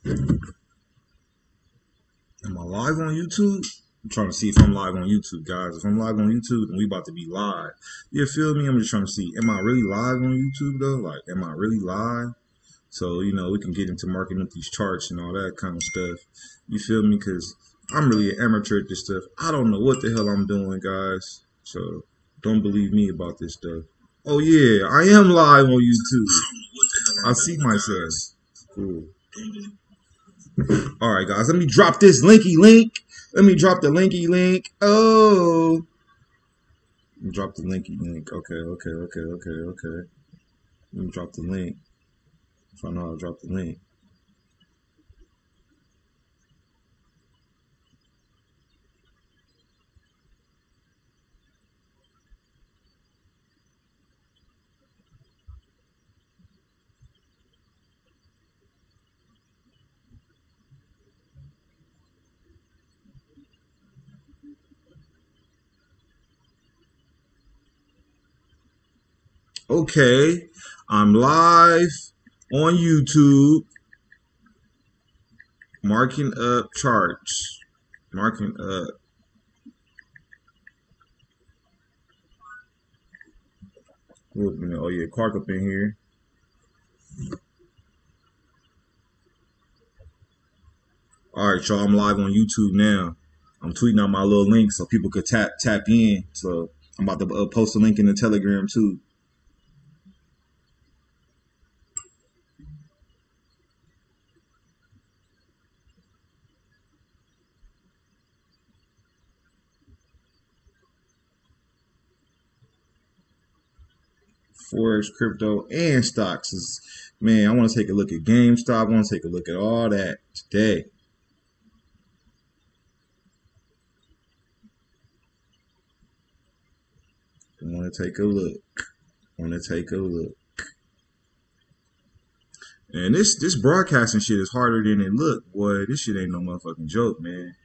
Am I live on YouTube? I'm trying to see if I'm live on YouTube, guys. If I'm live on YouTube, then we about to be live. You feel me? I'm just trying to see, am I really live on YouTube though? Like, am I really live? So, you know, we can get into marking up these charts and all that kind of stuff. You feel me? Because I'm really an amateur at this stuff. I don't know what the hell I'm doing, guys. So, don't believe me about this stuff. Oh, yeah, I am live on YouTube. I see myself. Cool. All right, guys, let me drop this linky link. Let me drop the linky link. Oh. Drop the linky link. Okay. Let me drop the link. If I know how to drop the link. Okay, I'm live on YouTube, marking up charts. Marking up. Oh yeah, Clark up in here. All right, y'all. I'm live on YouTube now. I'm tweeting out my little link so people could tap in. So I'm about to post a link in the Telegram too. Forex, crypto, and stocks is, man, I want to take a look at GameStop. I want to take a look at all that today. I want to take a look. And this broadcasting shit is harder than it look, boy. This shit ain't no motherfucking joke, man.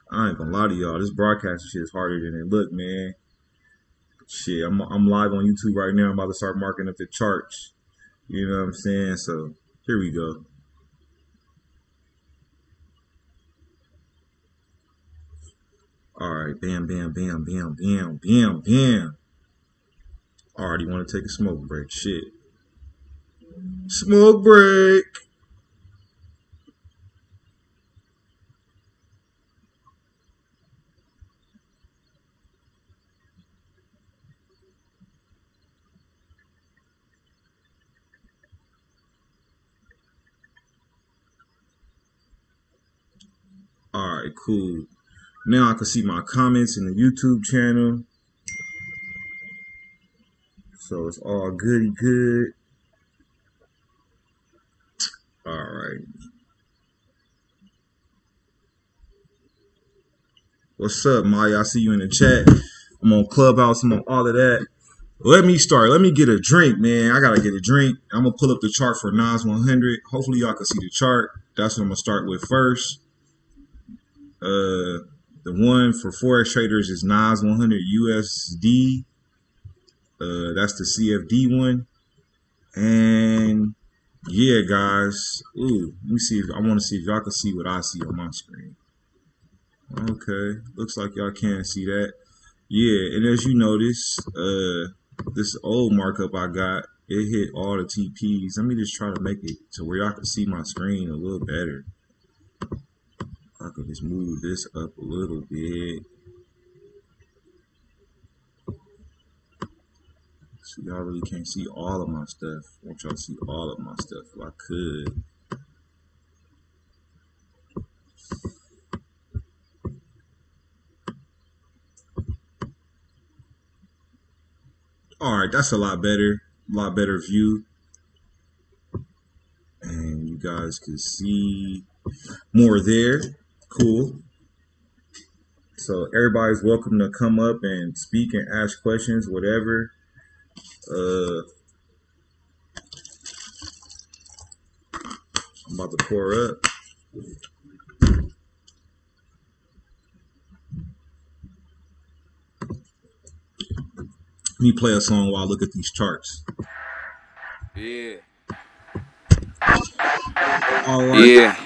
I ain't gonna lie to y'all. This broadcasting shit is harder than it look, man. Shit, I'm live on YouTube right now. I'm about to start marking up the charts. You know what I'm saying? So here we go. All right, bam. Already want to take a smoke break. Shit. Smoke break. All right, cool. Now I can see my comments in the YouTube channel. So it's all goody good. All right. What's up, Maya? I see you in the chat. I'm on Clubhouse. I'm on all of that. Let me start. Let me get a drink, man. I gotta get a drink. I'm gonna pull up the chart for Nas 100. Hopefully y'all can see the chart. That's what I'm gonna start with first. The one for Forex traders is Nas 100 USD. That's the CFD one. And yeah, guys. Ooh, let me see if I want to see if y'all can see what I see on my screen. Okay, looks like y'all can see that. Yeah, and as you notice, this old markup I got, it hit all the TPs. Let me just try to make it to where y'all can see my screen a little better. I could just move this up a little bit. So y'all really can't see all of my stuff. I want y'all to see all of my stuff if I could. All right, that's a lot better view. And you guys can see more there. Cool. So everybody's welcome to come up and speak and ask questions, whatever. I'm about to pour up. Let me play a song while I look at these charts. Yeah. All right. Yeah.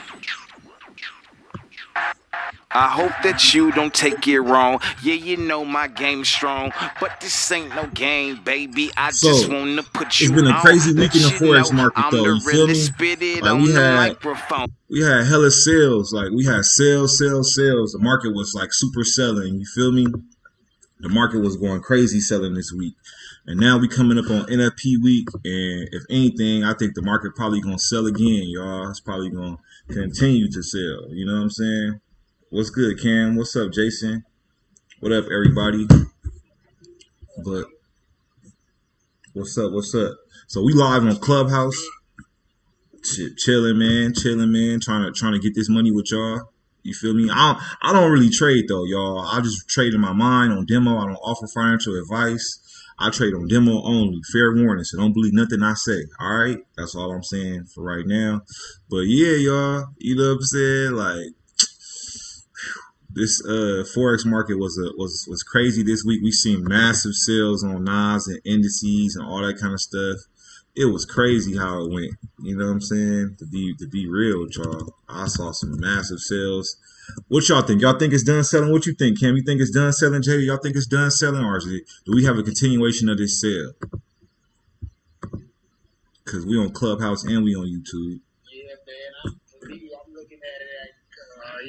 I hope that you don't take it wrong. Yeah, you know my game's strong, but this ain't no game, baby. I just So wanna put it's you been a on, crazy week in the let you know Forex market I'm though. the You feel realest, me? spit it Like on the microphone. we had hella sales. Like we had sales, sales, sales. The market was like super selling. You feel me? The market was going crazy selling this week. And now we coming up on NFP week, and if anything, I think the market probably gonna sell again, y'all. It's probably gonna continue to sell. You know what I'm saying? What's good, Cam? What's up, Jason? What up, everybody? But what's up? What's up? So we live on Clubhouse. Chilling, man. Chilling, man. Trying to get this money with y'all. You feel me? I don't really trade though, y'all. I just trade in my mind on demo. I don't offer financial advice. I trade on demo only. Fair warning. So don't believe nothing I say. All right? That's all I'm saying for right now. But yeah, y'all. You know what I'm saying? Like this Forex market was crazy this week. We seen massive sales on Nas and indices and all that kind of stuff. It was crazy how it went. You know what I'm saying? To be real with y'all, I saw some massive sales. What y'all think? Y'all think it's done selling? What you think, Cam? You think it's done selling, Jay? Y'all think it's done selling, or do we have a continuation of this sale? Because we on Clubhouse and we on YouTube. Yeah, man. I'm looking at it like,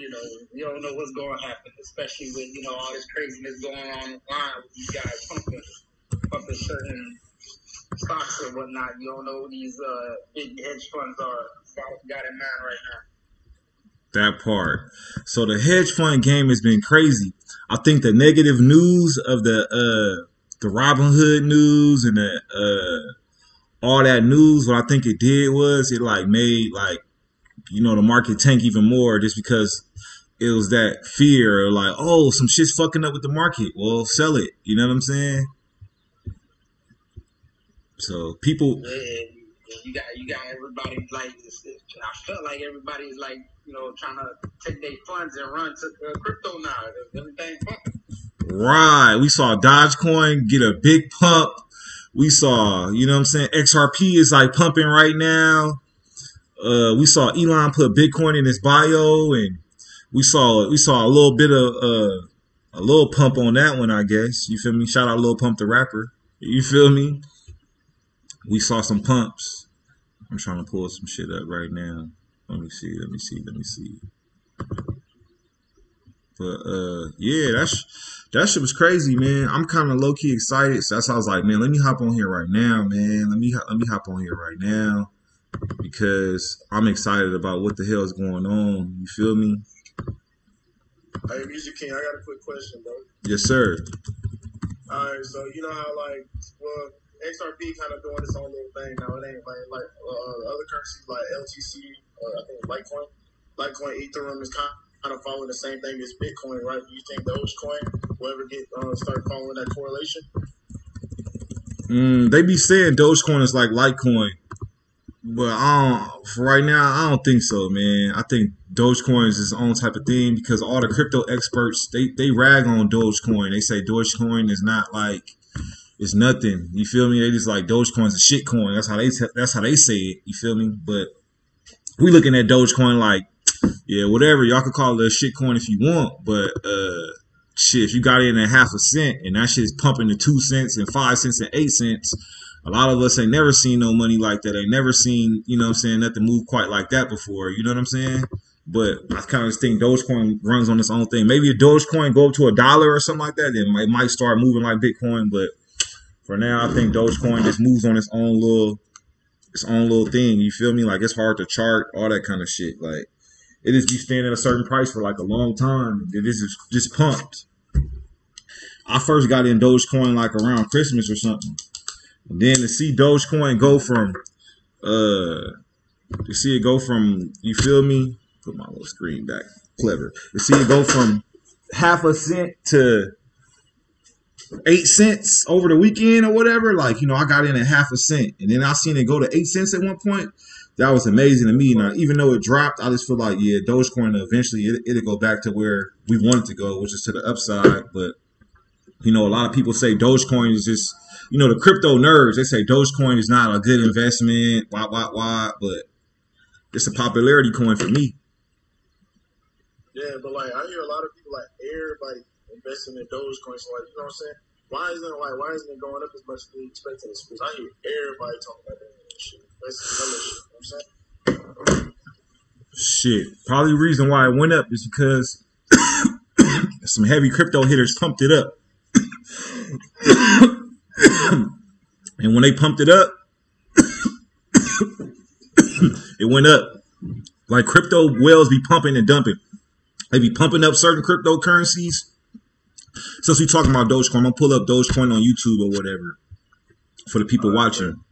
you don't know what's going to happen, especially with, all this craziness going on online with these guys pumping certain stocks and whatnot. You don't know what these big hedge funds got in mind right now. That part. So the hedge fund game has been crazy. I think the negative news of the Robinhood news and the all that news, what I think it did was it like made like the market tank even more just because it was that fear of like, oh, some shit's fucking up with the market. Well, sell it. You know what I'm saying? So people, you got everybody like I felt like everybody's like trying to take their funds and run to crypto now. Everything pumping. Right. We saw Dogecoin get a big pump. We saw, you know what I'm saying? XRP is like pumping right now. We saw Elon put Bitcoin in his bio, and we saw a little bit of a little pump on that one, I guess. You feel me? Shout out Lil Pump the rapper. You feel me? We saw some pumps. I'm trying to pull some shit up right now. Let me see. But yeah, that shit was crazy, man. I'm kind of low key excited. So that's why I was like, man, let me hop on here right now, man. Let me hop on here right now because I'm excited about what the hell is going on. You feel me? Hey, Music King, I got a quick question, bro. Yes, sir. All right, so you know how XRP kind of doing its own little thing now. It ain't like other currencies like LTC, I think Litecoin, Ethereum is kind of following the same thing as Bitcoin, right? Do you think Dogecoin will ever start following that correlation? They be saying Dogecoin is like Litecoin, but for right now, I don't think so, man. I think Dogecoin is its own type of thing because all the crypto experts they rag on Dogecoin. They say Dogecoin is not like it's nothing. You feel me? They just like Dogecoin's a shit coin. That's how they say it. You feel me? But we looking at Dogecoin like, yeah, whatever. Y'all can call it a shit coin if you want, but shit, if you got it in at half a cent and that shit is pumping to 2 cents and 5 cents and 8 cents, a lot of us ain't never seen no money like that. Ain't never seen, you know what I'm saying, nothing move quite like that before. You know what I'm saying? But I kind of think Dogecoin runs on its own thing. Maybe if Dogecoin go up to $1 or something like that, then it might start moving like Bitcoin. But for now, I think Dogecoin just moves on its own little thing. You feel me? Like it's hard to chart, all that kind of shit. Like it just be staying at a certain price for like a long time. It is just pumped. I first got in Dogecoin like around Christmas or something. And then to see Dogecoin go from you feel me? Put my little screen back. Clever. To see it go from half a cent to 8 cents over the weekend or whatever, like, I got in at half a cent and then I seen it go to 8 cents at one point. That was amazing to me. Now, even though it dropped, I just feel like, yeah, Dogecoin eventually it'll go back to where we want it to go, which is to the upside. But, a lot of people say Dogecoin is just, the crypto nerds, they say Dogecoin is not a good investment, why. But It's a popularity coin for me. Yeah, but like I hear a lot of people like everybody investing in Dogecoin. So like, you know what I'm saying? Why isn't it going up as much as we expected? Because I hear everybody talking about that shit. That's another shit. You know what I'm saying? Shit. Probably the reason why it went up is because some heavy crypto hitters pumped it up. And when they pumped it up, it went up. Like crypto whales be pumping and dumping. They be pumping up certain cryptocurrencies. Since we talking about Dogecoin, I'm gonna pull up Dogecoin on YouTube or whatever for the people watching.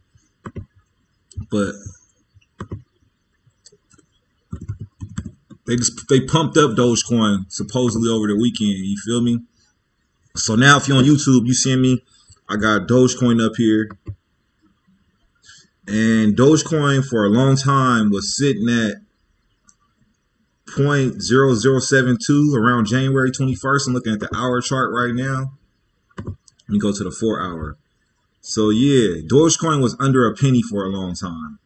But they pumped up Dogecoin supposedly over the weekend. You feel me? So now if you're on YouTube, you see me. I got Dogecoin up here. And Dogecoin for a long time was sitting at 0.0072 around January 21st. I'm looking at the hour chart right now. Let me go to the 4 hour. So yeah, Dogecoin was under a penny for a long time.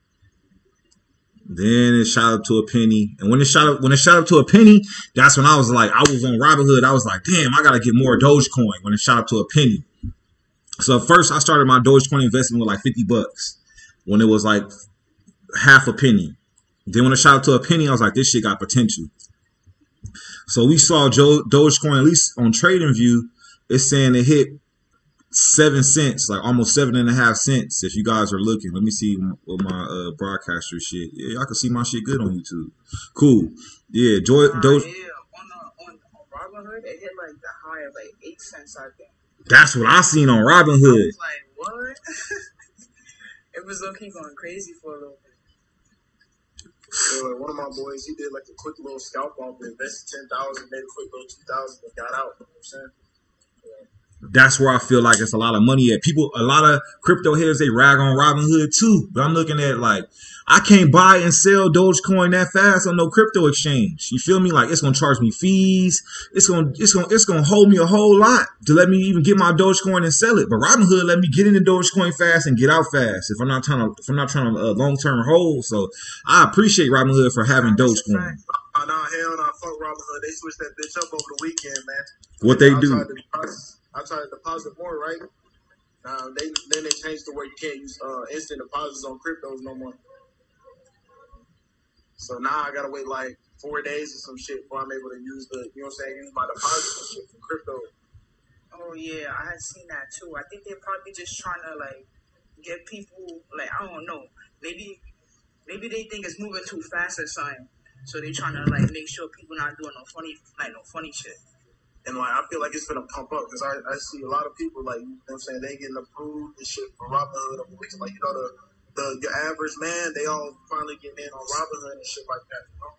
Then it shot up to a penny. And when it shot up to a penny, that's when I was like, I was on Robinhood. I was like, damn, I gotta get more Dogecoin when it shot up to a penny. So at first I started my Dogecoin investment with like $50 when it was like half a penny. Then when it shot up to a penny, I was like, this shit got potential. So we saw Dogecoin, at least on TradingView, it's saying it hit 7 cents, like almost 7.5 cents. If you guys are looking, let me see what my broadcaster shit. Yeah, I can see my shit good on YouTube. Cool. Yeah, Doge. On Robinhood, it hit like the high of like 8 cents, I think. That's what I seen on Robinhood. I was like, what? It was low-key going crazy for a little bit. Yeah, like one of my boys, he did like a quick little scalp off and invested 10,000, made a quick little 2,000 and got out. You know what I'm saying? Yeah. That's where I feel like it's a lot of money at. People, a lot of crypto heads, they rag on Robinhood too. But I'm looking at like, I can't buy and sell Dogecoin that fast on no crypto exchange. You feel me? Like it's gonna charge me fees. It's gonna hold me a whole lot to let me even get my Dogecoin and sell it. But Robinhood let me get into Dogecoin fast and get out fast if I'm not trying to long term hold. So I appreciate Robinhood for having Dogecoin. Oh, no, hell no, fuck Robinhood. They switched that bitch up over the weekend, man. What they do? I tried to deposit more, right? Then they changed to where you can't use instant deposits on cryptos no more. So now I gotta wait like 4 days or some shit before I'm able to use use my deposit and shit for crypto. Oh yeah, I had seen that too. I think they're probably just trying to like get people like, I don't know, maybe they think it's moving too fast or something. So they trying to like make sure people not doing no funny shit. And like I feel like it's gonna pump up because I see a lot of people like, you know what I'm saying, they getting approved and shit for Robinhood over the weekend. Like, you know, your average man, they all finally getting in on Robinhood and shit like that, you know.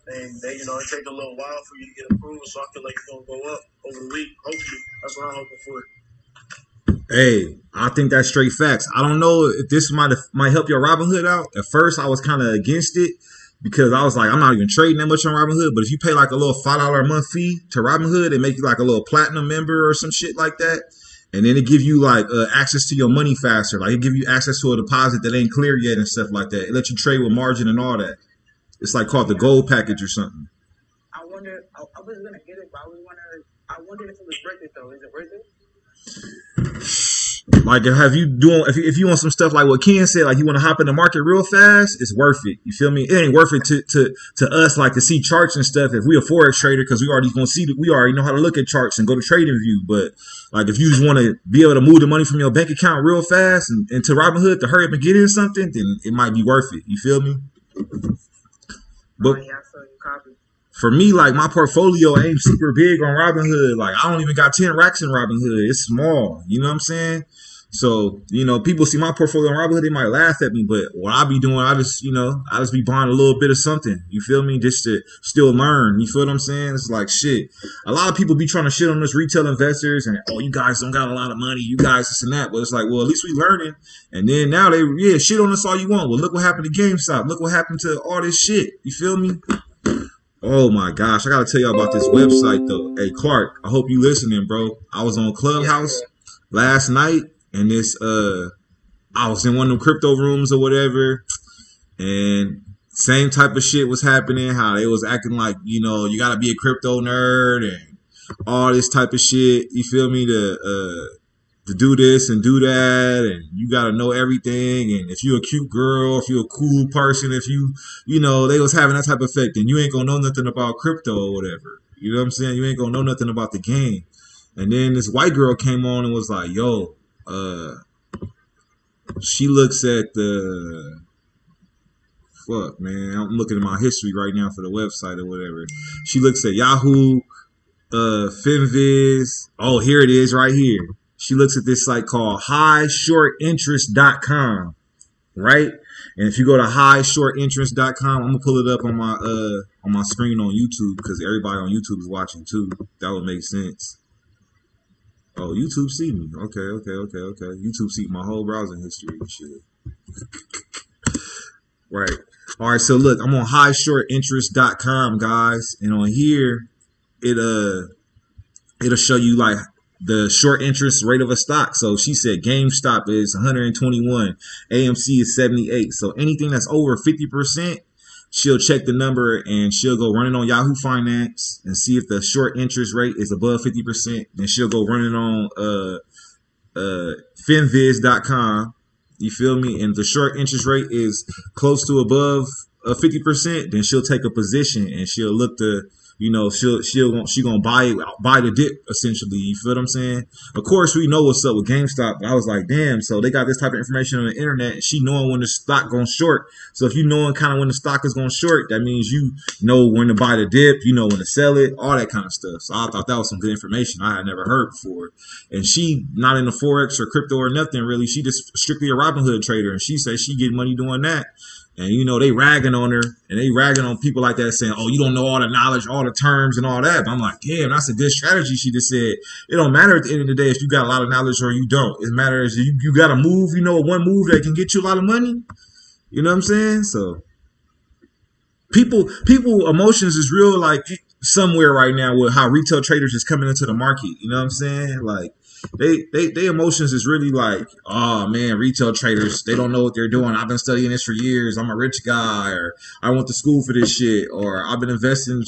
And they, you know, it take a little while for you to get approved, so I feel like it's gonna go up over the week. Hopefully, that's what I'm hoping for. Hey, I think that's straight facts. I don't know if this might help your Robinhood out. At first, I was kind of against it because I was like, I'm not even trading that much on Robinhood. But if you pay like a little $5 a month fee to Robinhood and make you like a little platinum member or some shit like that, and then it give you like access to your money faster. Like it give you access to a deposit that ain't clear yet and stuff like that. It lets you trade with margin and all that. It's like called the gold package or something. I wonder. I was gonna get it, but I wondered if it was worth it though. Is it worth it? Like if you want some stuff like what Ken said, like you want to hop in the market real fast, it's worth it. You feel me? It ain't worth it to us like to see charts and stuff. If we a Forex trader, because we already know how to look at charts and go to TradingView. But like if you just want to be able to move the money from your bank account real fast and to Robinhood to hurry up and get in something, then it might be worth it. You feel me? But for me, like my portfolio ain't super big on Robinhood. Like I don't even got 10 racks in Robinhood. It's small. You know what I'm saying? So, you know, people see my portfolio on Robinhood, they might laugh at me, but what I be doing, I just be buying a little bit of something. You feel me? Just to still learn. You feel what I'm saying? It's like shit. A lot of people be trying to shit on us retail investors and, oh, you guys don't got a lot of money. You guys this and that. But it's like, well, at least we learning. And then now they, shit on us all you want. Well, look what happened to GameStop. Look what happened to all this shit. You feel me? Oh my gosh, I gotta tell you about this website though. Hey Clark, I hope you listening, bro. I was on Clubhouse last night, and this I was in one of them crypto rooms or whatever, And same type of shit was happening. How they was acting like, you know, you gotta be a crypto nerd and all this type of shit. You feel me? To do this and do that, and you gotta know everything. And if you're a cute girl, if you're a cool person, if you know, they was having that type of effect, and you ain't gonna know nothing about crypto or whatever. You know what I'm saying? You ain't gonna know nothing about the game. And then this white girl came on and was like, yo, she looks at the fuck, man. I'm looking at my history right now for the website or whatever. She looks at Yahoo, Finviz. Oh, here it is right here. She looks at this site called highshortinterest.com, right? And if you go to highshortinterest.com, I'm gonna pull it up on my screen on YouTube because everybody on YouTube is watching too. That would make sense. Oh, YouTube see me. Okay. YouTube see my whole browsing history and shit. Right. All right, so look, I'm on highshortinterest.com, guys, and on here it'll show you like the short interest rate of a stock. So she said GameStop is 121, AMC is 78. So anything that's over 50%, she'll check the number and she'll go run it on Yahoo Finance and see if the short interest rate is above 50%. Then she'll go run it on finviz.com. You feel me? And the short interest rate is close to above 50%, then she'll take a position and she'll look to, you know, she gonna buy the dip essentially. You feel what I'm saying? Of course, we know what's up with GameStop. But I was like, damn. So they got this type of information on the internet. And she knowing when the stock going short. So if you knowing kind of when the stock is going short, that means you know when to buy the dip. You know when to sell it. All that kind of stuff. So I thought that was some good information I had never heard before. And she not into Forex or crypto or nothing really. She just strictly a Robinhood trader. And she says she get money doing that. And, you know, they ragging on her and they ragging on people like that saying, oh, you don't know all the knowledge, all the terms and all that. But I'm like, damn, that's a good strategy. She just said, it don't matter at the end of the day if you got a lot of knowledge or you don't. It matters you got a move, you know, one move that can get you a lot of money. You know what I'm saying? So people emotions is real like somewhere right now with how retail traders is coming into the market. You know what I'm saying? Like, they emotions is really like, oh man, retail traders, they don't know what they're doing. I've been studying this for years. I'm a rich guy, or I went to school for this shit, or I've been investing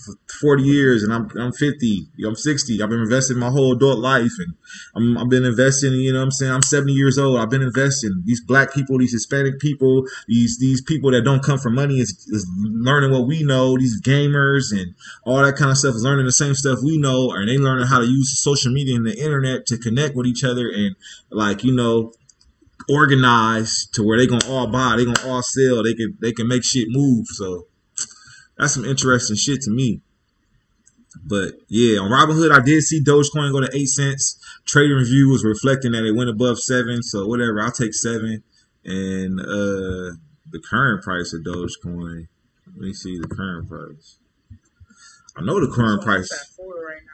for 40 years and I'm 50, I'm 60. I've been investing my whole adult life, and I've been investing, you know what I'm saying? I'm 70 years old. I've been investing. These black people, these Hispanic people, these people that don't come from money is learning what we know. These gamers and all that kind of stuff is learning the same stuff we know, and they learning how to use social media and the internet to connect with each other and, like, you know, organize to where they gonna all buy, they gonna all sell, they can make shit move. So that's some interesting shit to me. But yeah, on Robinhood, I did see Dogecoin go to 8 cents. Trading View was reflecting that it went above 7. So whatever, I'll take 7. And the current price of Dogecoin, let me see the current price. I know the current price.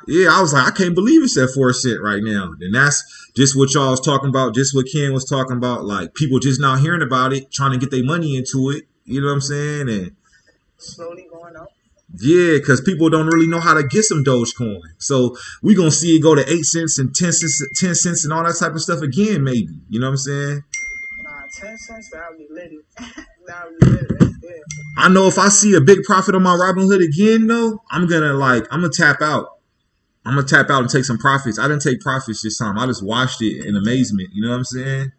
Yeah, I was like, I can't believe it's at 4 cents right now. And that's just what y'all was talking about, just what Ken was talking about. Like, people just now hearing about it, trying to get their money into it. You know what I'm saying? And Slowly going up. yeah, because people don't really know how to get some Dogecoin. So we're going to see it go to 8 cents and 10 cents and all that type of stuff again, maybe. You know what I'm saying? Nah, 10 cents, that would be lit. That would be lit right there. I know if I see a big profit on my Robinhood again, though, I'm going to tap out. I'm going to tap out and take some profits. I didn't take profits this time. I just watched it in amazement. You know what I'm saying?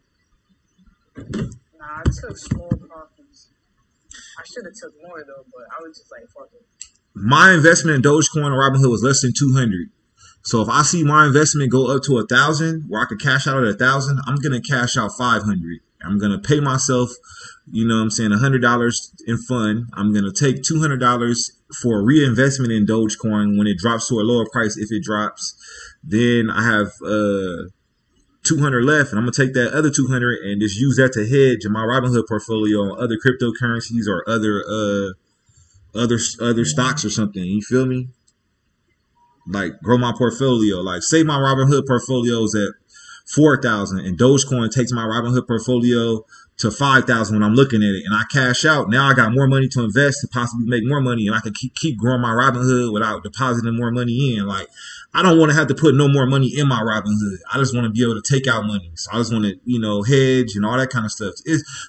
Nah, I took small profits. I should have took more, though, but I was just like, fuck it. My investment in Dogecoin and Robinhood was less than 200. So if I see my investment go up to 1,000, where I could cash out at 1,000, I'm going to cash out 500. I'm going to pay myself, you know what I'm saying, $100 in fun. I'm going to take $200 for a reinvestment in Dogecoin when it drops to a lower price, if it drops. Then I have 200 left, and I'm going to take that other 200 and just use that to hedge in my Robinhood portfolio on other cryptocurrencies or other stocks or something. You feel me? Like, grow my portfolio. Like, say my Robinhood portfolio is at 4,000 and Dogecoin takes my Robinhood portfolio to 5,000 when I'm looking at it, and I cash out. Now I got more money to invest to possibly make more money, and I can keep growing my Robinhood without depositing more money in. Like, I don't want to have to put no more money in my Robinhood. I just want to be able to take out money. So I just want to, hedge and all that kind of stuff.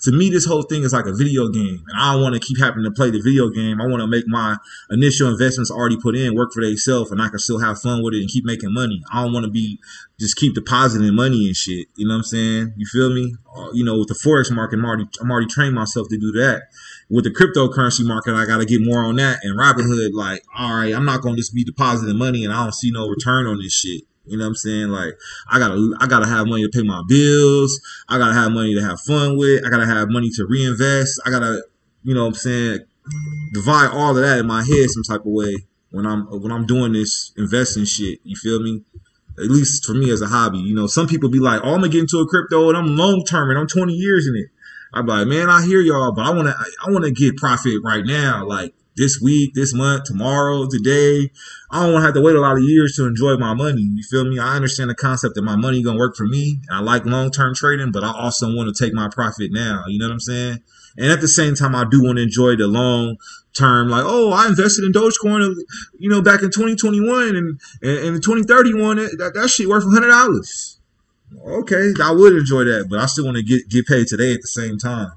To me, this whole thing is like a video game, and I don't want to keep having to play the video game. I want to make my initial investments already put in work for themselves, and I can still have fun with it and keep making money. I don't want to be just keep depositing money and shit. You know what I'm saying? You feel me? With the Forex market, I'm already trained myself to do that. With the cryptocurrency market, I got to get more on that. And Robinhood, like, all right, I'm not going to just be depositing money and I don't see no return on this shit. You know what I'm saying? Like, I gotta have money to pay my bills. I gotta have money to have fun with. I gotta have money to reinvest. I gotta, divide all of that in my head some type of way when I'm doing this investing shit. You feel me? At least for me as a hobby. Some people be like, oh, I'm gonna get into a crypto and I'm long term and I'm 20 years in it. I'm like, man, I hear y'all, but I wanna get profit right now, like this week, this month, tomorrow, today. I don't want to have to wait a lot of years to enjoy my money. You feel me? I understand the concept that my money gonna work for me. I like long-term trading, but I also want to take my profit now. You know what I'm saying? And at the same time, I do want to enjoy the long term. Like, oh, I invested in Dogecoin, back in 2021 and 2031. That shit worth $100. Okay, I would enjoy that, but I still want to get paid today at the same time.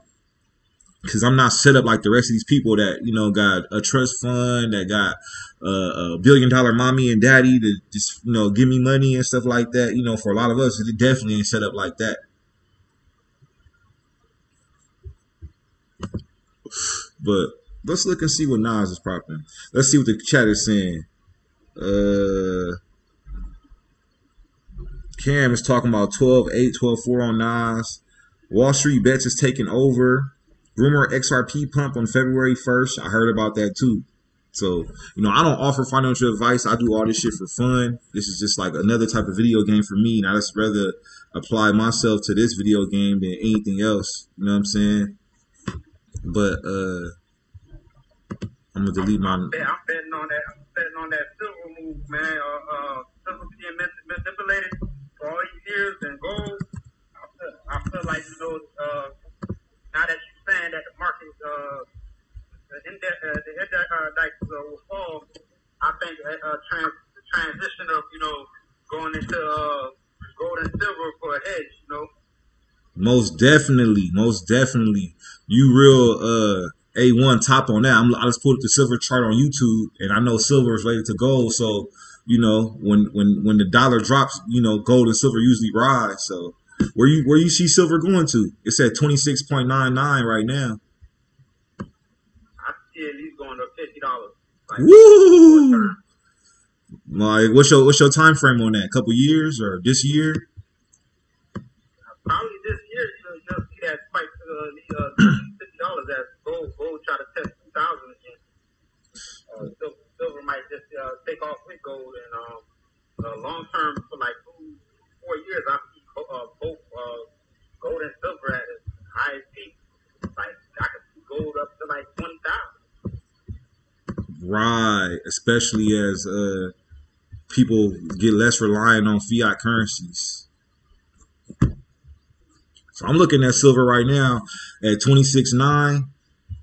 Because I'm not set up like the rest of these people that, got a trust fund, that got a $1 billion mommy and daddy to just, give me money and stuff like that. For a lot of us, it definitely ain't set up like that. But let's look and see what Nas is popping. Let's see what the chat is saying. Cam is talking about 12-8, 12-4 on Nas. Wall Street Bets is taking over. Rumor XRP pump on February 1st. I heard about that too. So, I don't offer financial advice. I do all this shit for fun. This is just like another type of video game for me. And I just rather apply myself to this video game than anything else. You know what I'm saying? But I'm gonna delete my. I'm betting on that. I'm betting on that silver move, man. Silver being manipulated for all these years and gold. I feel like now that you're saying that the market, the index will fall, I think the transition of going into gold and silver for a hedge, Most definitely. You real A1 top on that. I just pulled up the silver chart on YouTube, and I know silver is related to gold. So when the dollar drops, gold and silver usually rise. So where you see silver going to? It's at 26.99 right now. I see it at least going to $50. Like, woo! Like what's your time frame on that? A couple years or this year? Probably this year, you'll see that spike to $50 as gold try to test 2,000 again. Silver might just take off with gold, and long term for like 4 years, I see both gold and silver at its highest peak. Like I can see gold up to like 20,000. Right, especially as people get less reliant on fiat currencies. So I'm looking at silver right now at 26.9,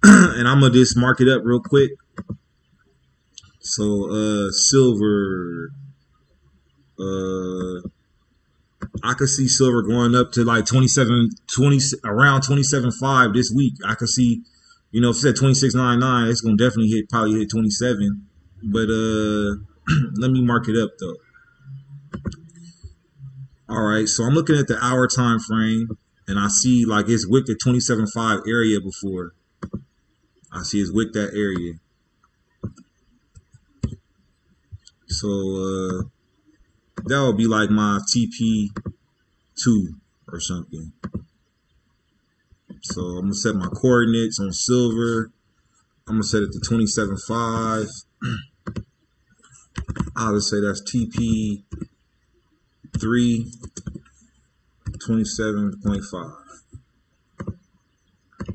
and I'm gonna just mark it up real quick. So silver, I could see silver going up to like around 27.5 this week. I could see, if it's at 26.99, it's gonna definitely probably hit 27. But let me mark it up though. All right, so I'm looking at the hour time frame, and I see like it's wicked at 27.5 area before. I see it's wicked that area. So that would be like my TP2 or something. So I'm gonna set my coordinates on silver. I'm gonna set it to 27.5. I'll just say that's TP3 27.5.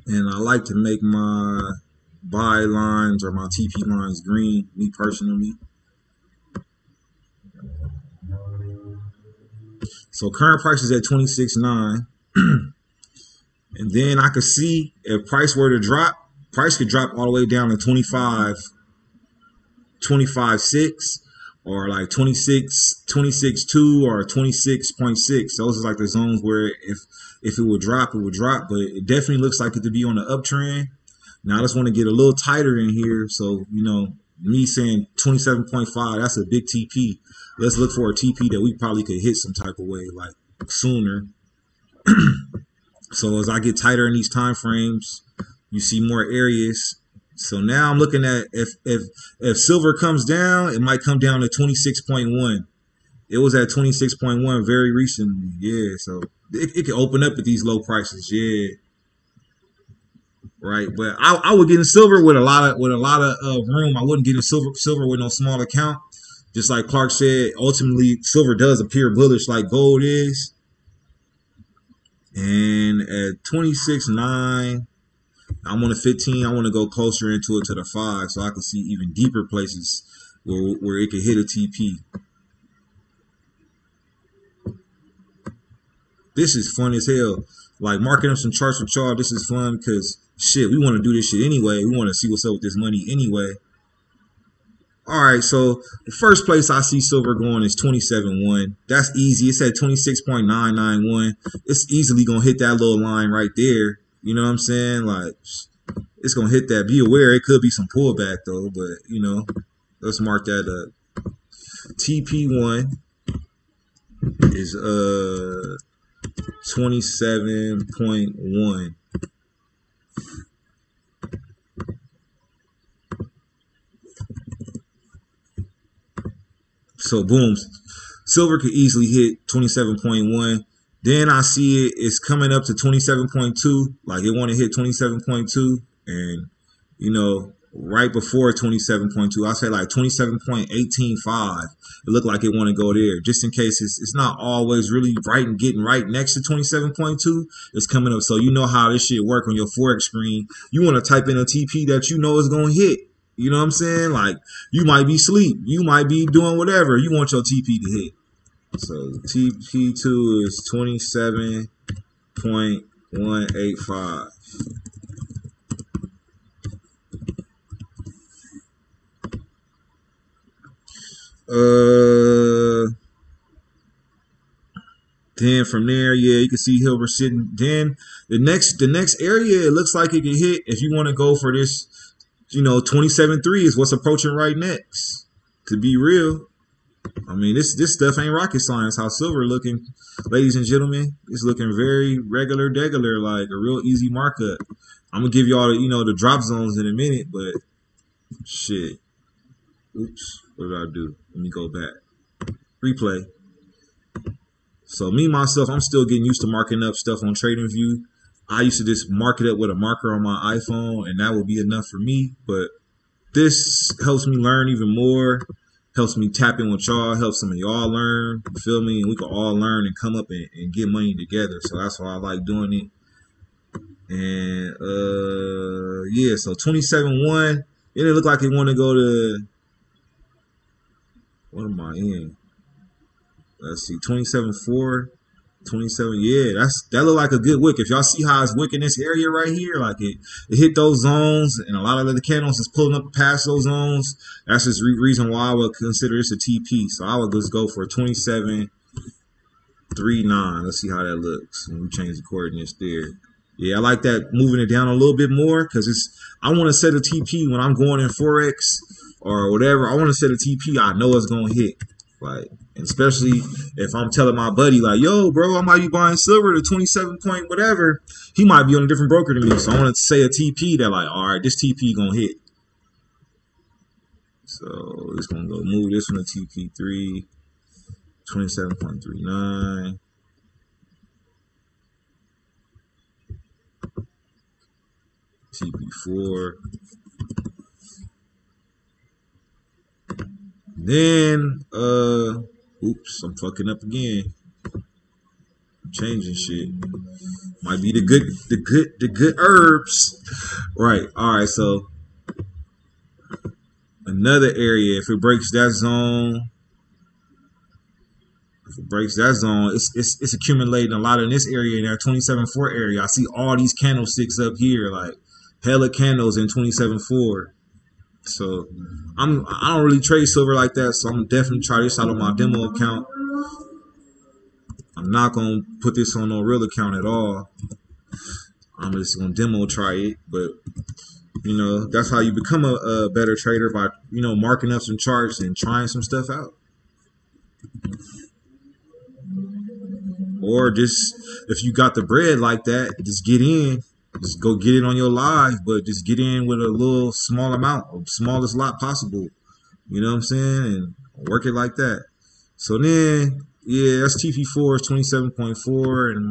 And I like to make my buy lines or my TP lines green, me personally. So current price is at 26.9. And then I could see if price were to drop, price could drop all the way down to 25.6. or like 26.2 or 26.6. Those are like the zones where if it would drop, it would drop. But it definitely looks like it to be on the uptrend. Now I just want to get a little tighter in here. So, me saying 27.5, that's a big TP. Let's look for a TP that we probably could hit some type of way, like sooner. So as I get tighter in these time frames, you see more areas. So now I'm looking at if silver comes down, it might come down to 26.1. It was at 26.1 very recently. Yeah, so it can open up at these low prices. Yeah. Right, but I would get in silver with a lot of room. I wouldn't get in silver with no small account. Just like Clark said, ultimately silver does appear bullish like gold is. And at 26.9, I'm on a 15. I want to go closer into it to the 5 so I can see even deeper places where it could hit a TP. This is fun as hell. Like marking up some charts with y'all, this is fun because shit, we want to do this shit anyway. We want to see what's up with this money anyway. All right, so the first place I see silver going is 27.1. That's easy. It's at 26.991. It's easily going to hit that little line right there. You know what I'm saying? Like, it's going to hit that. Be aware, it could be some pullback, though. But, let's mark that up. TP1 is 27.1. So boom, silver could easily hit 27.1. Then I see it's coming up to 27.2. Like it want to hit 27.2, and right before 27.2, I say like 27.185. It looked like it want to go there. Just in case it's not always really right and getting right next to 27.2. It's coming up. So you know how this shit work on your Forex screen. You want to type in a TP that you know is gonna hit. You know what I'm saying? Like, you might be asleep. You might be doing whatever. You want your TP to hit. So, TP2 is 27.185. Then from there, yeah, you can see Hilbert sitting. Then the next area, it looks like it can hit if you want to go for this. 27.3 is what's approaching right next. To be real, I mean, this stuff ain't rocket science. How silver looking, ladies and gentlemen, it's looking very regular, like a real easy markup. I'm gonna give you all the drop zones in a minute, but shit. Oops, what did I do? Let me go back. Replay. So me myself, I'm still getting used to marking up stuff on TradingView. I used to just mark it up with a marker on my iPhone, and that would be enough for me. But this helps me learn even more, helps me tap in with y'all, helps some of y'all learn, you feel me? And we can all learn and come up and get money together. So that's why I like doing it. And, yeah, so 27.1, it didn't look like it want to go to, what am I in? Let's see, 27.4. 27, yeah, that look like a good wick. If y'all see how it's wicking this area right here, like it hit those zones, and a lot of the candles is pulling up past those zones. That's just reason why I would consider this a TP. So I would just go for 27.39. Let's see how that looks when we change the coordinates there. Yeah, I like that, moving it down a little bit more because I want to set a TP when I'm going in Forex or whatever. I want to set a TP I know it's gonna hit. Like, especially if I'm telling my buddy, like, yo, bro, I might be buying silver to 27 point whatever. He might be on a different broker than me. So I want to say a TP that, like, all right, this TP going to hit. So it's going to go move this one to TP3, 27.39. TP4. Then, oops, I'm fucking up again. I'm changing shit. Might be the good herbs. Right. All right. So another area, if it breaks that zone, it's accumulating a lot in this area, in that 27.4 area. I see all these candlesticks up here, like hella candles in 27.4. So I don't really trade silver like that. So I'm definitely try this out on my demo account. I'm not gonna put this on no real account at all. I'm just gonna demo try it, but you know that's how you become a better trader, by marking up some charts and trying some stuff out. Or just if you got the bread like that, just get in. Just go get it on your live, but just get in with a little small amount, smallest lot possible. You know what I'm saying? And work it like that. So then, yeah, that's TP4 is 27.4, and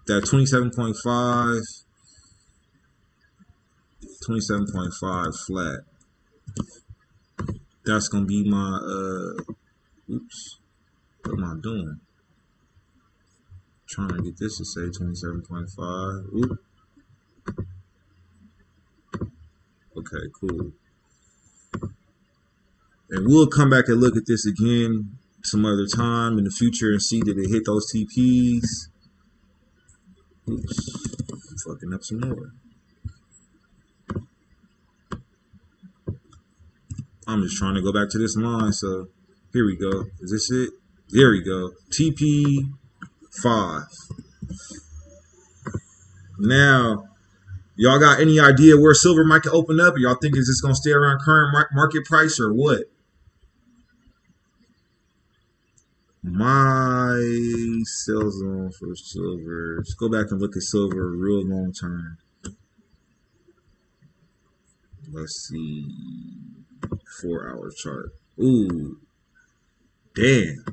that 27.5 flat. That's gonna be my oops. What am I doing? Trying to get this to say 27.5. Oop. Okay, cool. And we'll come back and look at this again some other time in the future and see that it hit those TPs. Oops. I'm fucking up some more. I'm just trying to go back to this line. So here we go. Is this it? There we go. TP5. Now, y'all got any idea where silver might open up? Or y'all think is this going to stay around current market price or what? My sell zone for silver. Let's go back and look at silver real long term. Let's see. 4-hour chart. Ooh. Damn.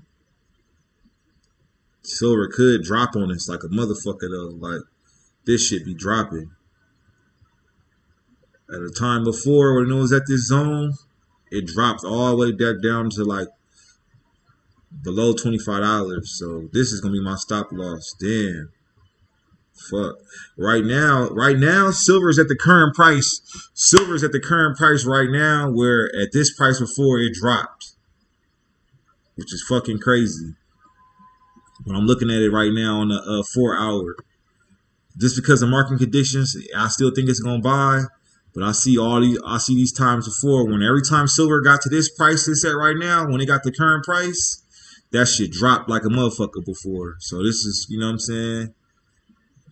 Silver could drop on us like a motherfucker though. Like this shit be dropping. At a time before when it was at this zone, it dropped all the way back down to like below $25. So this is gonna be my stop loss. Damn. Fuck. Right now, silver's at the current price. Silver's at the current price right now, where at this price before it dropped. Which is fucking crazy. But I'm looking at it right now on a 4-hour. Just because of market conditions, I still think it's gonna buy. But I see these times before when every time silver got to this price it's at right now, when it got the current price, that shit dropped like a motherfucker before. So this is, you know what I'm saying?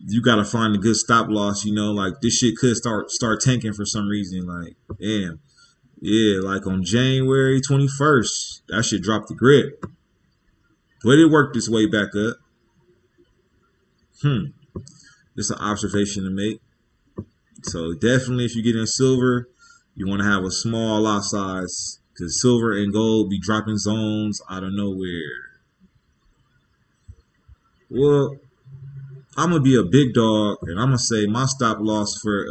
You gotta find a good stop loss, like this shit could start tanking for some reason. Like, damn. Yeah, like on January 21st, that shit dropped the grip. But it worked its way back up. Just an observation to make. So definitely if you get in silver, you want to have a small lot size because silver and gold be dropping zones out of nowhere. Well, I'm gonna be a big dog and I'm gonna say my stop loss for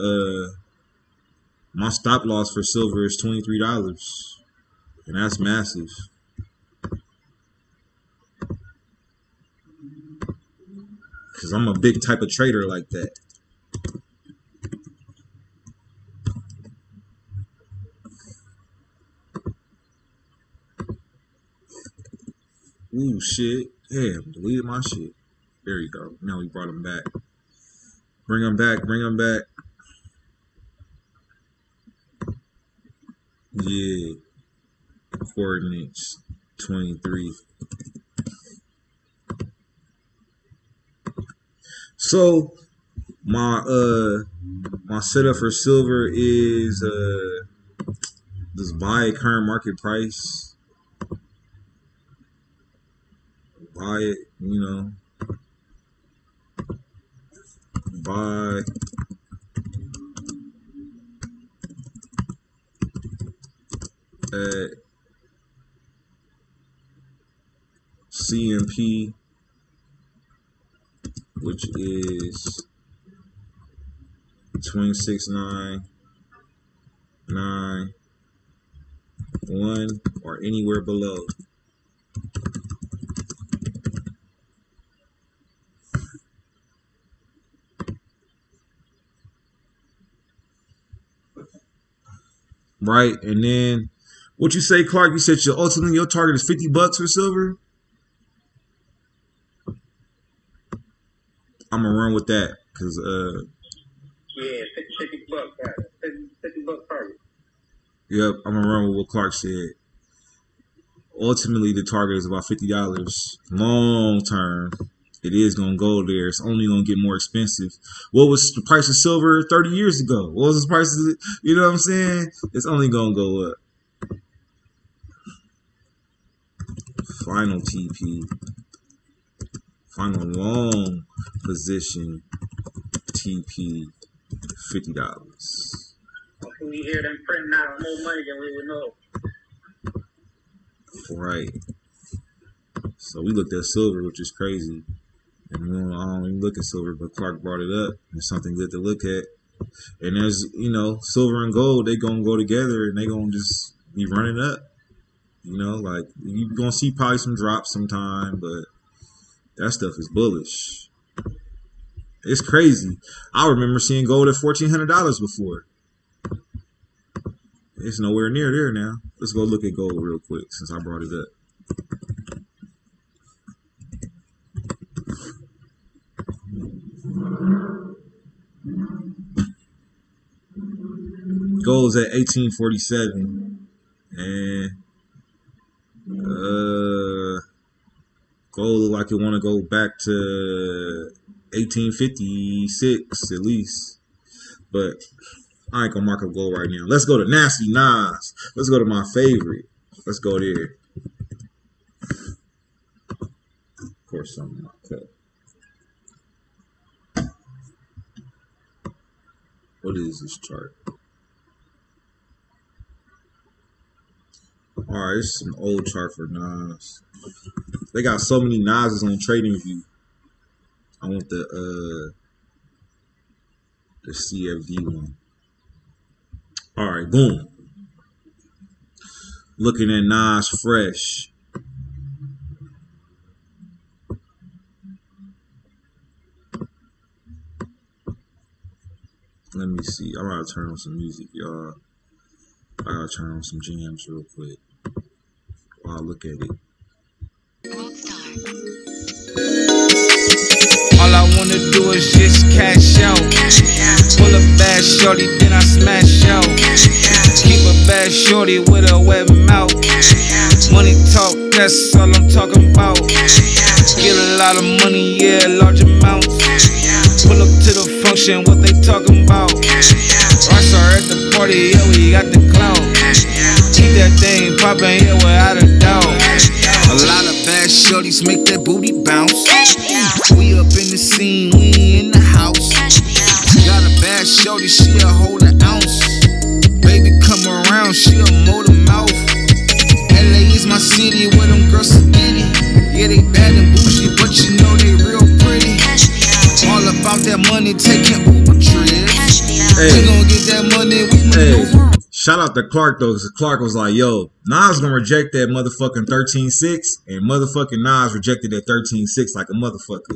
silver is $23. And that's massive. Cause I'm a big type of trader like that. Ooh, shit. Damn, deleted my shit. There you go. Now we brought him back. Bring him back. Yeah. Coordinates 23. So my setup for silver is just buy at current market price. Buy it, buy at CMP, which is 26.991 or anywhere below. Right, and then what you say, Clark? You said ultimately your target is $50 for silver. I'm gonna run with that because yeah, $50 target. $50 target. Yep, I'm gonna run with what Clark said. Ultimately, the target is about $50. Long term, it is gonna go there. It's only gonna get more expensive. What was the price of silver 30 years ago? What was the price of it? You know what I'm saying? It's only gonna go up. Final TP. Final long position TP, $50. We hear them printing out more money than we would know. Right. So we looked at silver, which is crazy. And I don't even look at silver, but Clark brought it up. It's something good to look at. And there's, you know, silver and gold, they gonna go together and they gonna just be running up. You know, like you gonna see probably some drops sometime, but that stuff is bullish. It's crazy. I remember seeing gold at $1,400 before. It's nowhere near there now. Let's go look at gold real quick since I brought it up. Gold's at 1847, and gold look like it want to go back to 1856 at least, but I ain't gonna mark up gold right now. Let's go to Nasty Nas. Let's go to my favorite. Let's go there. Of course, I'm in my cup. What is this chart? Alright, this is some old chart for Nas. They got so many Nas's on TradingView. I want the CFD one. Alright, boom. Looking at Nas fresh. Let me see. I'm gonna turn on some music, y'all. I gotta turn on some jams real quick while I look at it. ROKKSTAR. All I wanna do is just cash out. Pull a bad shorty, then I smash out. Keep a bad shorty with a wet mouth. Money talk, that's all I'm talking about. Get a lot of money, yeah, large amounts. Pull up to the function, what they talking about? ROKKSTAR at the party, yeah, we got the clout. Keep that thing poppin', yeah, without a doubt. A lot of bad shorties make that booty bounce. We up in the scene, we in the house. Got a bad shorty, she'll hold an ounce. Baby come around, she'll motor mouth. LA is my city where them girls are getting. Yeah, they bad and bougie, but you know they real pretty. All about that money, taking Uber trips. Hey. We gon' get that money, we maneuver. Hey. Shout out to Clark though, because Clark was like, yo, Nas gonna reject that motherfucking 13.6, and motherfucking Nas rejected that 13.6 like a motherfucker.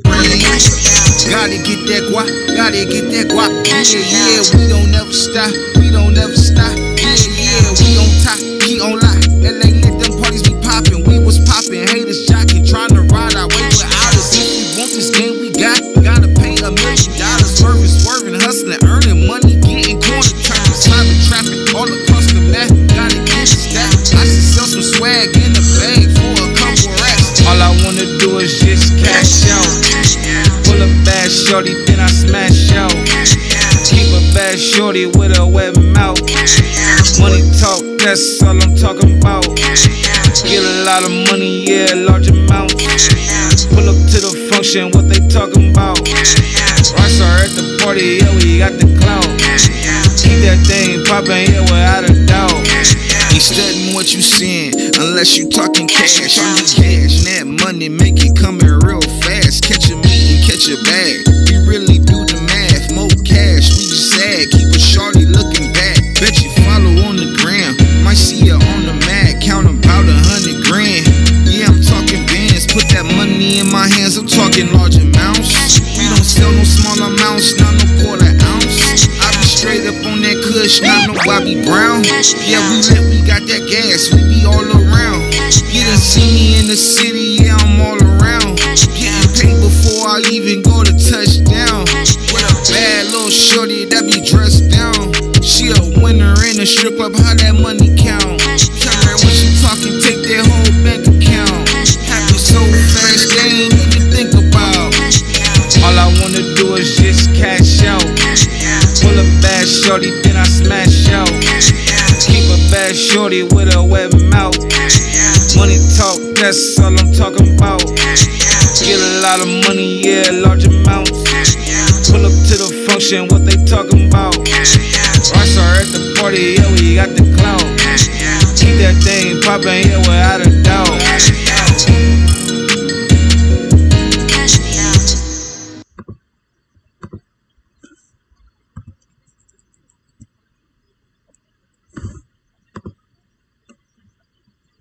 Gotta get that guap, gotta get that guap. Yeah, yeah, we don't never stop, we don't never stop. Yeah, yeah, we on top, he on lock. LA let them parties be poppin', we was poppin', haters jockin', trying to ride our way without us. If we want this game, we gotta pay $1 million. Swerving, hustling, earning money, getting corner turns, sliding traffic all across the map. Gotta get it stacked. I should sell some swag in the bag for a couple racks. All I wanna do is just cash out. Pull a bad shorty, then I smash out. Keep a bad shorty with a wet mouth. Money talk, that's all I'm talking about. Get a lot of money, yeah, large amounts. Pull up to the function, what they talking about? ROKKSTAR at the party, yeah, we got the clout. Keep that thing poppin', yeah, without a doubt. Ain't studying what you seeing, unless you talking cash. On the cash, that money make it coming real fast. Catch a meeting, catch a bag. We really do the math, more cash, we just add. Keep a shorty looking back. Bet you follow on the gram, might see you on the mat. Count about 100 grand. Yeah, I'm talking bands, put that money in my hands. I'm talking large amounts. We don't sell no small amounts, not no quarter ounce. I be straight up on that kush, not no Bobby Brown. Yeah, we lit, we got that gas, we be all around. You done see me in the city, yeah, I'm all around. Getting paid before I even go to touchdown. With a bad little shorty that be dressed down. She a winner in a strip club, how that money bad shorty, then I smash out. Keep a bad shorty with a wet mouth. Money talk, that's all I'm talking about. Get a lot of money, yeah, large amounts. Pull up to the function, what they talking about? ROKKSTAR at the party, yeah, we got the clout. Keep that thing poppin', yeah, without a doubt.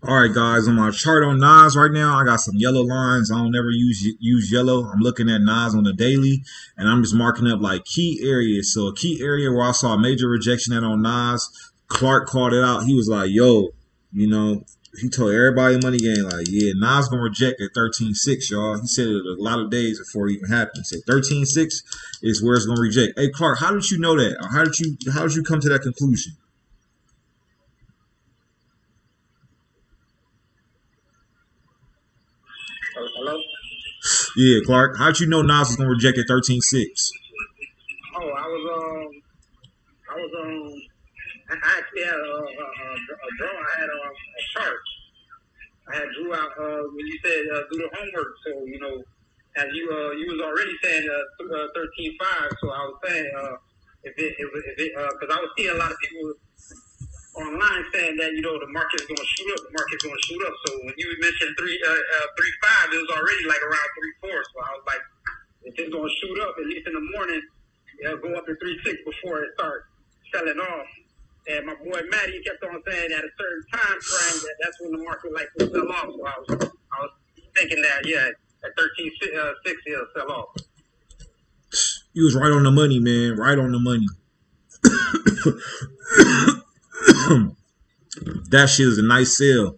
All right, guys, on my chart on Nas right now, I got some yellow lines. I don't never use yellow. I'm looking at Nas on the daily, and I'm just marking up like key areas. So a key area where I saw a major rejection at on Nas, Clark called it out. He was like, yo, you know, he told everybody in Money Game, like, yeah, Nas gonna reject at 13.6, y'all. He said it a lot of days before it even happened. He said 13.6 is where it's gonna reject. Hey, Clark, how did you know that? Or how did you come to that conclusion? Hello? Yeah, Clark, how'd you know Nas was gonna reject at 13.6? Oh, I actually had a draw. I had a chart. I had drew out when you said do the homework. So you know, as you was already saying 13.5. So I was saying if it because I was seeing a lot of people online saying that, you know, the market's going to shoot up. The market's going to shoot up. So when you mentioned 3.5, it was already like around 3.4. So I was like, if it's going to shoot up, at least in the morning, it'll go up to 3.6 before it starts selling off. And my boy Matty kept on saying at a certain time frame that's when the market likes to sell off. So I was thinking that, yeah, at 13.6 it'll sell off. You was right on the money, man. Right on the money. That shit is a nice sell.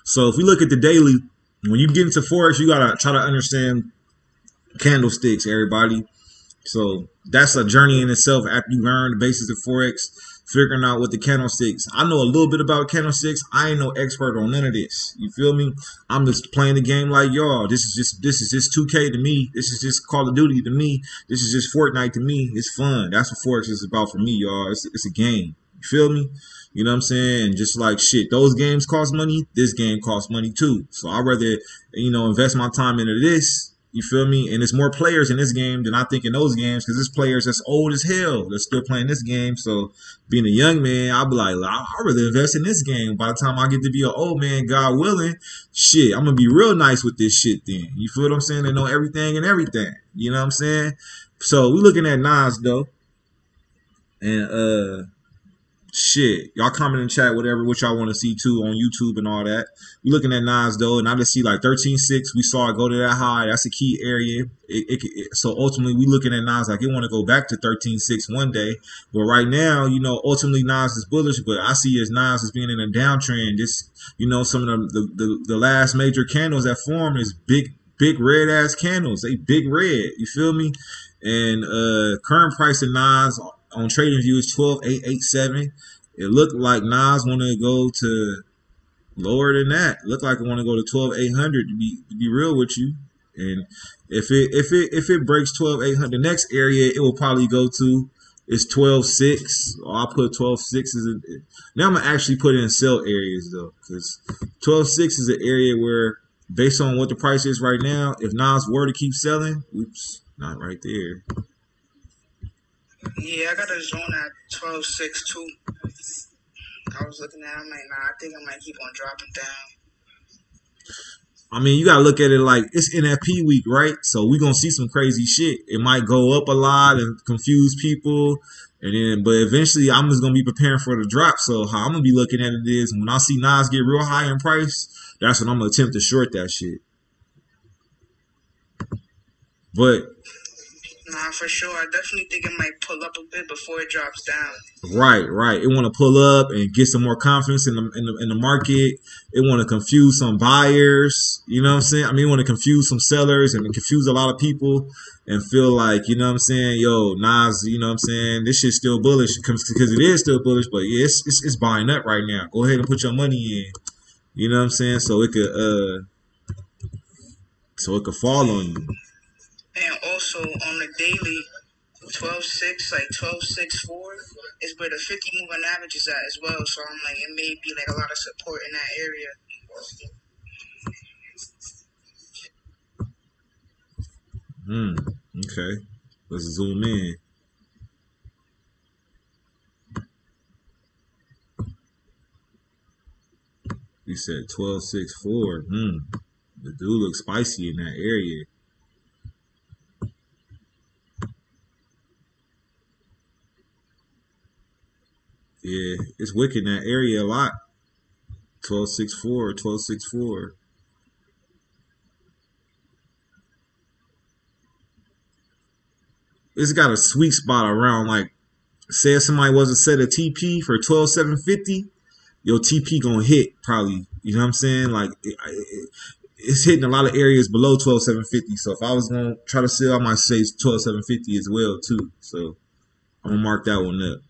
So if we look at the daily, when you get into Forex, you gotta try to understand candlesticks, everybody. So that's a journey in itself after you learn the basics of Forex, figuring out what the candlesticks. I know a little bit about candlesticks. I ain't no expert on none of this. You feel me? I'm just playing the game like y'all. This is just 2K to me. This is just Call of Duty to me. This is just Fortnite to me. It's fun. That's what Forex is about for me, y'all. It's a game. You feel me? You know what I'm saying? Just like shit, those games cost money. This game costs money too. So I'd rather, you know, invest my time into this. You feel me? And there's more players in this game than I think in those games, because there's players that's old as hell that's still playing this game. So being a young man, I'll be like, I'd rather invest in this game. By the time I get to be an old man, God willing, shit, I'm going to be real nice with this shit then. You feel what I'm saying? They know everything and everything. You know what I'm saying? So we're looking at Nas, though. And, shit, y'all comment in chat whatever what y'all want to see too on YouTube and all that. We looking at Nas though, and I just see like 13.6. We saw it go to that high. That's a key area. So ultimately, we looking at Nas like it want to go back to 13.6 one day. But right now, you know, ultimately Nas is bullish. But I see as Nas is being in a downtrend. This, you know, some of the last major candles that formed is big red ass candles. They big red. You feel me? And current price of Nas on TradingView is 12,887. It looked like Nas want to go to lower than that. It looked like it want to go to 12,800 to be real with you. And if it breaks 12,800, the next area it will probably go to is 12.6. Or I'll put 12.6 as a, now I'm gonna actually put in sell areas though, because 12.6 is an area where, based on what the price is right now, if Nas were to keep selling, oops, not right there. Yeah, I got a zone at 12.6 too. I was looking at it, I'm like, nah, I think I might keep on dropping down. I mean, you gotta look at it like it's NFP week, right? So we're gonna see some crazy shit. It might go up a lot and confuse people, and then but eventually I'm just gonna be preparing for the drop. So how I'm gonna be looking at it is when I see Nas get real high in price, that's when I'm gonna attempt to short that shit. But Nah, for sure. I definitely think it might pull up a bit before it drops down. right. It want to pull up and get some more confidence in the market. It want to confuse some buyers. You know what I'm saying? I mean, it want to confuse some sellers and confuse a lot of people and feel like, you know what I'm saying? Yo, Nas, you know what I'm saying? This shit's still bullish because it is still bullish. But yeah, it's buying up right now. Go ahead and put your money in. You know what I'm saying? So it could fall on you. And also on the daily, 12.6, like 12.64 is where the 50 moving average is at as well. So I'm like, it may be like a lot of support in that area. Okay. Let's zoom in. We said 12.64. The dude looks spicy in that area. Yeah, it's wicked in that area a lot. 12.64, 12.64. It's got a sweet spot around, like, say if somebody was to set a TP for 12.750, your TP gonna hit probably. You know what I'm saying? Like, it's hitting a lot of areas below 12.750. So if I was gonna try to sell, I might say 12.750 as well too. So I'm gonna mark that one up.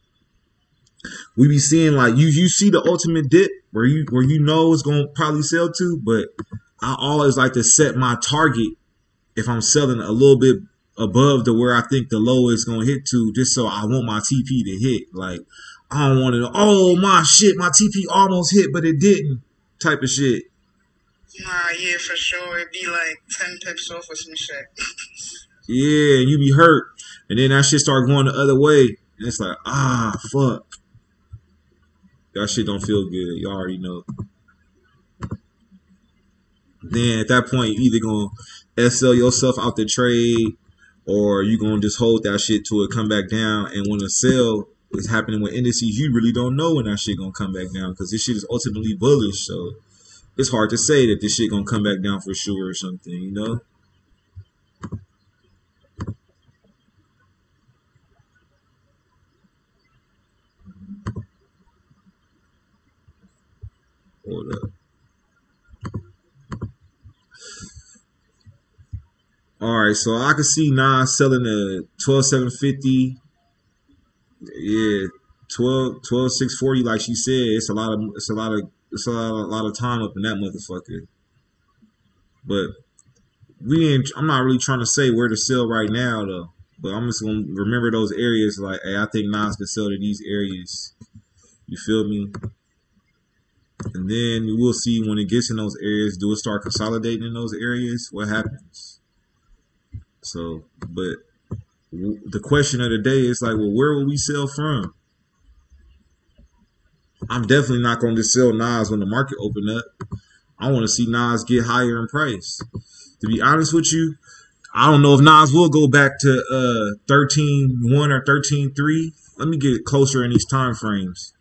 We be seeing like you see the ultimate dip where you know it's gonna probably sell to, but I always like to set my target if I'm selling a little bit above the where I think the low is gonna hit to, just so I want my TP to hit. Like I don't want to, oh my shit, my TP almost hit, but it didn't, type of shit. Nah, yeah, for sure. It'd be like 10 pips off or some shit. Yeah, and you be hurt, and then that shit start going the other way, and it's like, fuck. That shit don't feel good. You already know. Then at that point, you either gonna SL yourself out the trade, or you gonna just hold that shit till it come back down. And when a sell is happening with indices, you really don't know when that shit gonna come back down, because this shit is ultimately bullish. So it's hard to say that this shit gonna come back down for sure or something, you know? Hold up. All right, so I can see Nas selling a 12.750. Yeah, 12.640. Like she said, it's a lot of time up in that motherfucker. But I'm not really trying to say where to sell right now though. But I'm just gonna remember those areas. Like, hey, I think Nas can sell to these areas. You feel me? And then we'll see when it gets in those areas. Do it start consolidating in those areas? What happens? So, but the question of the day is like, well, where will we sell from? I'm definitely not going to just sell Nas when the market open up. I want to see Nas get higher in price. To be honest with you, I don't know if Nas will go back to 13.1 or 13.3. Let me get closer in these time frames.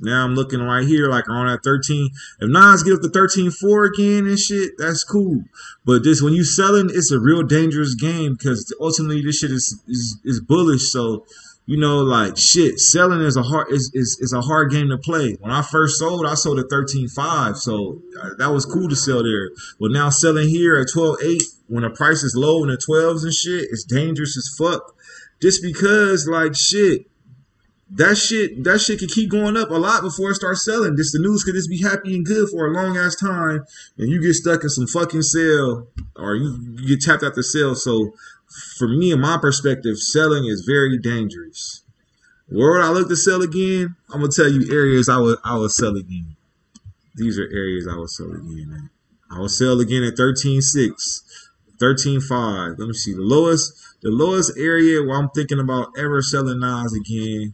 Now I'm looking right here, like around that 13. If Nas get up to 13.4 again and shit, that's cool. But this, when you selling, it's a real dangerous game, because ultimately this shit is bullish. So, you know, like shit, selling is a hard game to play. When I first sold, I sold at 13.5, so that was cool to sell there. But now selling here at 12.8, when the price is low in the 12s and shit, it's dangerous as fuck. Just because, like, shit. That shit could keep going up a lot before it starts selling. The news could just be happy and good for a long ass time, and you get stuck in some fucking sale, or you get tapped out the sale. So, for me, in my perspective, selling is very dangerous. Where would I look to sell again? I'm gonna tell you areas I would sell again. These are areas I would sell again. Man. I would sell again at 13.6, 13.5. Let me see the lowest area where I'm thinking about ever selling Nas again.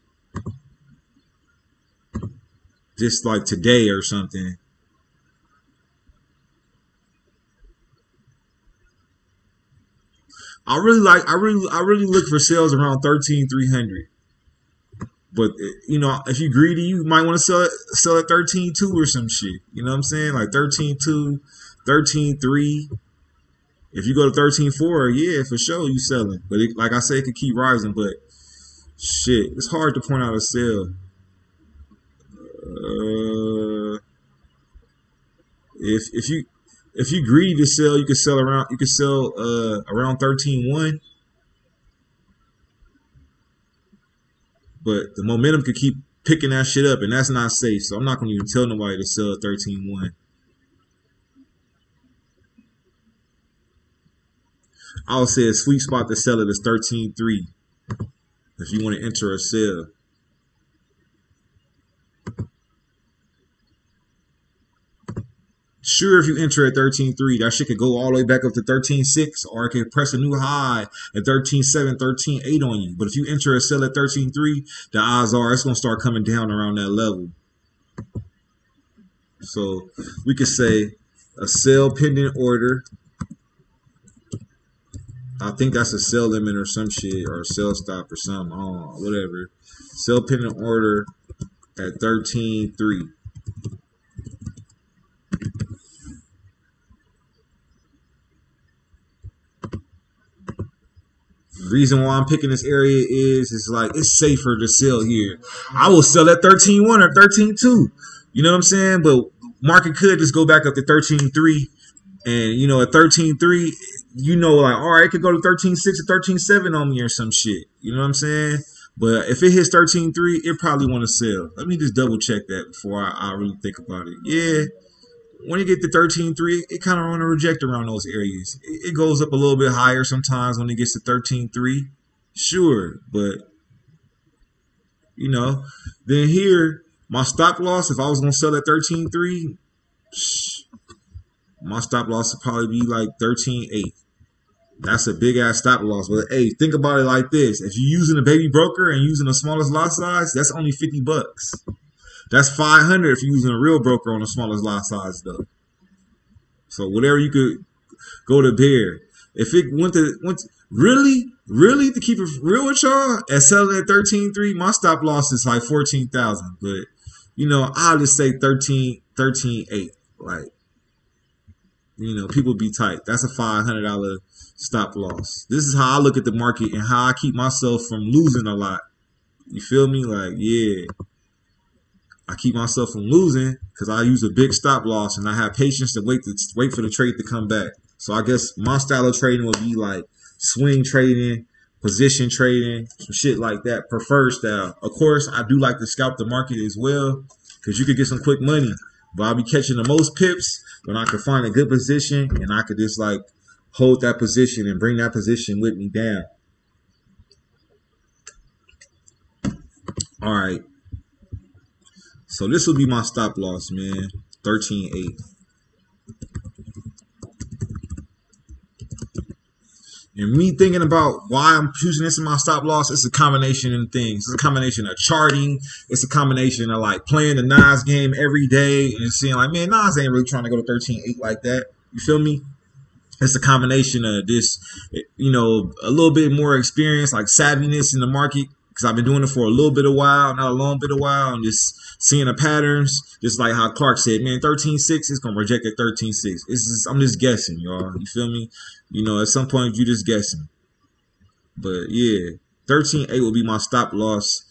Just like today or something. I really look for sales around 13.300. But you know, if you're greedy, you might want to sell at 13.2 or some shit. You know what I'm saying? Like 13.2, 13.3. If you go to 13.4, yeah, for sure you selling. But like I said, it could keep rising. But shit, it's hard to point out a sale. If you greedy to sell, you could sell around 13.1. But the momentum could keep picking that shit up, and that's not safe. So I'm not gonna even tell nobody to sell at 13.1. I would say a sweet spot to sell it is 13.3. if you want to enter a sell. Sure, if you enter at 13.3, that shit could go all the way back up to 13.6, or it could press a new high at 13.7, 13.8 on you. But if you enter a sell at 13.3, the odds are it's going to start coming down around that level. So we could say a sell pending order. I think that's a sell limit or some shit, or a sell stop or something. Oh, whatever. Sell pending order at 13.3. Reason why I'm picking this area is it's like it's safer to sell here. I will sell at 13.1 or 13.2. You know what I'm saying? But market could just go back up to 13.3, and you know at 13.3, you know like all right, it could go to 13.6 or 13.7 on me or some shit. You know what I'm saying? But if it hits 13.3, it probably want to sell. Let me just double check that before I really think about it. Yeah. When you get to 13.3, it kind of want to reject around those areas. It goes up a little bit higher sometimes when it gets to 13.3. Sure, but, you know, then here, my stop loss, if I was going to sell at 13.3, my stop loss would probably be like 13.8. That's a big-ass stop loss. But, hey, think about it like this. If you're using a baby broker and using the smallest lot size, that's only $50. That's $500 if you're using a real broker on the smallest lot size, though. So whatever you could go to bear. If it went to really to keep it real with y'all, at selling at 13.3, my stop loss is like 14,000. But you know, I'll just say 13.8. Like, you know, people be tight. That's a $500 stop loss. This is how I look at the market and how I keep myself from losing a lot. You feel me? Like, yeah. I keep myself from losing because I use a big stop loss and I have patience to wait for the trade to come back. So I guess my style of trading would be like swing trading, position trading, some shit like that, preferred style. Of course, I do like to scalp the market as well because you could get some quick money. But I'll be catching the most pips when I can find a good position and I could just like hold that position and bring that position with me down. All right. So this will be my stop loss, man. 13.8. And me thinking about why I'm choosing this in my stop loss, it's a combination of things. It's a combination of charting. It's a combination of like playing the Nas game every day and seeing like, man, Nas ain't really trying to go to 13.8 like that. You feel me? It's a combination of this, you know, a little bit more experience, like savviness in the market. Because I've been doing it for a little bit of while, not a long bit of while, and just seeing the patterns, just like how Clark said, man, 13.6 is going to reject at 13.6. I'm just guessing, y'all. You feel me? You know, at some point, you just guessing. But, yeah, 13.8 will be my stop loss.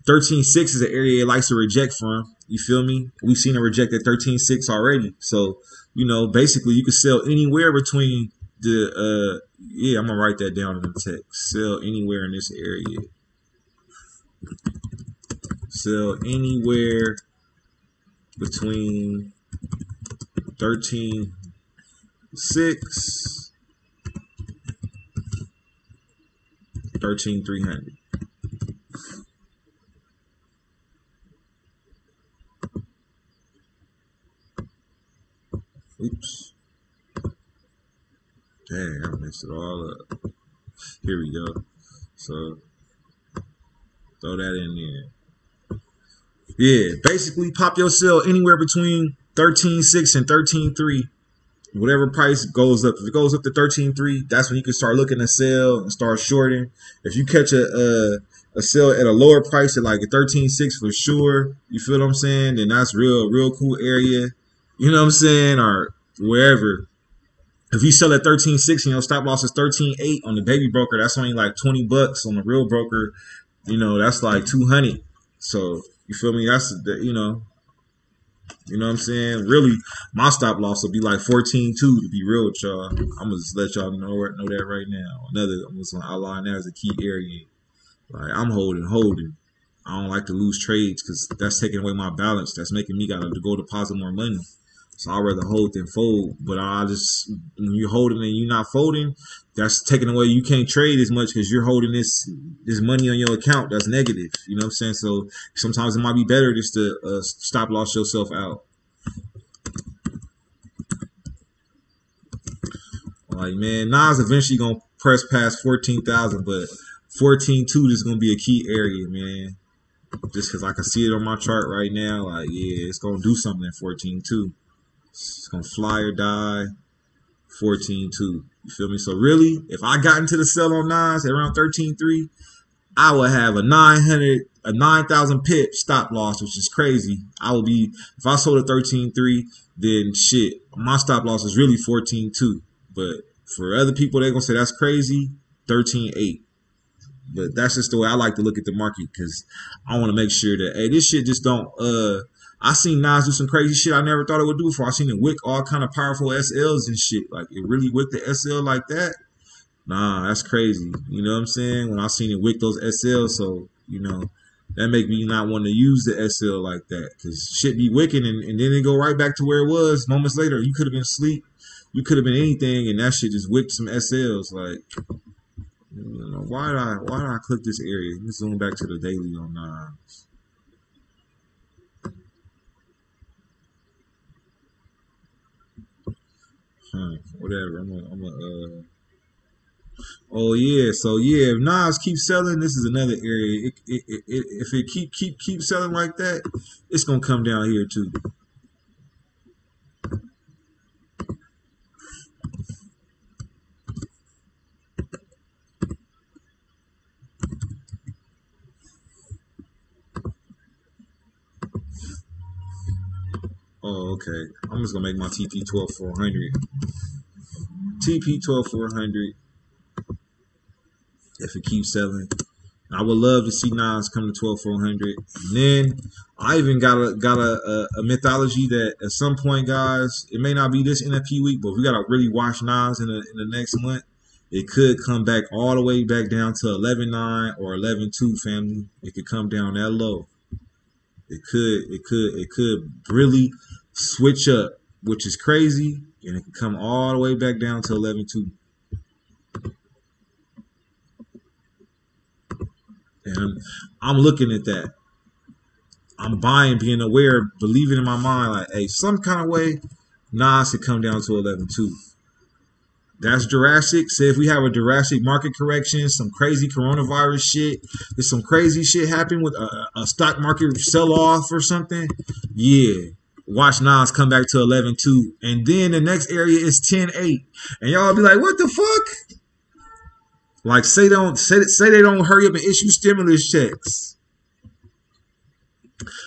13.6 is an area it likes to reject from. You feel me? We've seen it reject at 13.6 already. So, you know, basically, you can sell anywhere between the, yeah, I'm going to write that down in the text. Sell anywhere in this area. Sell anywhere between 13.6 13.300. Oops. Dang, I messed it all up. Here we go. So throw that in there. Yeah, basically pop your sell anywhere between 13.6 and 13.3. Whatever price goes up. If it goes up to 13.3, that's when you can start looking to sell and start shorting. If you catch a sell at a lower price at like a 13.6 for sure, you feel what I'm saying? Then that's real cool area. You know what I'm saying? Or wherever. If you sell at 13.6 and your stop loss is 13.8 on the baby broker, that's only like $20 on the real broker. You know, that's like 200. So you feel me? That's the, you know what I'm saying? Really, my stop loss will be like 14.2 to be real with y'all. I'm gonna just let y'all know that right now. I'm just gonna outline that as a key area. Like I'm holding. I don't like to lose trades because that's taking away my balance. That's making me gotta go deposit more money. So I'd rather hold than fold. But I just, when you're holding and you're not folding, that's taking away. You can't trade as much because you're holding this money on your account. That's negative. You know what I'm saying? So sometimes it might be better just to stop loss yourself out. Like, man, Nas eventually gonna press past 14,000, but 14.2 is gonna be a key area, man. Just because I can see it on my chart right now, like, yeah, it's gonna do something in 14.2. It's gonna fly or die. 14.2. You feel me? So really, if I got into the sell on Nas at around 13.3, I would have a 9,000 pip stop loss, which is crazy. I would be, if I sold at 13.3, then shit, my stop loss is really 14.2. But for other people, they're gonna say that's crazy, 13.8. But that's just the way I like to look at the market, because I want to make sure that, hey, this shit just don't. I seen Nas do some crazy shit I never thought it would do before. I seen it wick all kind of powerful SLs and shit. Like, it really wicked the SL like that. Nah, that's crazy. You know what I'm saying? When I seen it wick those SLs, so, you know, that make me not want to use the SL like that, because shit be wicking and then it go right back to where it was moments later. You could have been asleep. You could have been anything, and that shit just wicked some SLs. Like, you know, why did I click this area? Let's zoom back to the daily on Nas. Whatever. Oh yeah. So yeah, if Nas keeps selling, this is another area. If it keep selling like that, it's gonna come down here too. Oh, okay. I'm just gonna make my TP 12400. TP 12400. If it keeps selling, I would love to see Nas come to 12400. And then I even got a mythology that at some point, guys, it may not be this NFP week, but we gotta really watch Nas in the next month. It could come back all the way back down to 11.9 or 11.2, family. It could come down that low. It could really switch up, which is crazy, and it could come all the way back down to 11.2. And I'm looking at that. I'm buying, being aware, believing in my mind, like, hey, some kind of way, Nas could come down to 11.2. That's Jurassic. Say if we have a Jurassic market correction, some crazy coronavirus shit, there's some crazy shit happening with a stock market sell-off or something, yeah, watch Nas come back to 11.2. And then the next area is 10.8. And y'all be like, what the fuck? Like, say they don't hurry up and issue stimulus checks.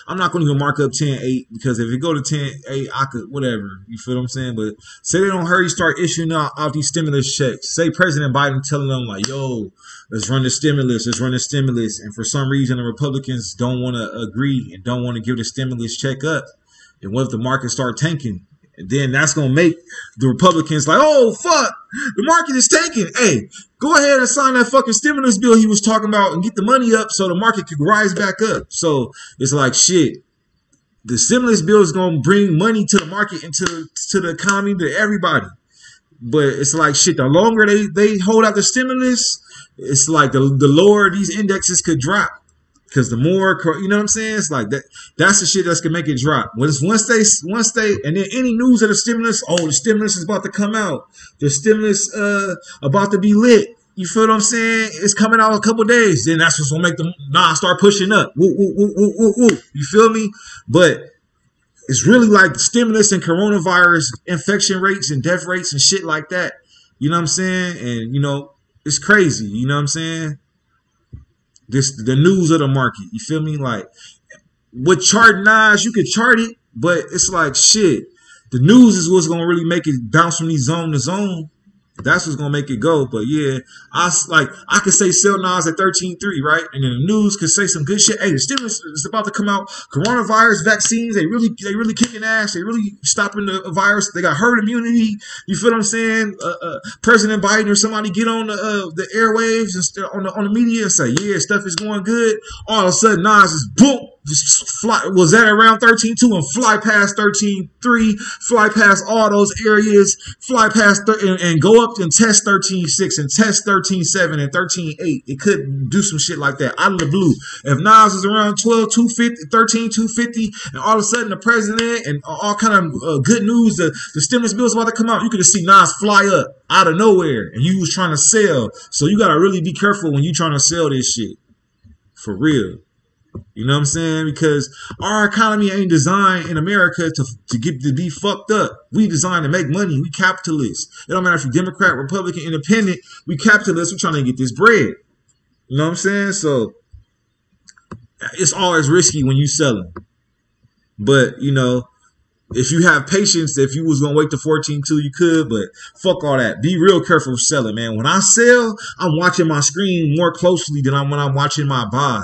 I'm not going to even mark up 10.8, because if it go to 10.8, I could, whatever. You feel what I'm saying? But say they don't hurry start issuing out these stimulus checks. Say President Biden telling them, like, yo, let's run the stimulus. And for some reason, the Republicans don't want to agree and don't want to give the stimulus check up. And what if the market start tanking? And then that's going to make the Republicans like, oh, fuck, the market is tanking. Hey, go ahead and sign that fucking stimulus bill he was talking about and get the money up so the market could rise back up. So it's like, shit, the stimulus bill is going to bring money to the market and to the economy, to everybody. But it's like, shit, the longer they hold out the stimulus, it's like the lower these indexes could drop. Because the more, you know what I'm saying? It's like that. That's the shit that's gonna make it drop. Once they, and then any news of the stimulus, oh, the stimulus is about to come out. The stimulus about to be lit. You feel what I'm saying? It's coming out in a couple days. Then that's what's gonna make them start pushing up. Woo, woo, woo, woo, woo, woo. You feel me? But it's really like stimulus and coronavirus infection rates and death rates and shit like that. You know what I'm saying? And you know, it's crazy. You know what I'm saying? The news of the market, you feel me? Like, with chart Nas, you could chart it, but it's like, shit, the news is what's gonna really make it bounce from these zone to zone. That's what's gonna make it go. But yeah, I could say sell Nas at 13.3, right? And then the news could say some good shit. Hey, the stimulus is about to come out. Coronavirus vaccines, they really kicking ass. They really stopping the virus. They got herd immunity. You feel what I'm saying? President Biden or somebody get on the airwaves and on the media and say, yeah, stuff is going good. All of a sudden, Nas is boom. just fly, was at around 13.2 and fly past 13.3, fly past all those areas, fly past and go up and test 13.6 and test 13.7 and 13.8. It could do some shit like that out of the blue. If Nas is around 12.250, 13.250, and all of a sudden the president and all kind of good news, the stimulus bill is about to come out, you could just see Nas fly up out of nowhere, and you was trying to sell. So you gotta really be careful when you trying to sell this shit. For real. You know what I'm saying? Because our economy ain't designed in America to be fucked up. We designed to make money. We capitalists. It don't matter if you're Democrat, Republican, Independent. We capitalists. We're trying to get this bread. You know what I'm saying? So it's always risky when you selling. But, you know, if you have patience, if you was going to wait to 14.2, you could, but fuck all that. Be real careful of selling, man. When I sell, I'm watching my screen more closely than when I'm watching my buy.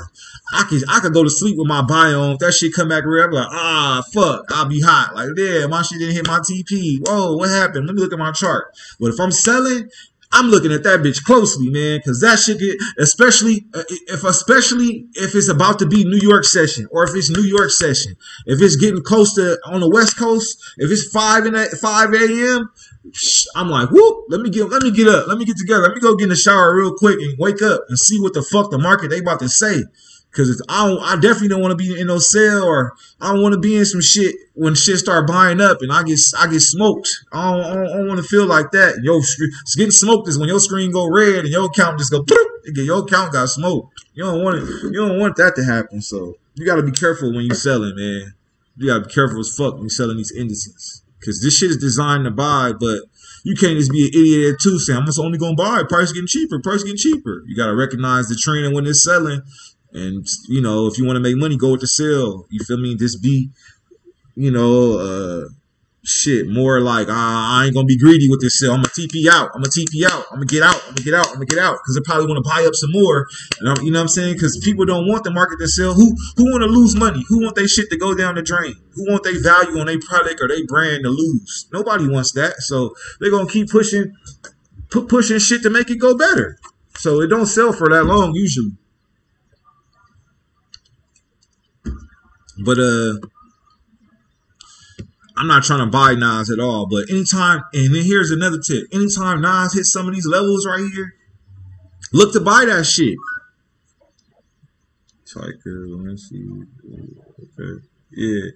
I could go to sleep with my buy on. If that shit come back real, I'm like, fuck, I'll be hot. Like, yeah, my shit didn't hit my TP. Whoa, what happened? Let me look at my chart. But if I'm selling, I'm looking at that bitch closely, man, because that shit get, especially if it's about to be New York session, or if it's New York session, if it's getting close to on the West Coast, if it's 5 a.m., I'm like, whoop, let me get up, let me get together, let me go get in the shower real quick and wake up and see what the fuck the market they about to say. Because I definitely don't want to be in no sale, or I don't want to be in some shit when shit start buying up and I get smoked. I don't want to feel like that. It's getting smoked is when your screen go red and your account just go, your account got smoked. You don't want it. You don't want that to happen. So you got to be careful when you're selling, man. You got to be careful as fuck when you're selling these indices, because this shit is designed to buy, but you can't just be an idiot too saying I'm just only gonna buy. Price getting cheaper. You got to recognize the trend and when it's selling. And, you know, if you want to make money, go with the sell. You feel me? Just be, you know, shit, more like, I ain't going to be greedy with this sell. I'm going to TP out. I'm going to get out. Because they probably want to buy up some more. And you know what I'm saying? Because people don't want the market to sell. Who want to lose money? Who want their shit to go down the drain? Who want their value on their product or their brand to lose? Nobody wants that. So they're going to keep pushing shit to make it go better. So it don't sell for that long usually. But I'm not trying to buy Nas at all. But anytime, and then here's another tip. Anytime Nas hits some of these levels right here, look to buy that shit. Tiger, let me see. Okay. Yeah.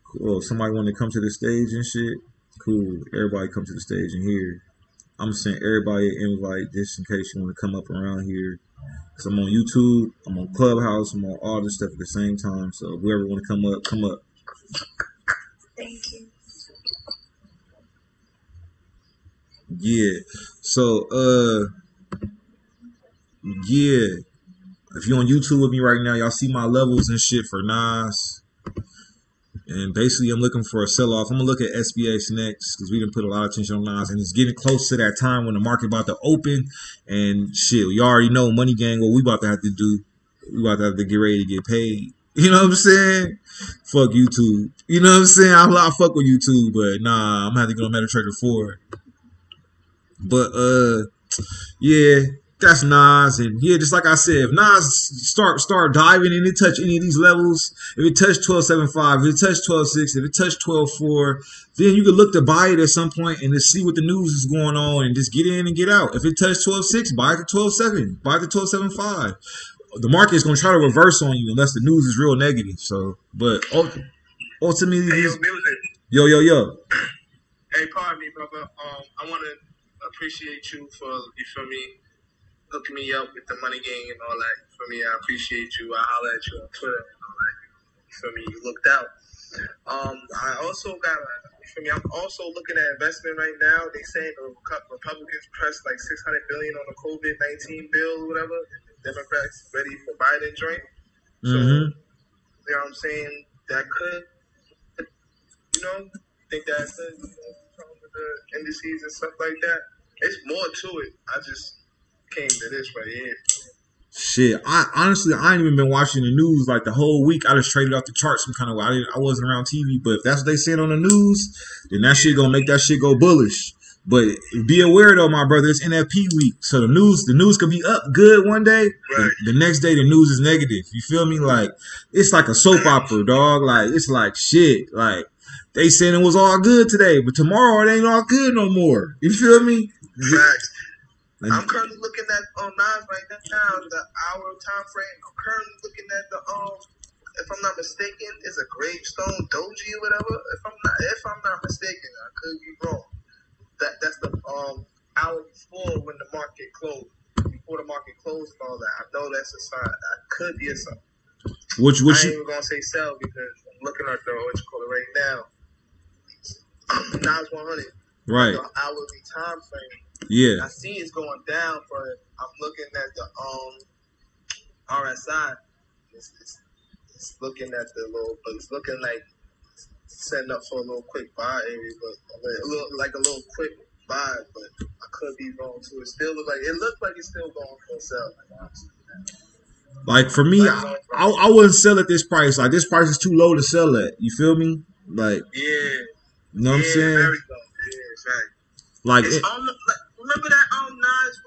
Cool. Somebody want to come to the stage and shit? Cool. Everybody come to the stage in here. I'm sending everybody an invite just in case you want to come up around here. Because I'm on YouTube, I'm on Clubhouse, I'm on all this stuff at the same time. So whoever want to come up, come up. Thank you. Yeah. So, yeah. If you're on YouTube with me right now, y'all see my levels and shit for Nas. And basically, I'm looking for a sell-off. I'm going to look at SBH next because we didn't put a lot of attention on Nas. And it's getting close to that time when the market about to open. And shit, you already know, Money Gang, what we about to have to do. We about to have to get ready to get paid. You know what I'm saying? Fuck YouTube. You know what I'm saying? I fuck with YouTube, but nah, I'm going to have to get on MetaTrader 4. But, yeah. That's Nas, and yeah, just like I said, if Nas start diving and it touch any of these levels, if it touch 12.75, if it touch 12.6, if it touch 12.4, then you can look to buy it at some point and just see what the news is going on and just get in and get out. If it touch 12.6, buy it to 12.7, buy it to 12.75. The market is going to try to reverse on you unless the news is real negative. So, but ultimately, hey, yo, hey, pardon me, brother. I want to appreciate you for, you feel me, hooking me up with the Money Gang and all that. For me, I appreciate you. I holler at you on Twitter and all that. For me, you looked out. I also got, for me, I'm also looking at investment right now. They saying the Republicans pressed like $600 billion on the COVID-19 bill or whatever. Democrats ready for Biden joint. So, you know what I'm saying? That could, you know, think that could, you know, come with the indices and stuff like that. It's more to it. I just came to this right here. Shit, I ain't even been watching the news like the whole week. I just traded off the charts some kind of way. I wasn't around TV, but if that's what they said on the news, then that shit gonna make that shit go bullish. But be aware though, my brother, it's NFP week. So the news could be up good one day. Right. The next day the news is negative. You feel me? Like it's like a soap opera, dog. Like it's like shit. Like they saying it was all good today, but tomorrow it ain't all good no more. You feel me? Facts. Like, I'm currently looking at Nas right now, the hour time frame. I'm currently looking at the if I'm not mistaken, it's a gravestone doji or whatever. If I'm not mistaken, I could be wrong. That's the hour before when the market closed. Before the market closed and all that. I know that's a sign. That could be a sign. I ain't even gonna say sell because I'm looking at the what you call it right now. Nas 100. right. The hourly time frame. Yeah. I see it's going down, but I'm looking at the RSI. It's looking at the little, but it's looking like setting up for a little quick buy area, but a little quick buy. But I could be wrong too. It looks like it's still going for a sell. Like for me, I wouldn't sell at this price. Like this price is too low to sell at. You feel me? Like Yeah. you know what I'm saying? Very low. Yeah, right. Like It's remember that Nas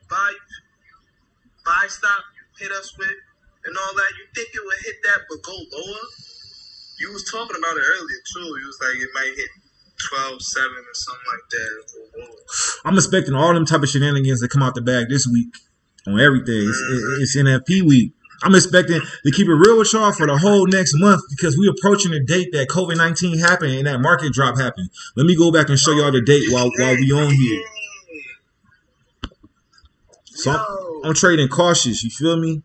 buy stop you hit us with and all that. You think it would hit that but go lower? You was talking about it earlier too. You was like it might hit 12.7 or something like that. I'm expecting all them type of shenanigans to come out the bag this week on everything. It's NFP week. I'm expecting to keep it real with y'all for the whole next month because we approaching the date that COVID-19 happened and that market drop happened. Let me go back and show y'all the date while we on here. So I'm trading cautious. You feel me?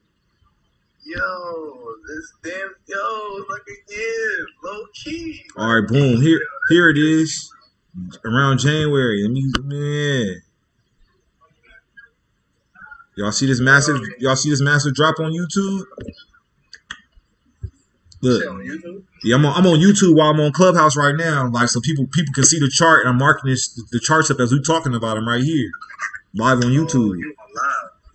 Look again, low key. All right, boom. Here it is. Around January. Y'all see this massive drop on YouTube? Look. Yeah, I'm on YouTube while I'm on Clubhouse right now. Like so people can see the chart and I'm marking the charts up as we talking about them right here. Live on YouTube.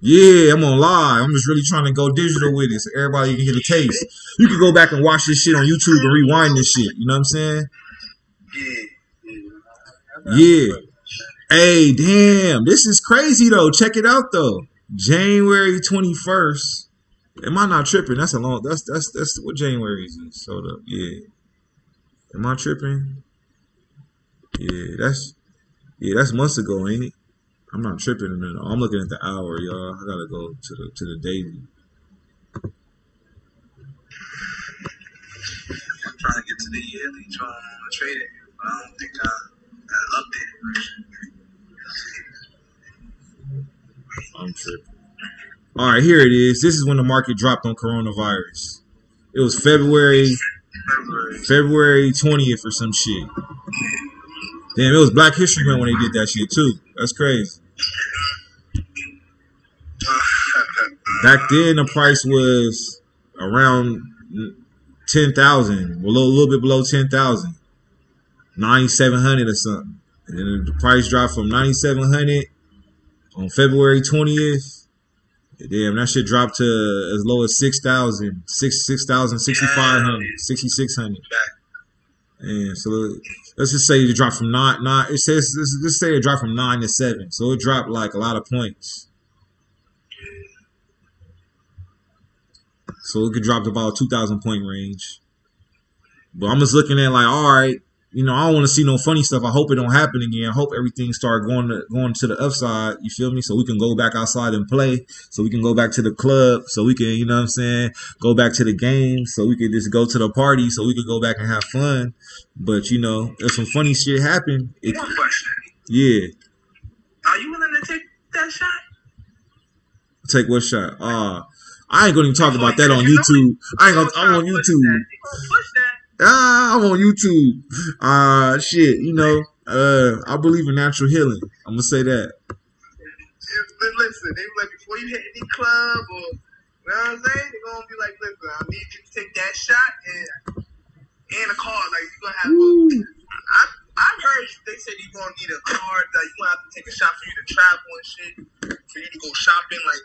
Yeah, I'm on live. I'm just really trying to go digital with it so everybody can get a taste. You can go back and watch this shit on YouTube and rewind this shit. You know what I'm saying? Yeah. Hey, damn. This is crazy, though. Check it out, though. January 21st. Am I not tripping? That's what January is. Hold up. Yeah. Am I tripping? Yeah, that's months ago, ain't it? I'm not tripping. I'm looking at the hour, y'all. I gotta go to the daily. I'm trying to get to the yearly, trying to trade it. I don't think I updated. I'm tripping. All right, here it is. This is when the market dropped on coronavirus. It was February 20th or some shit. Damn, it was Black History Month when they did that shit too. That's crazy. Back then, the price was around 10,000, a little bit below 10,000, 9,700 or something. And then the price dropped from 9,700 on February 20th. Damn, that shit dropped to as low as 6,000, 6,000, 6,500, 6,600. And so let's just say it dropped from nine. It says let's say it dropped from 9 to 7. So it dropped like a lot of points. So it could drop to about 2,000 point range. But I'm just looking at like, all right, you know, I don't want to see no funny stuff. I hope it don't happen again. I hope everything start going to the upside. You feel me? So we can go back outside and play. So we can go back to the club. So we can, you know what I'm saying, go back to the game. So we can just go to the party. So we can go back and have fun. But you know, if some funny shit happen, One question. Yeah. Are you willing to take that shot? Take what shot? I ain't gonna even talk about that on YouTube. I'm on YouTube. I'm on YouTube. Shit, you know, I believe in natural healing. I'm gonna say that. Listen, they be like, before you hit any club or, you know what I'm saying? They're gonna be like, listen, I need you to take that shot and a card. Like, you're gonna have I've heard they said you're gonna need a card, that you're gonna have to take a shot for you to travel and shit, for you to go shopping, like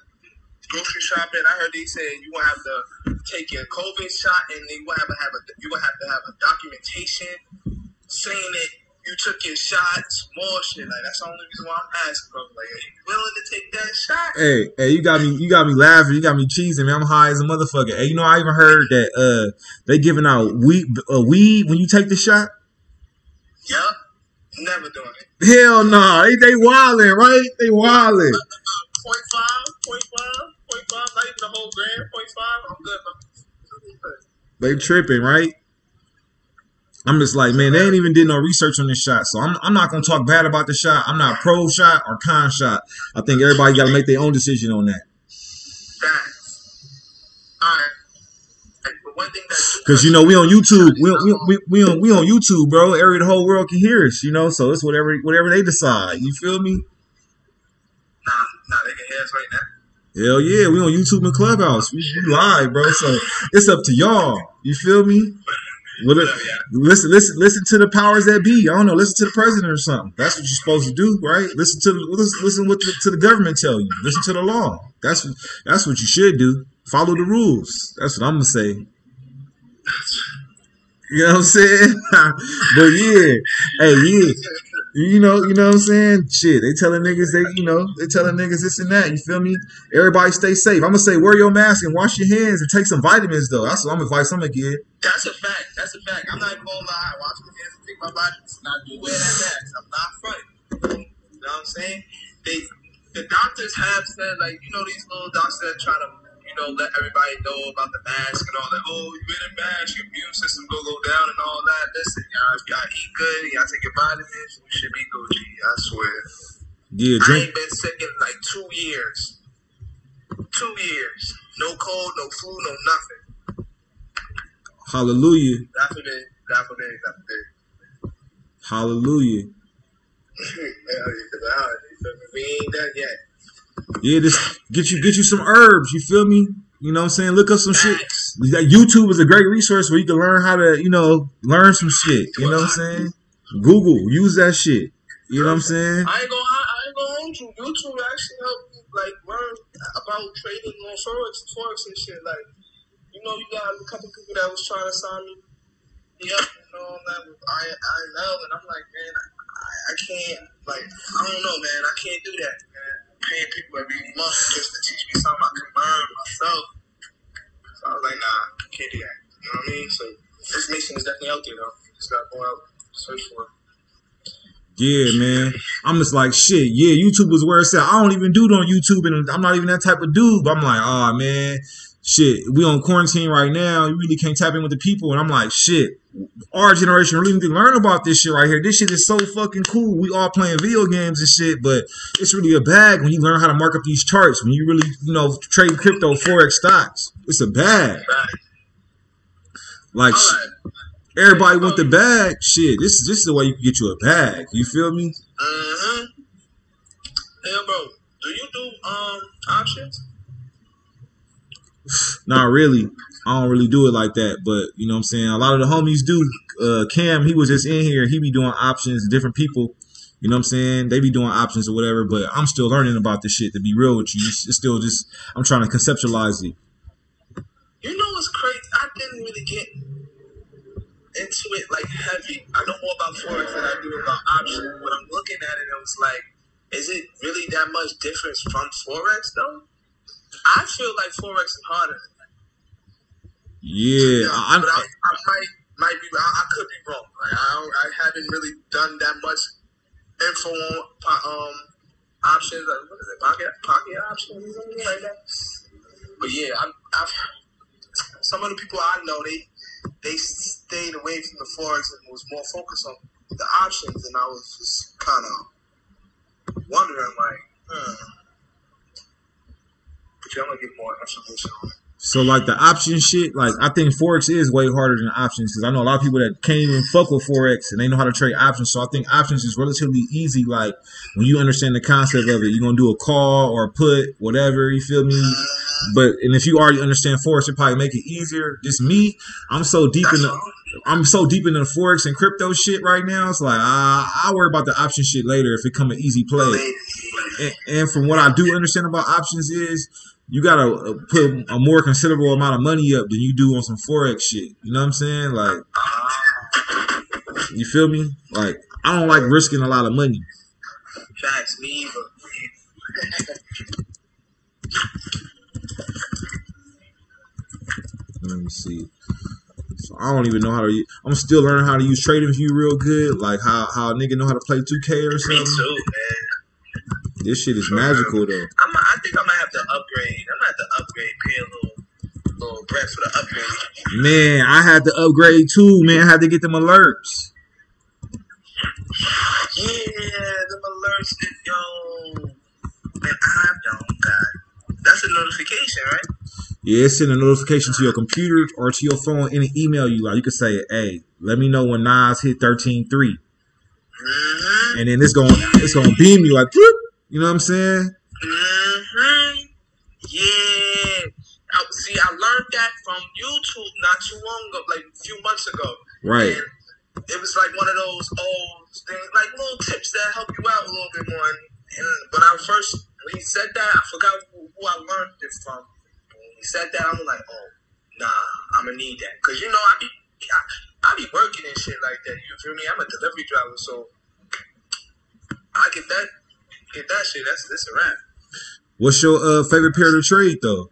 grocery shopping. I heard they said you're gonna have to take your COVID shot and then you're gonna have to have a documentation saying that you took your shots, more shit. Like that's the only reason why I'm asking, bro. Like, are you willing to take that shot? Hey, you got me laughing, you got me cheesing, man. I'm high as a motherfucker. Hey, you know, I even heard that they giving out weed when you take the shot. Yup. Never doing it. Hell no, they wildin', right? They wildin'. 0.5, not even a whole gram, 0.5, I'm good, bro. They tripping, right? I'm just like, man, they ain't even did no research on this shot, so I'm not gonna talk bad about the shot. I'm not pro shot or con shot. I think everybody got to make their own decision on that. Facts. All right. But one thing that Cause you know we on YouTube, we on YouTube, bro. The whole world can hear us, you know. So it's whatever they decide. You feel me? Nah, they can hear us right now. Hell yeah, we on YouTube and Clubhouse. We live, bro. So it's up to y'all. You feel me? Listen to the powers that be. I don't know. Listen to the president or something. That's what you're supposed to do, right? Listen what to the government tell you. Listen to the law. That's what you should do. Follow the rules. That's what I'm gonna say. You know what I'm saying? But yeah, hey, yeah. You know what I'm saying? Shit, they telling niggas this and that. You feel me? Everybody stay safe. I'm gonna say wear your mask and wash your hands and take some vitamins though. That's what I'm advice I'm gonna give. That's a fact. I'm not even gonna lie. Wash my hands and take my vitamins. And I do wear that mask. I'm not funny. You know what I'm saying? The doctors have said, like, you know, these little doctors that try to, you know, let everybody know about the mask and all that. Oh, you wear a mask, your immune system go down and all that. Listen, y'all, if y'all eat good, y'all take your vitamins, you should be Gucci. I swear. Yeah, I ain't been sick in like 2 years. 2 years. No cold, no flu, no nothing. Hallelujah. God forbid. Hallelujah. We ain't done yet. Yeah, just get you some herbs. You feel me? You know what I'm saying? Look up some shit. YouTube is a great resource where you can learn how to, you know, learn some shit. You know what I'm saying? Google, use that shit. You know what I'm saying? I ain't gonna hold you. YouTube actually helped me like learn about trading on Forex and shit. Like, you know, you got a couple people that was trying to sign me up, you know, that with INL, and I'm like, man, I can't, like, I don't know, man, I can't do that, man. Paying people every month just to teach me something I can learn myself. So I was like, nah, can't do that. You know what I mean? So information is definitely out there, though. You just gotta go out and search for it. Yeah, man. I'm just like, shit, yeah, YouTube is where it's at. I don't even do it on YouTube, and I'm not even that type of dude. But I'm like, oh, man, shit, we on quarantine right now. You really can't tap in with the people. And I'm like, shit, our generation really need to learn about this shit right here. This shit is so fucking cool. We all playing video games and shit, but it's really a bag when you learn how to mark up these charts. When you really, you know, trade crypto, Forex stocks. It's a bag. Like, everybody want the bag. Shit, this is the way you can get you a bag. You feel me? Mm-hmm. Hey, bro, do you do options? Not really. I don't really do it like that, but you know what I'm saying? A lot of the homies do. Cam, he was just in here. He be doing options, different people. You know what I'm saying? They be doing options or whatever, but I'm still learning about this shit, to be real with you. It's still just, I'm trying to conceptualize it. You know what's crazy? I didn't really get into it like heavy. I know more about Forex than I do about options. When I'm looking at it, it was like, is it really that much difference from Forex though? I feel like Forex is harder. Yeah, but I might be. I could be wrong. Like I haven't really done that much info on options. What is it? Pocket options or something like that. But yeah, I've some of the people I know they stayed away from the Forex and was more focused on the options, and I was just kind of wondering like, but I'm gonna get more information on it. So like the option shit, like I think Forex is way harder than options because I know a lot of people that can't even fuck with Forex and they know how to trade options. So I think options is relatively easy. Like when you understand the concept of it, you're gonna do a call or a put, whatever. You feel me? But and if you already understand Forex, it probably make it easier. Just me, I'm so deep in the Forex and crypto shit right now. It's like I'll worry about the option shit later if it come an easy play. And from what I do understand about options is, you gotta put a more considerable amount of money up than you do on some Forex shit. You know what I'm saying? Like, you feel me? Like, I don't like risking a lot of money. Facts, me either. Let me see. So I don't even know how to use. I'm still learning how to use TradingView real good. Like how a nigga know how to play 2K or something. Me too, man. This shit is magical though. I think I might have to upgrade. I'm gonna have to upgrade, pay a little bread for the upgrade. Man, I had to upgrade too, man. I had to get them alerts. Yeah, them alerts that yo. Man, I don't got. That's a notification, right? Yeah, it's send a notification to your computer or to your phone and an email you. Like you can say, "Hey, let me know when Nas hit 13-3," Mm-hmm. and then it's gonna beam you like, whoop, you know what I'm saying? Mm-hmm. Yeah. I learned that from YouTube not too long ago, like a few months ago. Right. And it was like one of those old things, like little tips that help you out a little bit more. And when he said that, I forgot who I learned it from. When he said that, I'm like, oh, nah, I'm gonna need that. Cause you know, I be working and shit like that. You feel me? I'm a delivery driver, so I get that shit. That's a wrap. What's your favorite period of trade though?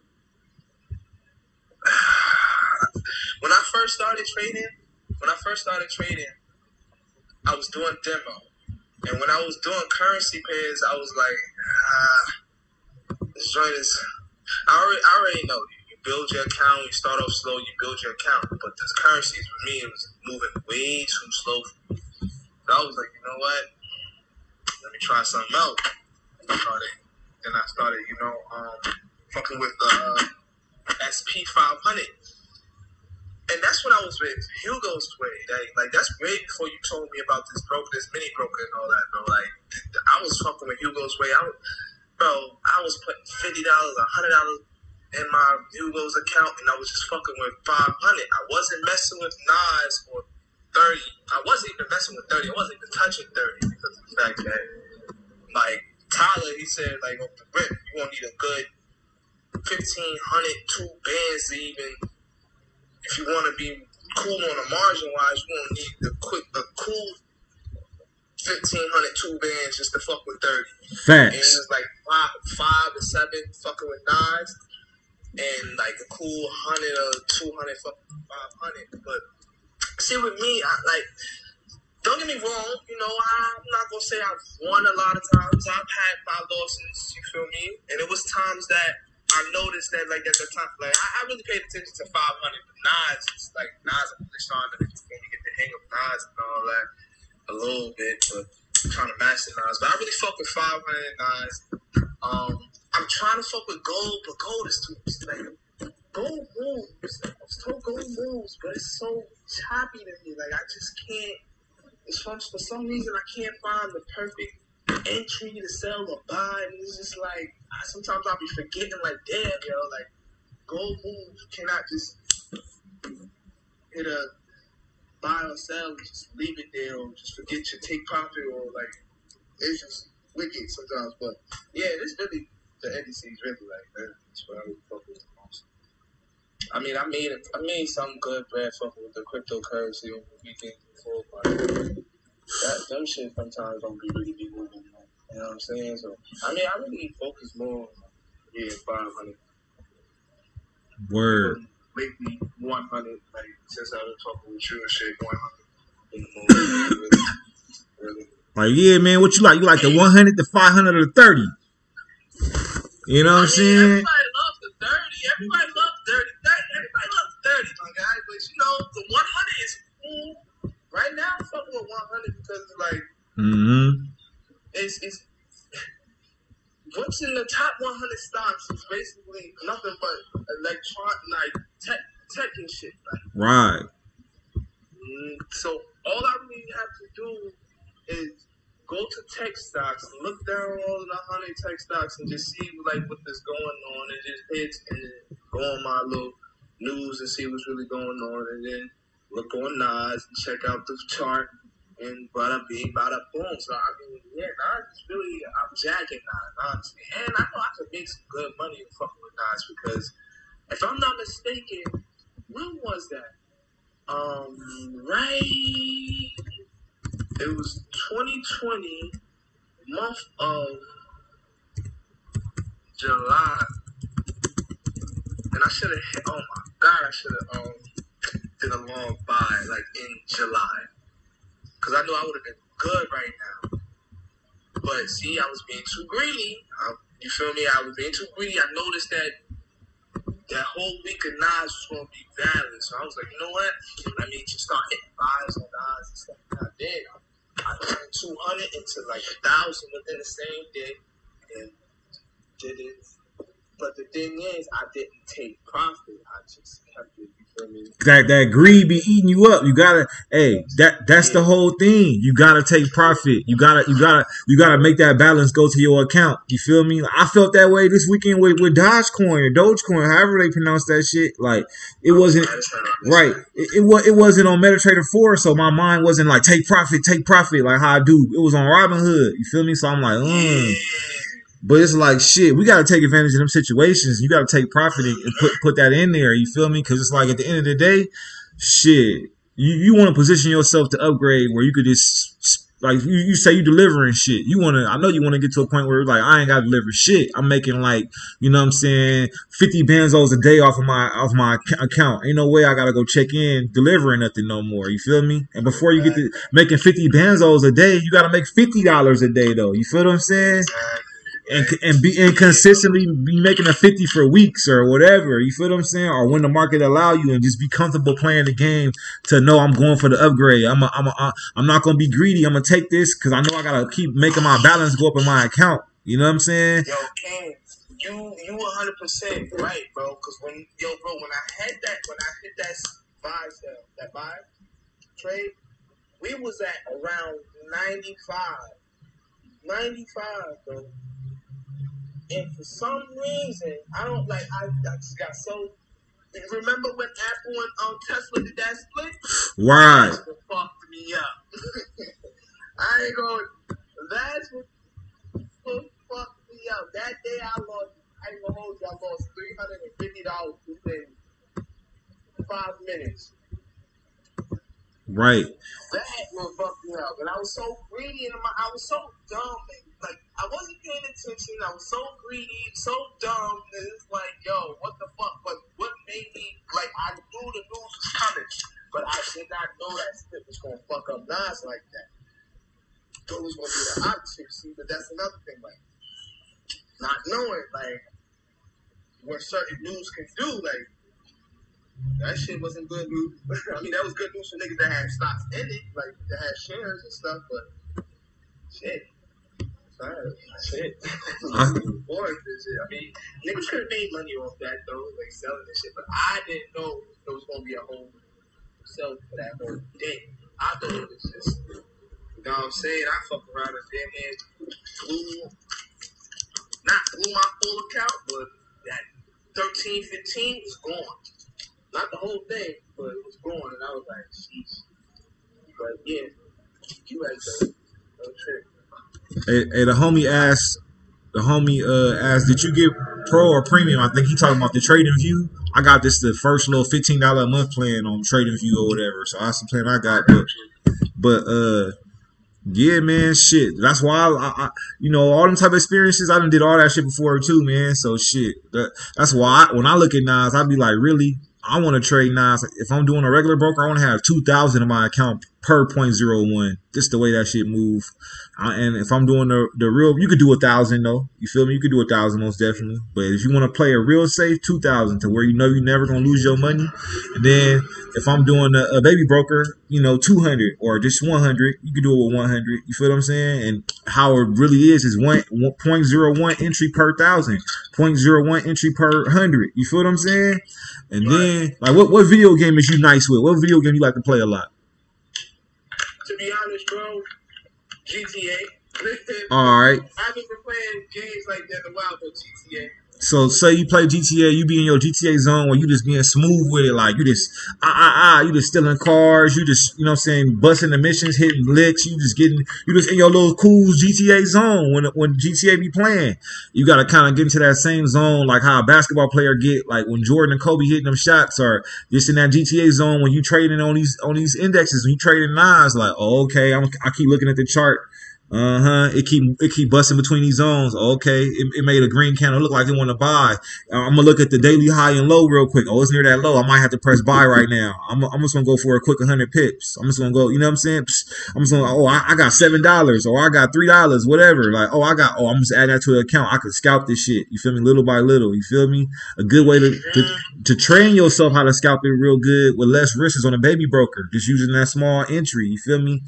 When I first started trading, I was doing demo. And when I was doing currency pairs, I was like, this joint is, I already know. You build your account, you start off slow, you build your account. But this currencies for me, it was moving way too slow. So I was like, you know what? Let me try something else. Then I started, fucking with the SP 500. And that's when I was with Hugo's trade. Like that's way before you told me about this mini broker and all that, bro. Like I was fucking with Hugo's way. I was putting $50, $100 in my Hugo's account, and I was just fucking with 500. I wasn't messing with Nas or 30. I wasn't even messing with 30. I wasn't even touching 30 because of the fact that, like Tyler, he said, like off the rip, you gonna need a good 1,500, 2 bands to even. If you want to be cool on the margin wise, you gonna need the cool 1,500 2 bands just to fuck with 30. Facts. And it was like 5 to 7 fucking with 9s, and like a cool 100 or 200 fucking 500. But see, with me, don't get me wrong, I'm not gonna say I've won a lot of times. I've had my losses, you feel me? And it was times that I noticed that, like, at the time, like, I really paid attention to 500. But Nas, it's like, Nas, I'm really starting to get the hang of Nas and all that a little bit, but I'm trying to master Nas. But I really fuck with 500 Nas. I'm trying to fuck with gold, but gold is too, like, gold moves. I was told gold moves, but it's so choppy to me. Like, I just can't, for some reason, I can't find the perfect entry to sell or buy, and it's just like sometimes I'll be forgetting, like, damn, yo, like gold move, you cannot just hit a buy or sell and just leave it there or just forget your take profit, or like it's just wicked sometimes. But yeah, this really the NDC is really like that. That's what I really fuck with the most. I mean, I made some good bread fucking with the cryptocurrency over the weekend before, but them shit sometimes don't really be moving. You know what I'm saying? So, I mean, I really focus more on 500. Word. Lately, 100, like, since I was talking with you and shit, 100 in the morning. Really. Like, yeah, man, what you like? You like the 100, the 500, or the 30? You know what I'm saying? Everybody loves the 30. Everybody loves 30. Everybody loves 30, my guy. But, the 100 is cool. Right now, I'm fucking with 100 because it's like, it's what's in the top 100 stocks is basically nothing but tech and shit. Right. So all I really have to do is go to tech stocks, look down all of the 100 tech stocks, and just see like what is going on, and just hit and go on my little news and see what's really going on, and then look on Nas and check out the chart. And bada bing, bada boom. So, I mean, yeah, Nas is really, I'm jacking Nas, honestly. And I know I could make some good money fucking with Nas because, if I'm not mistaken, when was that? Right It was 2020, month of July, and I should have hit. Oh my God, I should have did a long buy like in July, cause I knew I would have been good right now. But see, I was being too greedy. You feel me? I was being too greedy. I noticed that whole week of Nas was gonna be valid, so I was like, you know what? Let me just start hitting buys on Nas and stuff. And I did. I turned 200 into like 1,000 within the same day, and did it. But the thing is, I didn't take profit. I just kept it. You feel me? That greed be eating you up. You gotta, that's the whole thing. You gotta take profit. You gotta make that balance go to your account. You feel me? I felt that way this weekend with Dogecoin, however they pronounce that shit. Like it wasn't right. It wasn't on MetaTrader 4, so my mind wasn't like take profit, like how I do. It was on Robinhood. You feel me? So I'm like, But it's like shit. We gotta take advantage of them situations. You gotta take profit and put that in there. You feel me? Because it's like at the end of the day, shit. You want to position yourself to upgrade where you could just like you say you delivering shit. I know you want to get to a point where like I ain't got to deliver shit. I'm making like, you know what I'm saying, 50 benzos a day off my account. Ain't no way I gotta go check in delivering nothing no more. You feel me? And before you get to making 50 benzos a day, you gotta make $50 a day though. You feel what I'm saying? And consistently be making a 50 for weeks or whatever. You feel what I'm saying? Or when the market allow you, and just be comfortable playing the game to know I'm going for the upgrade. I'm not gonna be greedy. I'm gonna take this because I know I gotta keep making my balance go up in my account. You know what I'm saying? Yo, King, you 100% right, bro. Because when I hit that buy trade, we was at around 95, bro. And for some reason, I just got so. Remember when Apple and Tesla did that split? Right. That's what fucked me up. I ain't going. That's what fucked me up. That day I ain't gonna hold you. I lost $350 within 5 minutes. Right. That will fuck me up. And I was so greedy and I was so dumb. Like, I wasn't paying attention. I was so greedy, so dumb. And it's like, yo, what the fuck? But what made me, like, I knew the news was coming. But I did not know that shit was going to fuck up Nas like that. Thought it was going to be the opposite, see? But that's another thing, like, not knowing, like, what certain news can do, like, that shit wasn't good news. I mean, that was good news for niggas that had stocks in it, like, that had shares and stuff, but shit. Shit. I mean, niggas could have made money off that, though, like, selling this shit, but I didn't know there was going to be a whole sell for that whole thing. I thought it was just, you know what I'm saying? I fuck around and damn near not blew my full account, but that 13, 15 was gone. Not the whole thing, but it was gone, and I was like, jeez. But yeah, you right there. No trick. Hey, the homie asked, did you get pro or premium? I think he talking about the Trading View. I got the first little $15 a month plan on Trading View or whatever. So that's the plan I got. But yeah, man, shit. That's why I you know, all them type of experiences, I done did all that shit before too, man. So shit. That's why when I look at Nas, I be like, really? I want to trade Nas. If I'm doing a regular broker, I want to have 2,000 in my account per 0.01. Just the way that shit move. And if I'm doing the real, you could do 1,000 though. You feel me? You could do 1,000 most definitely. But if you want to play a real safe, 2,000 to where you know you're never gonna lose your money. And then if I'm doing a baby broker, you know, 200 or just 100, you could do it with 100. You feel what I'm saying? And how it really is 0.01 entry per 1,000, 0.01 entry per 100. You feel what I'm saying? And then, like, what video game is you nice with? What video game you like to play a lot? To be honest, bro, GTA. All right. I haven't been playing games like that in a while, but GTA. So say you play GTA, you be in your GTA zone where you just being smooth with it, like you just you just stealing cars, you just, you know what I'm saying, busting the missions, hitting licks, you just in your little cool GTA zone when GTA be playing. You gotta kinda get into that same zone like how a basketball player get, like when Jordan and Kobe hitting them shots, or just in that GTA zone when you trading on these indexes, when you trading knives, like, oh, okay, I keep looking at the chart. It keep busting between these zones. Okay, it made a green candle look like it want to buy. I'm gonna look at the daily high and low real quick. Oh, it's near that low. I might have to press buy right now. I'm just gonna go for a quick 100 pips. I'm just gonna go. You know what I'm saying? I'm just gonna. Oh, I got $7 or I got $3, whatever. Like, oh, I'm just adding that to the account. I could scalp this shit. You feel me? Little by little. You feel me? A good way to train yourself how to scalp it real good with less risk is on a baby broker. Just using that small entry. You feel me?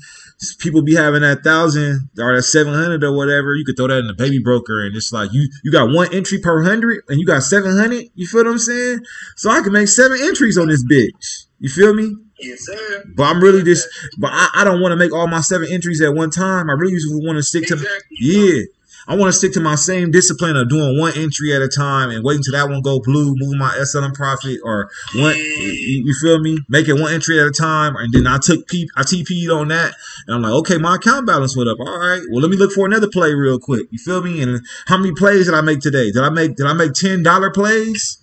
People be having that 1,000 or that 700 or whatever. You could throw that in the baby broker, and it's like you got one entry per 100, and you got 700. You feel what I'm saying? So I can make 7 entries on this bitch. You feel me? Yes, sir. But I'm really just, but I don't want to make all my 7 entries at one time. I really just want to stick to, yeah. I want to stick to my same discipline of doing 1 entry at a time and waiting till that one go blue, moving my SL and profit, or one, you feel me? Making 1 entry at a time, and then I TP'd on that, and I'm like, okay, my account balance went up. All right, well, let me look for another play real quick. You feel me? And how many plays did I make today? Did I make $10 plays?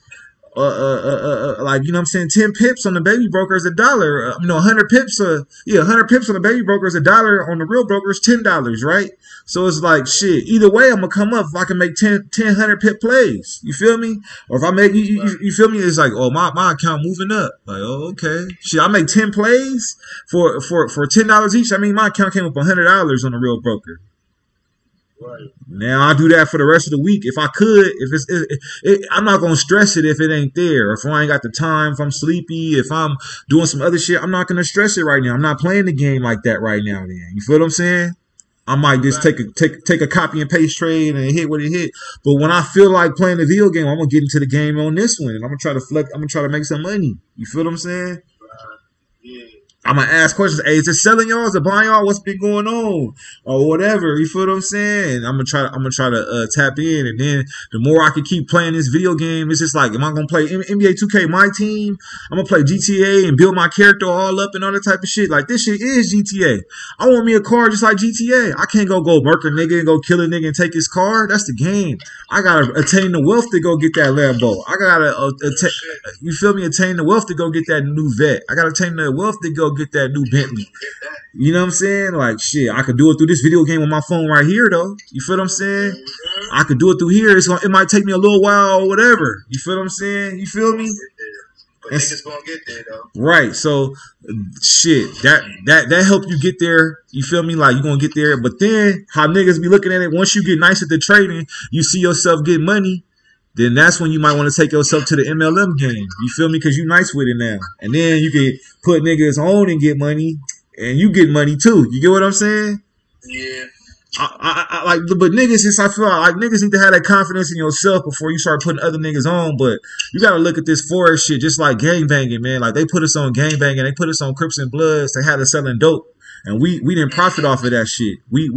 Like, you know what I'm saying, 10 pips on the baby broker is $1. 100 pips, 100 pips on the baby broker is $1. On the real broker is $10, right? So it's like, shit, either way, I'm gonna come up if I can make 10 100 pip plays. You feel me? Or if I make, you feel me? It's like, oh, my account moving up. Like, oh, okay. Shit, I make 10 plays for $10 each. I mean, my account came up $100 on the real broker. Right. Now I do that for the rest of the week if I could. I'm not gonna stress it if it ain't there. If I ain't got the time, if I'm sleepy, if I'm doing some other shit, I'm not gonna stress it right now. I'm not playing the game like that right now. Then you feel what I'm saying? I might just take a copy and paste trade and hit what it hit. But when I feel like playing the video game, I'm gonna get into the game on this one, and I'm gonna try to flex. I'm gonna try to make some money. You feel what I'm saying? Yeah. I'm gonna ask questions. Hey, is it selling y'all? Is it buying y'all? What's been going on? Or whatever. You feel what I'm saying? I'm gonna try to tap in, and then the more I can keep playing this video game, it's just like, am I gonna play NBA 2K my team? I'm gonna play GTA and build my character all up and all that type of shit. Like, this shit is GTA. I want me a car just like GTA. I can't go murk a nigga and go kill a nigga and take his car. That's the game. I gotta attain the wealth to go get that Lambo. I gotta you feel me? Attain the wealth to go get that new vet. I gotta attain the wealth to go get that new Bentley. You know what I'm saying? Like, shit, I could do it through this video game on my phone right here, though. You feel what I'm saying? I could do it through here. It might take me a little while or whatever. You feel what I'm saying? You feel me? But niggas gonna get there, though. Right. So, shit, that help you get there. You feel me? Like, you gonna get there. But then, how niggas be looking at it, once you get nice at the trading, you see yourself get money, then that's when you might want to take yourself to the MLM game. You feel me? Because you nice with it now. And then you can put niggas on and get money, and you get money too. You get what I'm saying? Yeah. I like, but niggas, I feel like niggas need to have that confidence in yourself before you start putting other niggas on. But you gotta look at this Forex shit just like gang banging, man. Like, they put us on gang banging, they put us on Crips and Bloods. They had us selling dope. And we didn't profit off of that shit. We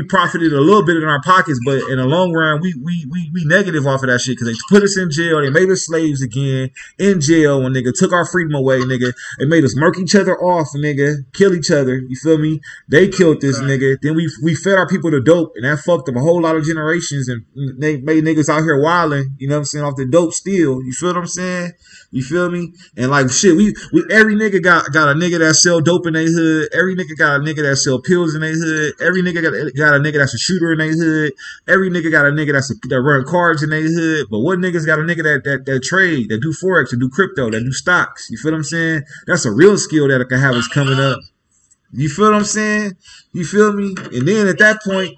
profited a little bit in our pockets, but in the long run, we negative off of that shit because they put us in jail. They made us slaves again in jail when nigga took our freedom away, nigga. They made us murk each other off, nigga, kill each other. You feel me? They killed this nigga. Then we fed our people to dope, and that fucked up a whole lot of generations, and they made niggas out here wilding. You know what I'm saying? Off the dope still. You feel what I'm saying? You feel me? And like, shit, we every nigga got a nigga that sell dope in their hood. Every nigga got a nigga that sell pills in their hood. Every nigga got a nigga that's a shooter in their hood. Every nigga got a nigga that run cards in their hood. But what niggas got a nigga that trade, that do Forex, that do crypto, that do stocks? You feel what I'm saying? That's a real skill that can have us coming up. You feel what I'm saying? You feel me? And then at that point,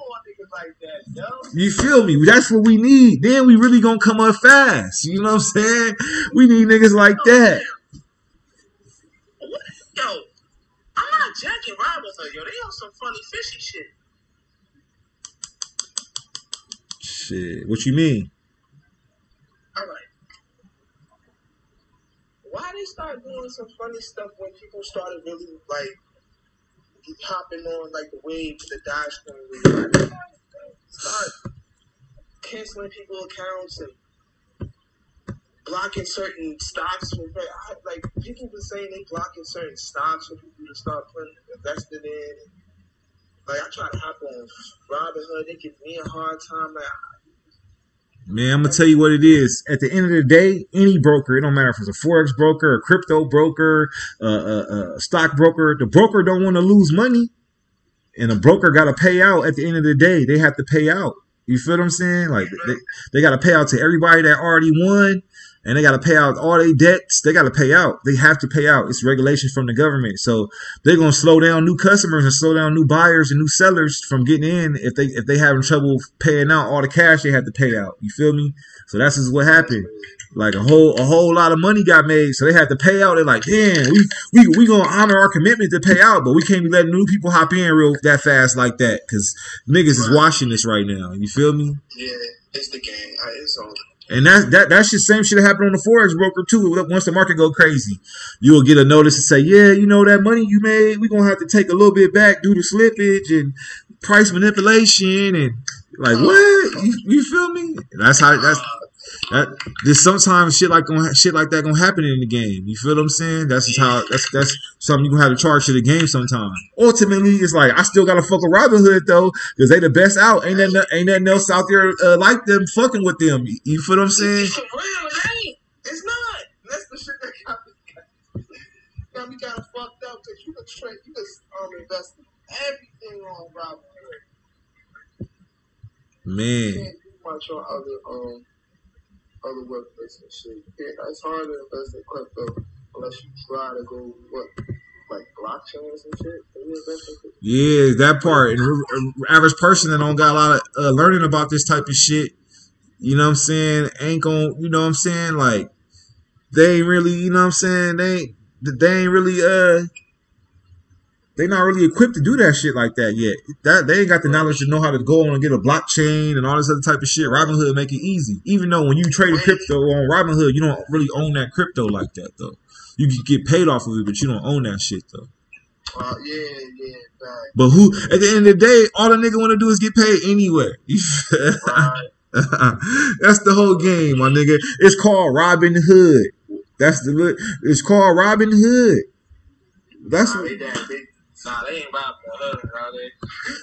you feel me? That's what we need. Then we really gonna come up fast. You know what I'm saying? We need niggas like that. Yo, I'm not jacking robbers, though. Yo, they on some funny fishy shit. Shit, what you mean? All right. Why they start doing some funny stuff when people started really, like, hopping on, like, the wave to the Dogecoin wave? Start canceling people's accounts and blocking certain stocks from like people were saying they blocking certain stocks for people to start putting invested in. Like I try to hop on Robinhood, they give me a hard time. Like, man, I'm gonna tell you what it is. At the end of the day, any broker, it don't matter if it's a Forex broker, a crypto broker, a stock broker, the broker don't want to lose money. And a broker got to pay out at the end of the day. They have to pay out. You feel what I'm saying? Like they got to pay out to everybody that already won, and they got to pay out all their debts. They got to pay out. They have to pay out. It's regulations from the government. So they're gonna slow down new customers and slow down new buyers and new sellers from getting in if they having trouble paying out all the cash they had to pay out. You feel me? So that's just what happened. Like a whole lot of money got made, so they had to pay out. They're like, damn, we gonna honor our commitment to pay out, but we can't be letting new people hop in real that fast like that, because niggas is watching this right now. You feel me? Yeah, it's the game. It's on. And that's the same shit that happened on the Forex broker too. Once the market go crazy, you'll get a notice to say, yeah, you know that money you made, we're gonna have to take a little bit back due to slippage and price manipulation and like what? You feel me? That's how there's sometimes shit like that gonna happen in the game. You feel what I'm saying? That's just how that's something you gonna have to charge to the game sometime. Ultimately, it's like I still gotta fuck with Robinhood though, because they the best out. Ain't nothing else out there like them fucking with them. You feel what I'm saying? It's for real, it ain't. It's not. That's the shit that got me kind of fucked up because you can invest everything on Robinhood. Man. You can't do much on other websites and shit. It's hard to invest in crypto unless you try to go like blockchains and shit. Yeah, that part. And average person that don't got a lot of learning about this type of shit, you know what I'm saying, ain't gonna, you know what I'm saying, like they ain't really, you know what I'm saying, they ain't really they not really equipped to do that shit like that yet. They ain't got the knowledge to know how to go on and get a blockchain and all this other type of shit. Robinhood make it easy. Even though when you trade a crypto on Robinhood, you don't really own that crypto like that though. You can get paid off of it, but you don't own that shit though. Yeah. Right. But who at the end of the day, all the nigga want to do is get paid anyway. Right. That's the whole game, my nigga. It's called Robin Hood. It's called Robin Hood. That's what. Nah, they ain't robbing the hood, are they?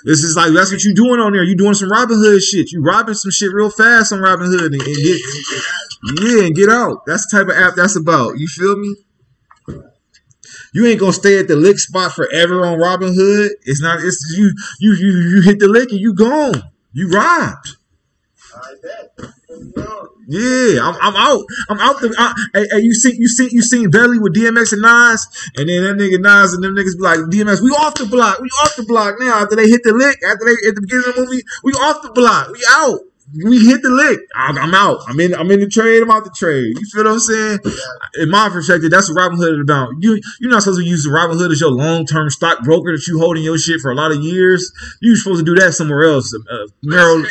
This is like that's what you doing on there. You doing some Robin Hood shit. You robbing some shit real fast on Robin Hood and get out. That's the type of app that's about. You feel me? You ain't gonna stay at the lick spot forever on Robin Hood. It's not. It's you hit the lick and you gone. You robbed. I bet. Yeah, I'm out. I'm out. Hey, you seen Belly with DMX and Nas, and then that nigga Nas and them niggas be like, DMX, we off the block. We off the block now. After they hit the lick, at the beginning of the movie, we off the block. We out. We hit the lick. I'm out. I'm in the trade. I'm out the trade. You feel what I'm saying? In my perspective, that's what Robinhood is about. You're not supposed to use Robinhood as your long-term stock broker that you holding your shit for a lot of years. You're supposed to do that somewhere else. Bro,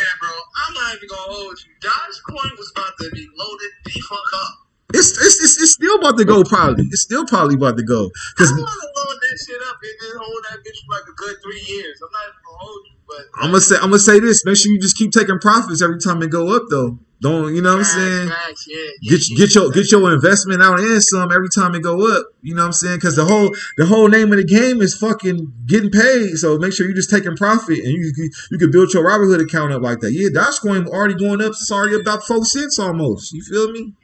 I'm not even gonna hold you. Dogecoin was about to be loaded the fuck up. It's still about to go probably. It's still probably about to go. I want to load that shit up and then hold that bitch for like a good 3 years. I'm not even gonna hold you, but I'm gonna say this. Make sure you just keep taking profits every time it go up though. Don't, you know what I'm saying? Get your investment out and some every time it go up. You know what I'm saying? Because the whole name of the game is fucking getting paid. So make sure you just taking profit and you can build your Robinhood account up like that. Yeah, Dogecoin already going up. It's already about 4 cents almost. You feel me?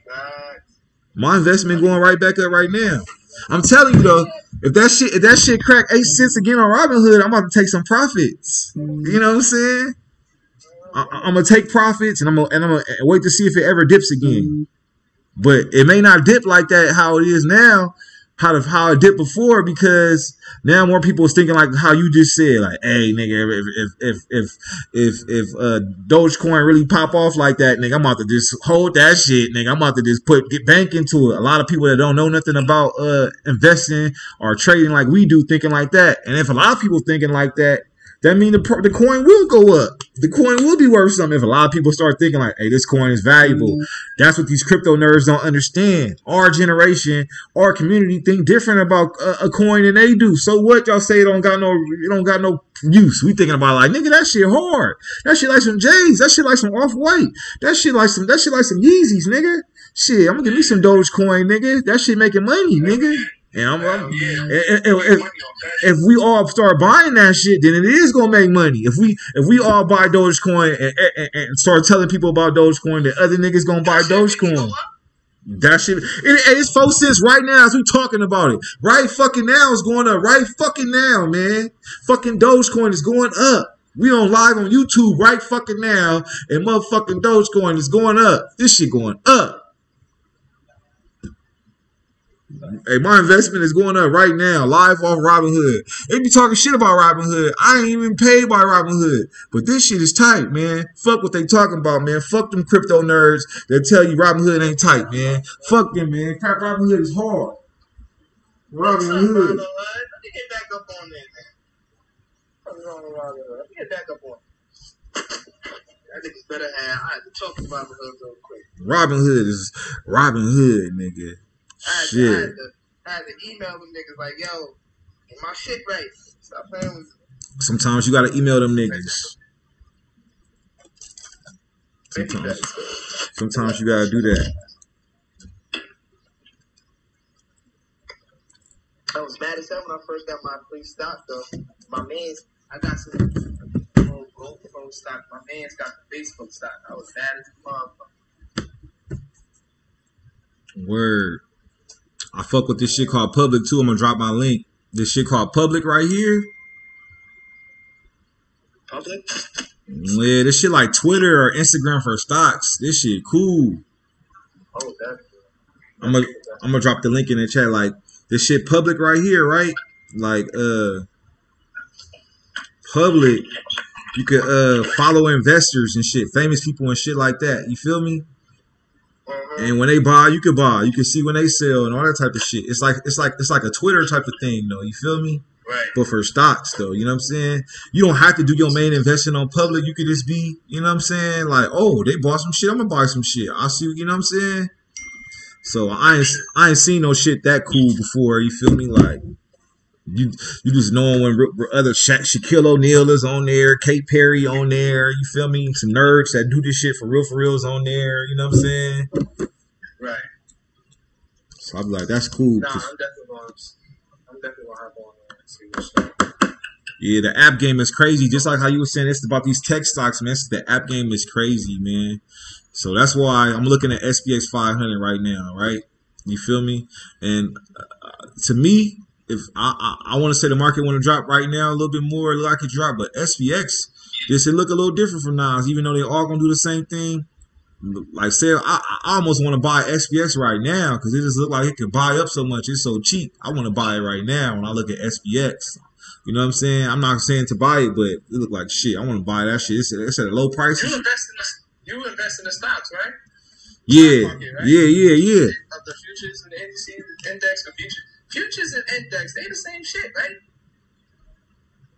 My investment going right back up right now. I'm telling you though, if that shit crack 8 cents again on Robinhood, I'm about to take some profits. You know what I'm saying? I'm gonna take profits and I'm gonna wait to see if it ever dips again. But it may not dip like that how it is now, how it dipped before, because now more people is thinking like how you just said, like, hey nigga, if Dogecoin really pop off like that, nigga, I'm about to just hold that shit, nigga. I'm about to just get bank into it. A lot of people that don't know nothing about investing or trading like we do thinking like that. And if a lot of people thinking like that, that means the coin will go up. The coin will be worth something if a lot of people start thinking like, hey, this coin is valuable. That's what these crypto nerds don't understand. Our generation, our community think different about a coin than they do. So what? Y'all say it don't got no use. We thinking about like, nigga, that shit hard. That shit like some J's. That shit like some Off-White. That shit like some Yeezys, nigga. Shit, I'm gonna give me some Dogecoin, nigga. That shit making money, nigga. And if we all start buying that shit, then it is gonna make money. If we all buy Dogecoin and start telling people about Dogecoin, then other niggas gonna buy Dogecoin. That shit, it's 4 cents right now as we talking about it. Right fucking now it's going up. Right fucking now, man. Fucking Dogecoin is going up. We on live on YouTube right fucking now, and motherfucking Dogecoin is going up. This shit going up. Hey, my investment is going up right now, live off Robinhood. They be talking shit about Robinhood. I ain't even paid by Robinhood. But this shit is tight, man. Fuck what they talking about, man. Fuck them crypto nerds that tell you Robinhood ain't tight, man. Fuck them, man. Robinhood is hard. Robinhood. Let me get back up on that, man. What's wrong with Robinhood? Let me get back up on it. That niggas better have. I had to talk to Robinhood real quick. Robinhood is Robinhood, nigga. Shit. I had to email them niggas like, yo, get my shit right. Stop playing with me. Sometimes you gotta email them niggas. Sometimes you gotta do that. I was mad as hell when I first got my free stock though. My man's, I got some GoPro stock. My man's got the Facebook stock. I was mad as a motherfucker. Word. I fuck with this shit called Public too. I'm gonna drop my link. This shit called Public right here. Public? Yeah, this shit like Twitter or Instagram for stocks. This shit cool. Oh, that. I'm gonna drop the link in the chat. Like this shit Public right here, right? Like Public. You could follow investors and shit, famous people and shit like that. You feel me? And when they buy, you can buy. You can see when they sell and all that type of shit. It's like a Twitter type of thing, though. You feel me? Right. But for stocks, though, you know what I'm saying? You don't have to do your main investing on Public. You could just be, you know what I'm saying? Like, oh, they bought some shit. I'm gonna buy some shit. I see, you know what I'm saying? So I ain't seen no shit that cool before. You feel me? Like you just knowing when other Shaquille O'Neal is on there, Kate Perry on there. You feel me? Some nerds that do this shit for reals on there. You know what I'm saying? Right. So I'm like, that's cool. Nah, I'm definitely gonna hop on there and see what's up. Yeah, the app game is crazy. Just like how you were saying, it's about these tech stocks, man. The app game is crazy, man. So that's why I'm looking at SPX 500 right now, right? You feel me? And to me, if I want to say the market want to drop right now a little bit more, it look like it drop, but SPX, this it look a little different from Nas, even though they all gonna do the same thing. Like say, I almost want to buy SPX right now because it just look like it can buy up so much. It's so cheap. I want to buy it right now when I look at SPX. You know what I'm saying? I'm not saying to buy it, but it look like shit. I want to buy that shit. It's at a low price. You invest in the stocks, right? Yeah, Market, right? yeah. Of the futures and the indices, the index, the futures and index, they the same shit, right?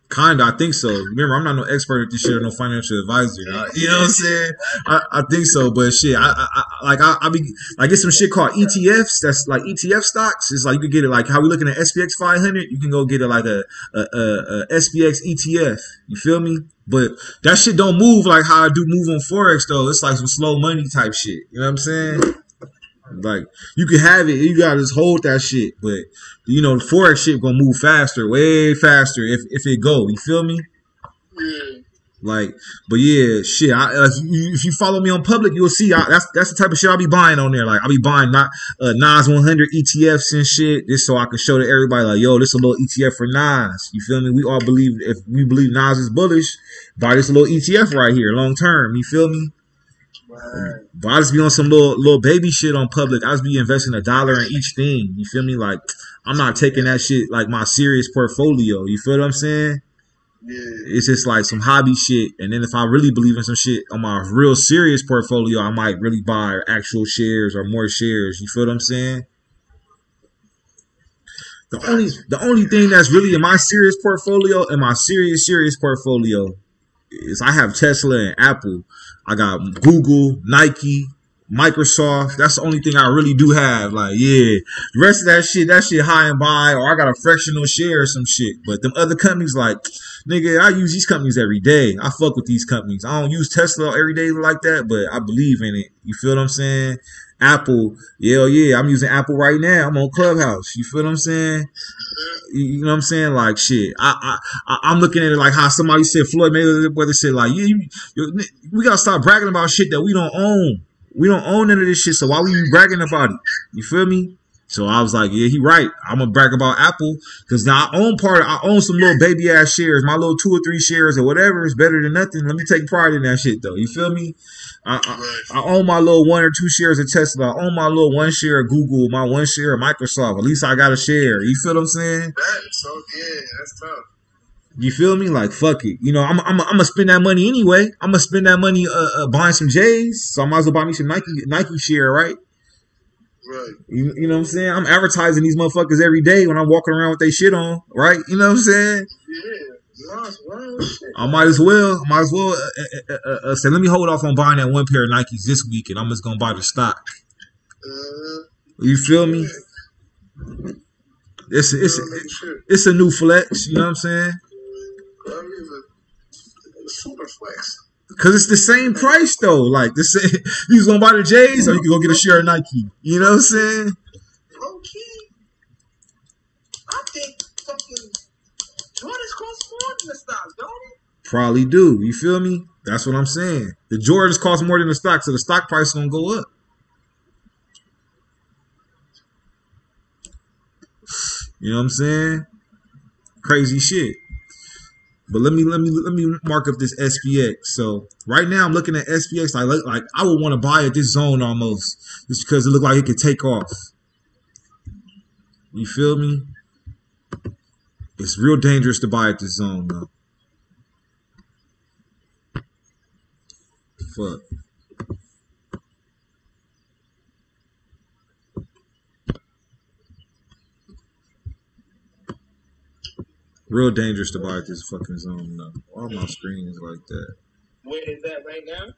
Kinda, I think so. Remember, I'm not no expert at this shit or no financial advisor. You know what I'm saying? I think so, but shit, I be like get some shit called ETFs. That's like ETF stocks. It's like you can get it like how we looking at SPX 500. You can go get it like a SPX ETF. You feel me? But that shit don't move like how I do move on Forex though. It's like some slow money type shit. You know what I'm saying? Like you can have it, you gotta just hold that shit. But you know the Forex shit gonna move faster, way faster if it go. You feel me? Yeah. Like, but yeah, shit. If you follow me on Public, you'll see that's the type of shit I'll be buying on there. Like I'll be buying Nas 100 ETFs and shit, just so I can show to everybody like, yo, this a little ETF for Nas. You feel me? We all believe if we believe Nas is bullish, buy this little ETF right here, long term. You feel me? Right. But I just be on some little baby shit on Public. I just be investing $1 in each thing. You feel me? Like I'm not taking that shit like my serious portfolio. You feel what I'm saying? Yeah. It's just like some hobby shit. And then if I really believe in some shit on my real serious portfolio, I might really buy actual shares or more shares. You feel what I'm saying? The only thing that's really in my serious portfolio, serious portfolio, is I have Tesla and Apple. I got Google, Nike, Microsoft. That's the only thing I really do have. Like, yeah, the rest of that shit high and by, or I got a fractional share or some shit. But them other companies, like, nigga, I use these companies every day. I fuck with these companies. I don't use Tesla every day like that, but I believe in it. You feel what I'm saying? Apple, yeah, I'm using Apple right now. I'm on Clubhouse. You feel what I'm saying? You know what I'm saying? Like, shit. I'm looking at it like how somebody said, Floyd Mayweather said, like, we gotta stop bragging about shit that we don't own. We don't own none of this shit, so why we be bragging about it? You feel me? So I was like, yeah, he right. I'm gonna brag about Apple because now I own some little baby ass shares. My little 2 or 3 shares or whatever is better than nothing. Let me take pride in that shit though. You feel me? I own my little 1 or 2 shares of Tesla. I own my little 1 share of Google, my 1 share of Microsoft. At least I got a share. You feel what I'm saying? So yeah, that's tough. You feel me? Like, fuck it. You know, I'm gonna spend that money anyway. I'm gonna spend that money buying some J's. So I might as well buy me some Nike share, right? Right. You know what I'm saying? I'm advertising these motherfuckers every day when I'm walking around with they shit on, right? You know what I'm saying? Yeah. I might as well say, let me hold off on buying that 1 pair of Nikes this week, and I'm just gonna buy the stock. You feel me? It's a new flex. You know what I'm saying? Super flex. Cause it's the same price though. Like the same, you was gonna buy the J's, or you can go get a share of Nike. You know what I'm saying? Low key, I think fucking Jordans cost more than the stocks, don't it? Probably do. You feel me? That's what I'm saying. The Jordans cost more than the stock, so the stock price is gonna go up. You know what I'm saying? Crazy shit. But let me mark up this SPX. So right now I'm looking at SPX. Like I would want to buy at this zone almost, just because it looked like it could take off. You feel me? It's real dangerous to buy at this zone though. Fuck. Real dangerous to buy at this fucking zone though. All my screens like that. Where is that right now?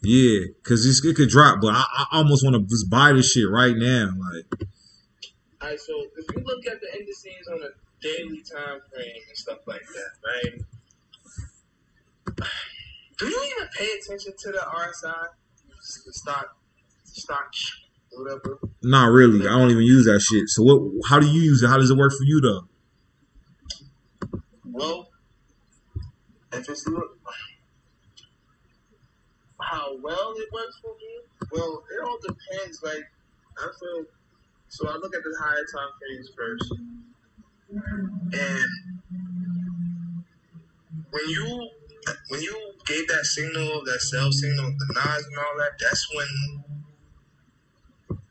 Yeah, because it could drop, but I almost want to just buy this shit right now. Like, alright, so if you look at the indices on a daily time frame and stuff like that, right? Do you even pay attention to the RSI? The stock, whatever? Not really. I don't even use that shit. So what? How do you use it? How does it work for you though? Well, if it's how well it works for me, well, it all depends. Like, I feel, so I look at the higher time frames first, and when you gave that signal, that sell signal, the nods and all that, that's when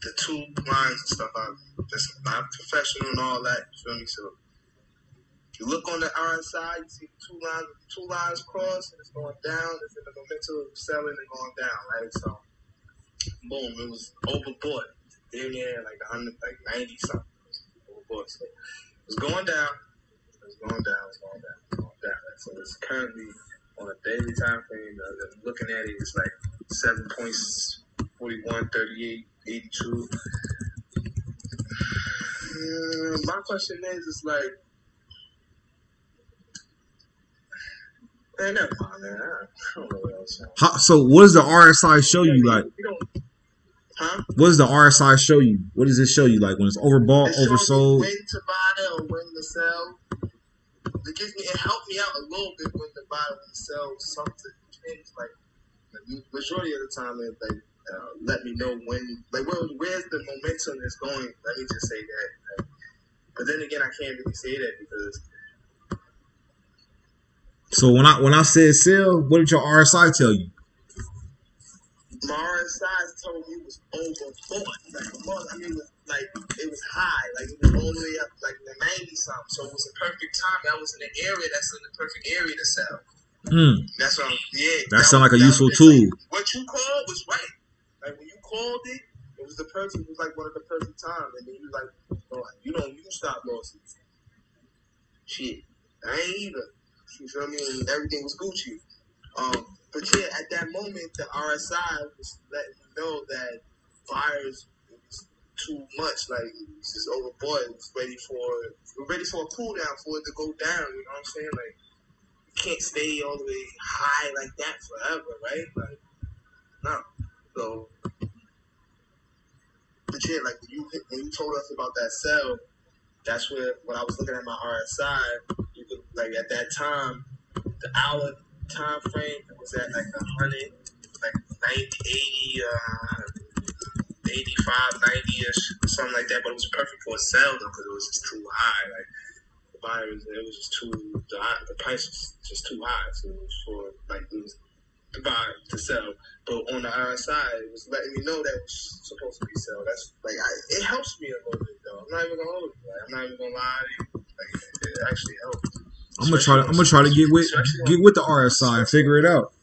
the 2 lines and stuff are just not professional and all that. You feel me? So you look on the RSI, you see 2 lines cross, and it's going down. It's in the momentum of selling and going down, right? So, boom, it was overbought. Yeah, like 100, like 90 something. Overbought. So it was going down. It's going down. Right? So it's currently on a daily time frame. Looking at it, it's like 7.41, 38, 82. My question is like, man, never mind, man. I don't know what else. So what does the RSI show you like? Huh? What does the RSI show you? What does it show you like when it's overbought, oversold? When to buy or when to sell. It helped me out a little bit when to buy, when to sell something. It's like the majority of the time, it like let me know when, like where's the momentum that's going. Let me just say that. Like, but then again, I can't really say that because. So when I said sell, what did your RSI tell you? My RSI told me it was overbought. I mean, it was high. Like it was all the way up, like the 90 something. So it was a perfect time. That was in the area. That's in the perfect area to sell. That's what I'm. Yeah. That sounds like a useful tool. Like, what you called was right. Like when you called it, it was the perfect. It was like one of the perfect times. And then you like, oh, don't use stop losses. Shit, I ain't either. You feel me? And everything was Gucci. But yeah, at that moment, the RSI was letting me know that buyers was too much. Like, it was just overbought. It was ready for a cool down, for it to go down. You know what I'm saying? Like, you can't stay all the way high like that forever, right? Like, no. So, but yeah, like when you told us about that sell, that's where when I was looking at my RSI, you could, like, at that time, the hour time frame was at like 100, like 90, 80, 85, 90-ish, something like that. But it was perfect for a sell though, because it was just too high. Like, the buyers, it was just too, the price was just too high. So it was for, like, it was to buy, to sell. But on the RSI, it was letting me know that it was supposed to be sell. That's like, it helps me a little bit though. I'm not even gonna hold you. Like, I'm not even gonna lie to you. Like, it actually helps. I'm gonna try to get with the RSI and figure it out.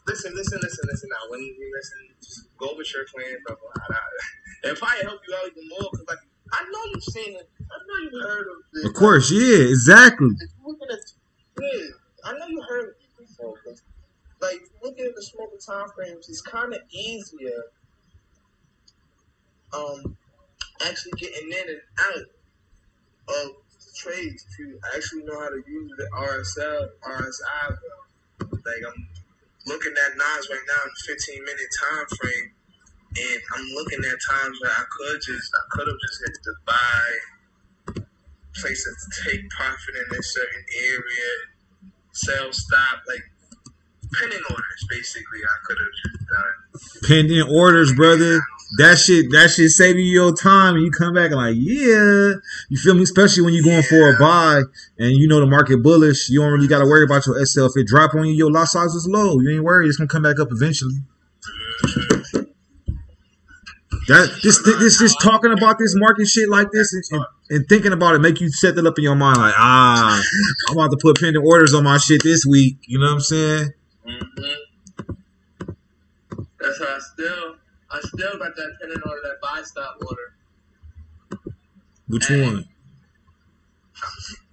Listen now. When you listen, just go with your plan, bro. It'll probably help you out even more, because, like, I know you've seen it. I know you've heard of this. Of course, yeah, exactly. I know you heard of it before, because, like, looking at the smaller time frames, it's kind of easier actually getting in and out of trades if you actually know how to use the RSI. Like, I'm looking at Nas right now in the 15-minute time frame, and I'm looking at times where I could have just hit the buy, place to take profit in a certain area, sell, stop, like pending orders. Basically, I could have just done pending orders, brother. That shit save you your time, and you come back and like, yeah, you feel me? Especially when you're going for a buy and you know the market bullish, you don't really got to worry about your SL. If it drop on you, your lot size is low. You ain't worried; it's gonna come back up eventually. Just talking about this market shit like this and thinking about it make you set that up in your mind like, I'm about to put pending orders on my shit this week. You know what I'm saying? Mm-hmm. That's how I still got that pending order, that buy stop order. Which one?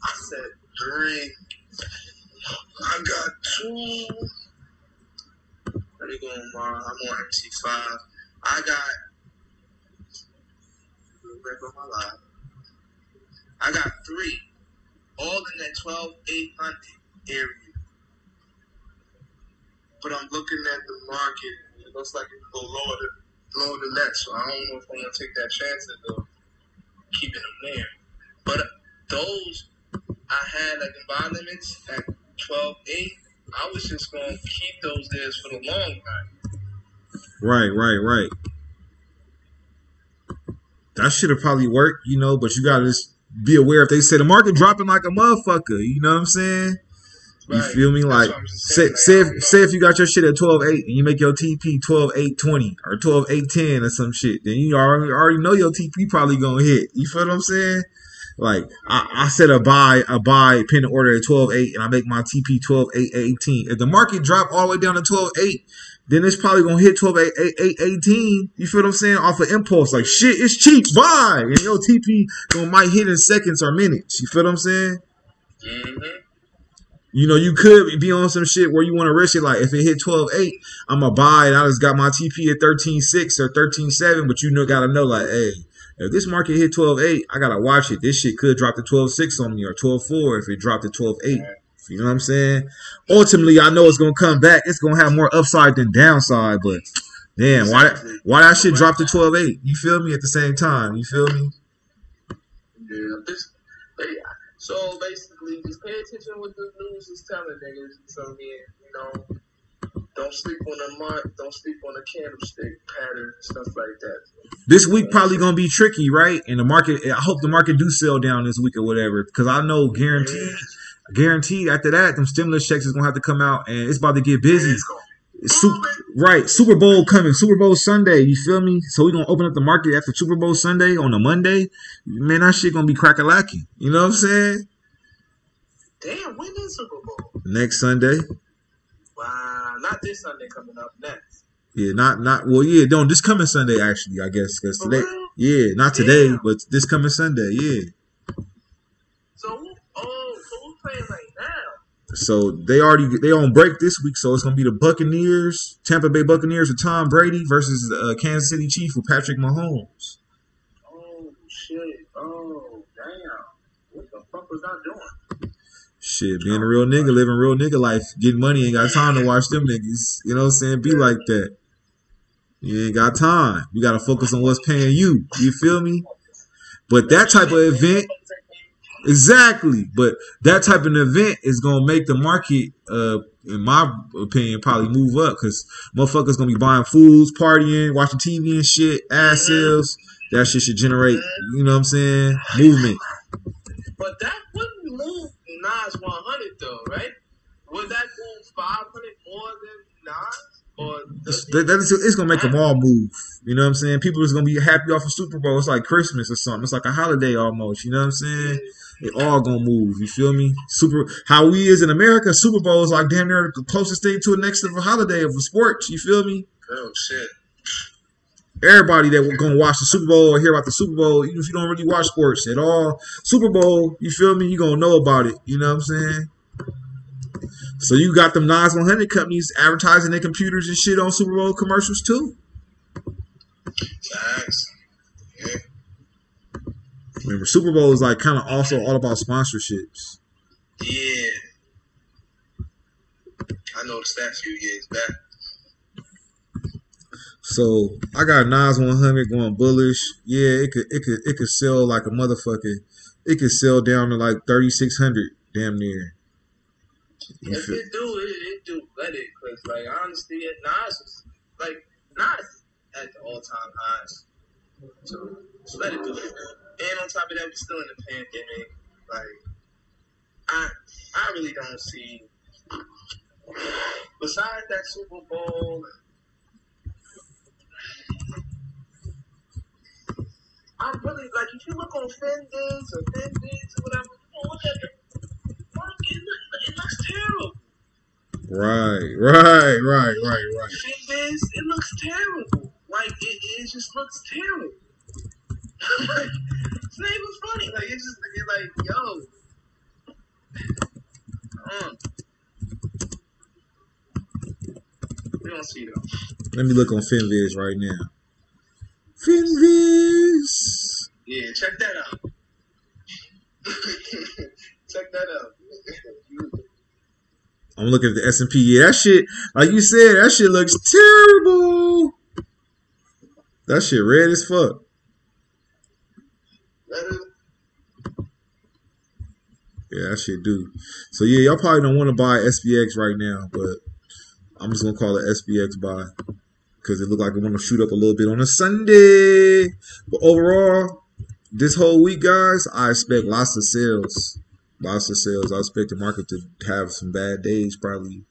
I said 3. I got 2. Let me go on I'm on MT5. I got I got 3, all in that 12,800 area. But I'm looking at the market. It looks like it can go lower than that. So I don't know if I'm gonna take that chance of keeping them there. But those I had like in buy limits at 12.8. I was just gonna keep those there for the long run. Right. That should have probably worked, you know, but you gotta just be aware if they say the market dropping like a motherfucker, you know what I'm saying? You feel me? Like, say if you got your shit at 12.8 and you make your TP 12.820 or 12.810 or some shit, then you already know your TP probably gonna hit. You feel what I'm saying? Like, I set a buy pending order at 12.8 and I make my TP 12.818. If the market drop all the way down to 12.8, then it's probably gonna hit 12.818. You feel what I'm saying? Off of impulse, like, shit, it's cheap, buy, and your TP might hit in seconds or minutes. You feel what I'm saying? Mm-hmm. You know, you could be on some shit where you want to risk it. Like, if it hit 12.8, I'm going to buy it. I just got my TP at 13.6 or 13.7. But you got to know, like, hey, if this market hit 12.8, I got to watch it. This shit could drop to 12.6 on me or 12.4 if it dropped to 12.8. You know what I'm saying? Ultimately, I know it's going to come back. It's going to have more upside than downside. But, damn, why that shit drop to 12.8? You feel me? At the same time. You feel me? Yeah. So basically, just pay attention to what the news is telling niggas. So you know, don't sleep on the month, don't sleep on the candlestick pattern, stuff like that. This week probably gonna be tricky, right? And the market, I hope the market do sell down this week or whatever, because I know guaranteed after that, them stimulus checks is gonna have to come out, and it's about to get busy. Super Bowl coming, Super Bowl Sunday. You feel me? So we gonna open up the market after Super Bowl Sunday on a Monday. Man, that shit gonna be crack-a-lacking. You know what I'm saying? Damn, when is Super Bowl? Next Sunday. Wow, not this Sunday coming up. Next. Yeah, not well. Yeah, no, this coming Sunday actually. I guess because For today. real? Yeah, not today, Damn. but this coming Sunday. Yeah. So who's playing right now? So they on break this week. So it's gonna be the Buccaneers, Tampa Bay Buccaneers with Tom Brady versus Kansas City Chiefs with Patrick Mahomes. Oh shit! Oh damn! What the fuck was I doing? Shit, being a real nigga, living real nigga life, getting money, ain't got time to watch them niggas. You know what I'm saying? Be like that. You ain't got time. You gotta focus on what's paying you. You feel me? But that type of event, exactly. But that type of event is gonna make the market, in my opinion, probably move up because motherfuckers gonna be buying foods, partying, watching TV and shit, ass sales. That shit should generate, you know what I'm saying, movement. But that wouldn't move Nas 100 though, right? Would that move 500 more than Nas? Or It's gonna make them all move. You know what I'm saying? People is gonna be happy off of Super Bowl. It's like Christmas or something. It's like a holiday almost. You know what I'm saying? They all gonna move. You feel me? How we is in America, Super Bowl is like damn near the closest thing to a next of a holiday of a sports. You feel me? Oh shit! Everybody that gonna watch the Super Bowl or hear about the Super Bowl, even if you don't really watch sports at all, Super Bowl, you feel me? You gonna know about it. You know what I'm saying? So you got them Nas 100 companies advertising their computers and shit on Super Bowl commercials too. Thanks. Yeah. Remember, Super Bowl is like kind of also all about sponsorships. Yeah. I noticed that a few years back. So I got Nas 100 going bullish. Yeah, it could sell like a motherfucker. It could sell down to like 3,600, damn near. If it do, let it. Cause like honestly, Nas is at the all-time highs. So let it do it. And on top of that, we're still in the pandemic. Like I really don't see. Besides that Super Bowl, I really like if you look on FinViz or whatever. Look at the market. It looks terrible. Right. FinViz, it looks terrible. Like it just looks terrible. It's not even funny. Like it's like yo. We don't see though. Let me look on FinViz right now. FinViz. Yeah, check that out. Check that out. I'm looking at the S&P. Yeah, that shit, like you said, that shit looks terrible. That shit red as fuck. Yeah, that shit do. So yeah, y'all probably don't want to buy SPX right now, but I'm just gonna call it SPX buy because it looked like it want to shoot up a little bit on a Sunday. But overall, this whole week, guys, I expect lots of sales. Lots of sales. I expect the market to have some bad days, probably.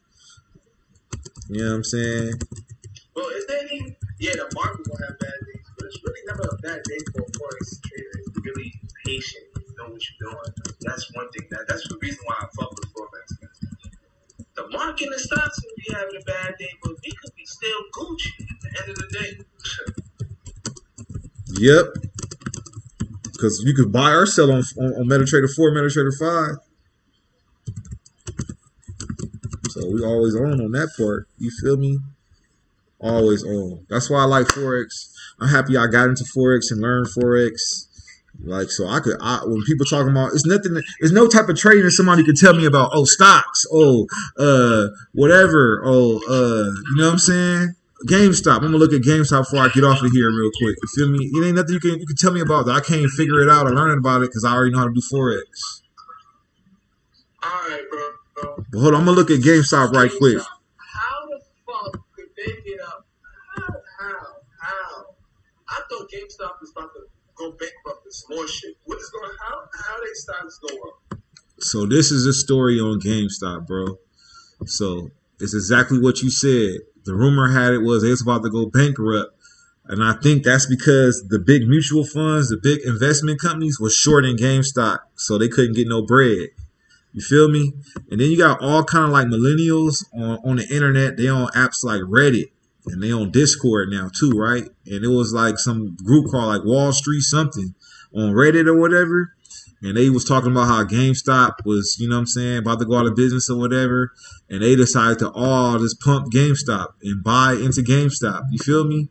You know what I'm saying? Well, is there any? Yeah, the market will have bad days, but it's really never a bad day for a forex trader. It's really patient. You know what you're doing. That's one thing. That's the reason why I fuck with forex. The market and stocks will be having a bad day, but we could be still Gucci at the end of the day. Yep. Because you could buy or sell on MetaTrader 4, MetaTrader 5. So we always on that part. You feel me? Always on. That's why I like Forex. I'm happy I got into Forex and learned Forex. Like, so when people talking about, it's no type of trading that somebody could tell me about, stocks, whatever, you know what I'm saying? GameStop. I'm gonna look at GameStop before I get off of here real quick. You feel me? It ain't nothing you can tell me about that I can't figure it out or learn about it because I already know how to do Forex. Alright, bro. But hold on, I'm gonna look at GameStop right quick. How the fuck could they get up? How? I thought GameStop was about to go bankrupt and some more shit. What is going on? How they stocks go up? So this is a story on GameStop, bro. So it's exactly what you said. The rumor had it was they was about to go bankrupt. And I think that's because the big mutual funds, the big investment companies was shorting GameStop. So they couldn't get no bread. You feel me? And then you got all kind of like millennials on the internet. They on apps like Reddit and they on Discord now too, right? And it was like some group called like Wall Street something on Reddit or whatever. And they was talking about how GameStop was, you know what I'm saying, about to go out of business or whatever. And they decided to all just pump GameStop and buy into GameStop. You feel me?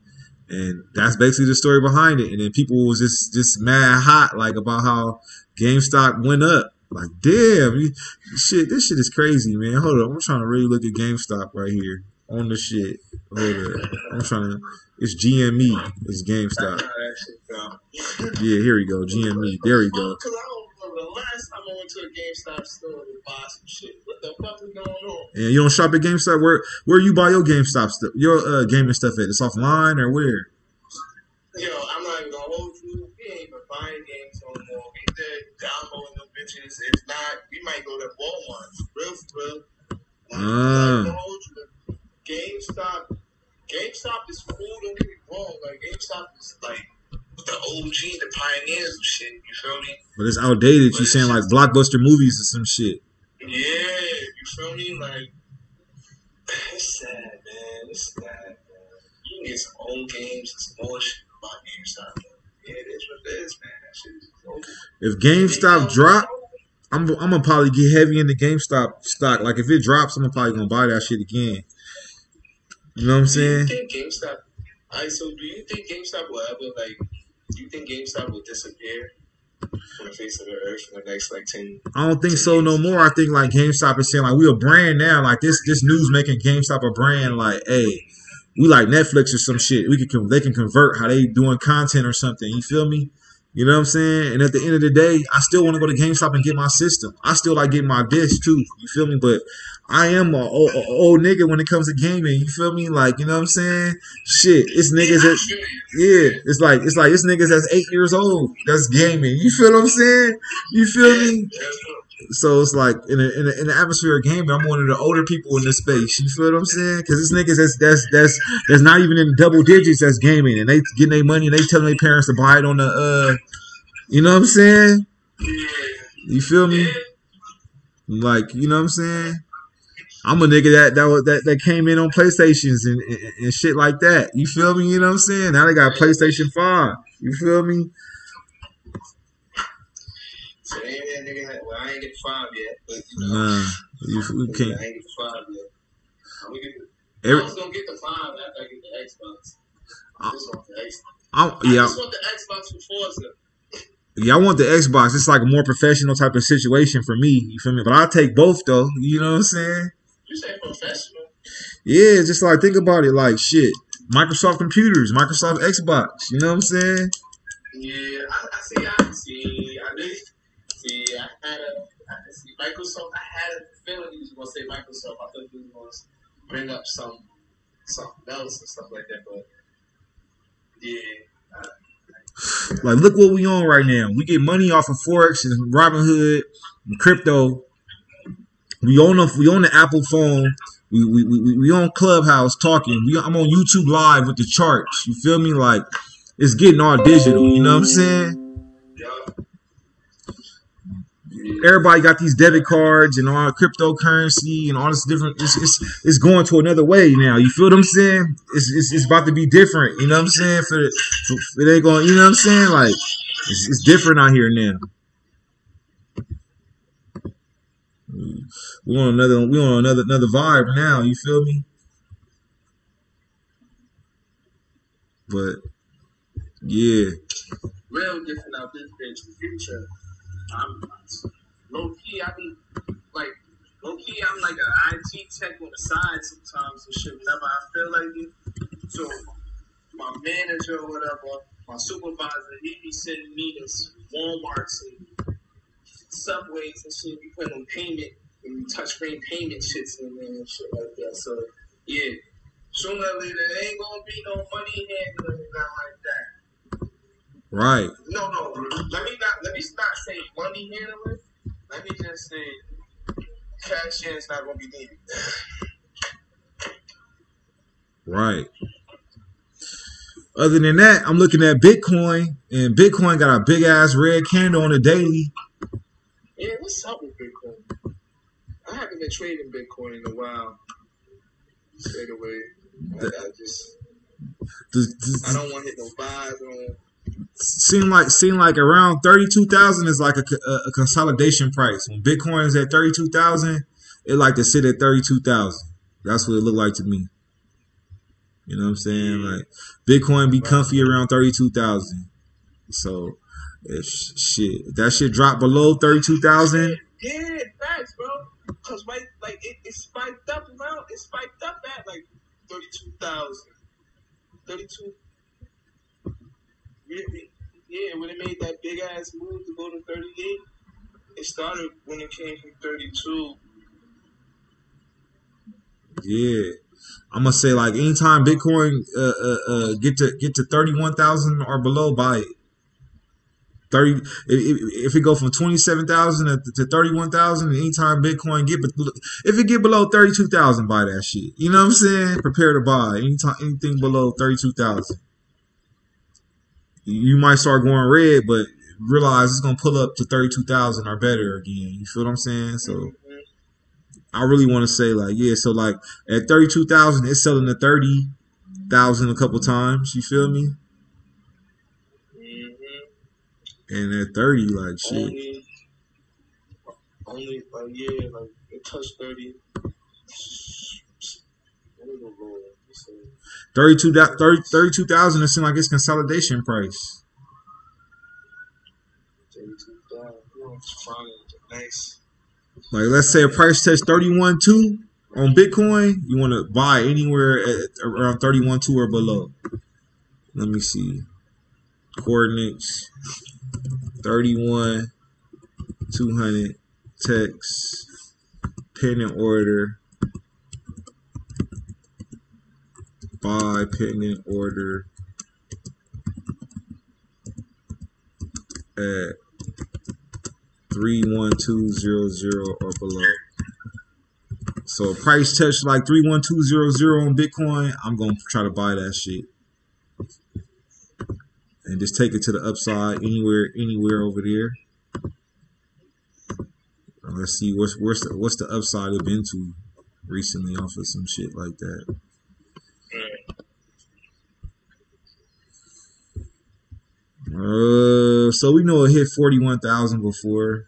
And that's basically the story behind it. And then people was just mad hot, like, about how GameStop went up. Like, damn, this shit is crazy, man. Hold up. I'm trying to really look at GameStop right here on the shit. Hold up. I'm trying to, it's GME. It's GameStop. Yeah, here we go. GME. There we go. Because I don't remember the last time I went to a GameStop store to buy some shit. What the fuck is going on? And you don't shop at GameStop? Where you buy your GameStop stuff, your gaming stuff at? It's offline or where? Yo, I'm not even gonna hold you. We ain't even buying games no more. We did downloading them bitches. If not, we might go to Walmart. For real. I'm not gonna hold you. GameStop is cool. Don't get me wrong. Like, GameStop is like the OG, the pioneers of shit. You feel me? But it's outdated. You saying like Blockbuster movies or some shit. Yeah, you feel me? Like, it's sad, man. It's sad, man. You can get some old games and some more shit about GameStop. Yeah, it is what it is, man. That shit is over. If GameStop drop, I'm gonna probably get heavy into GameStop stock. Like, if it drops, I'm probably gonna buy that shit again. You know what I'm saying? Do you think GameStop? So do you think GameStop will ever, like? Do you think GameStop will disappear from the face of the earth in the next like 10? I don't think so no more. I think like GameStop is saying like we a brand now. Like this news making GameStop a brand. Like, hey, we like Netflix or some shit. They can convert how they doing content or something. You feel me? You know what I'm saying? And at the end of the day, I still want to go to GameStop and get my system. I still like getting my disc too. You feel me? But I am a old nigga when it comes to gaming. You feel me? Like, you know what I'm saying? Shit, it's niggas that, yeah, it's like it's niggas that's 8 years old that's gaming. You feel what I'm saying? You feel me? So it's like in the atmosphere of gaming, I'm one of the older people in this space. You feel what I'm saying? Because it's niggas that's not even in double digits that's gaming, and they getting their money and they telling their parents to buy it on the you know what I'm saying? You feel me? Like, you know what I'm saying? I'm a nigga that came in on PlayStations and shit like that. You feel me? You know what I'm saying? Now they got PlayStation 5. You feel me? So they ain't that nigga. Well, I ain't get 5 yet, but you know, Nah, you can't. I ain't get 5 yet. I was gonna get the 5 after I get the Xbox. I just want the Xbox. I just want the Xbox for Forza. Yeah, I want the Xbox. It's like a more professional type of situation for me. You feel me? But I'll take both though. You know what I'm saying? You say professional? Yeah, just like think about it. Like shit, Microsoft computers, Microsoft Xbox. You know what I'm saying? Yeah, I see Microsoft. I had a feeling you was gonna say Microsoft. I thought you was gonna bring up something else and stuff like that. But yeah. Like, look what we on right now. We get money off of Forex and Robinhood and crypto. We on the Apple phone. We on Clubhouse talking. I'm on YouTube Live with the charts. You feel me? Like, it's getting all digital. You know what I'm saying? Everybody got these debit cards and all cryptocurrency and all this different. It's going to another way now. You feel what I'm saying? It's about to be different. You know what I'm saying? It ain't going. You know what I'm saying? Like it's different out here now. We on another vibe now. You feel me? But yeah, Real different out this bitch. The future. Low key, I'm like an IT tech on the side sometimes and shit. Whenever I feel like it. So my manager or whatever, my supervisor, he be sending me this Walmarts and Subways and shit. We put on payment and touchscreen payment shits in there and shit like that. So yeah, sooner or later, there ain't gonna be no money handling and nothing like that. right. No. Let me not say money handling. Let me just say cashier is not gonna be needed. Right. Other than that, I'm looking at Bitcoin, and Bitcoin got a big ass red candle on the daily. Yeah, what's up with Bitcoin? I haven't been trading Bitcoin in a while. Straight away. I don't want to hit no buys on. Seem like around 32,000 is like a consolidation price. When Bitcoin is at 32,000, it like to sit at 32,000. That's what it looked like to me. You know what I'm saying? Like Bitcoin be comfy around 32,000. So if that shit drop below 32,000. Yeah, facts, bro. Cause right, like it spiked up around. It spiked up at like 32,000. 32. Yeah, when it made that big ass move to go to 38, it started when it came from 32. Yeah, I'm gonna say like anytime Bitcoin get to 31,000 or below, buy it. 30 if it go from 27,000 to 31,000, anytime Bitcoin if it get below 32,000, buy that shit. You know what I'm saying? Prepare to buy anything below 32,000. You might start going red, but realize it's gonna pull up to 32,000 or better again. You feel what I'm saying? So I really want to say like so like at 32,000, it's selling to 30,000 a couple times. You feel me? And at 30, like shit. Only like it touched 30. 32,000. It seems like it's consolidation price. 32,000. Nice. Like let's say a price touch 31.2 on Bitcoin, you want to buy anywhere at around 31.2 or below. Let me see. Coordinates 31,200 text pending order. Buy pending order at 31200 or below. So price touch like 31200 on Bitcoin, I'm gonna try to buy that shit and just take it to the upside anywhere over there. Let's see what's the upside it's been to recently off of some shit like that. So we know it hit 41,000 before,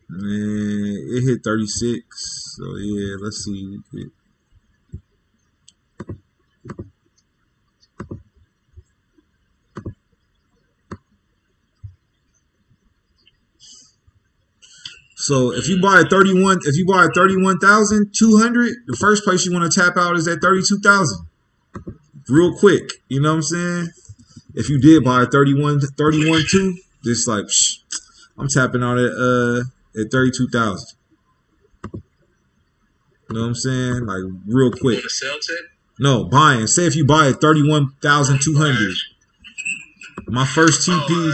and it hit 36. So yeah, let's see. So if you buy 31,200, the first place you want to tap out is at 32,000. Real quick, you know what I'm saying? If you did buy 31.2, just like I'm tapping out at 32,000. You know what I'm saying? Like real quick. No, buying. Say if you buy at 31,200. My first TP,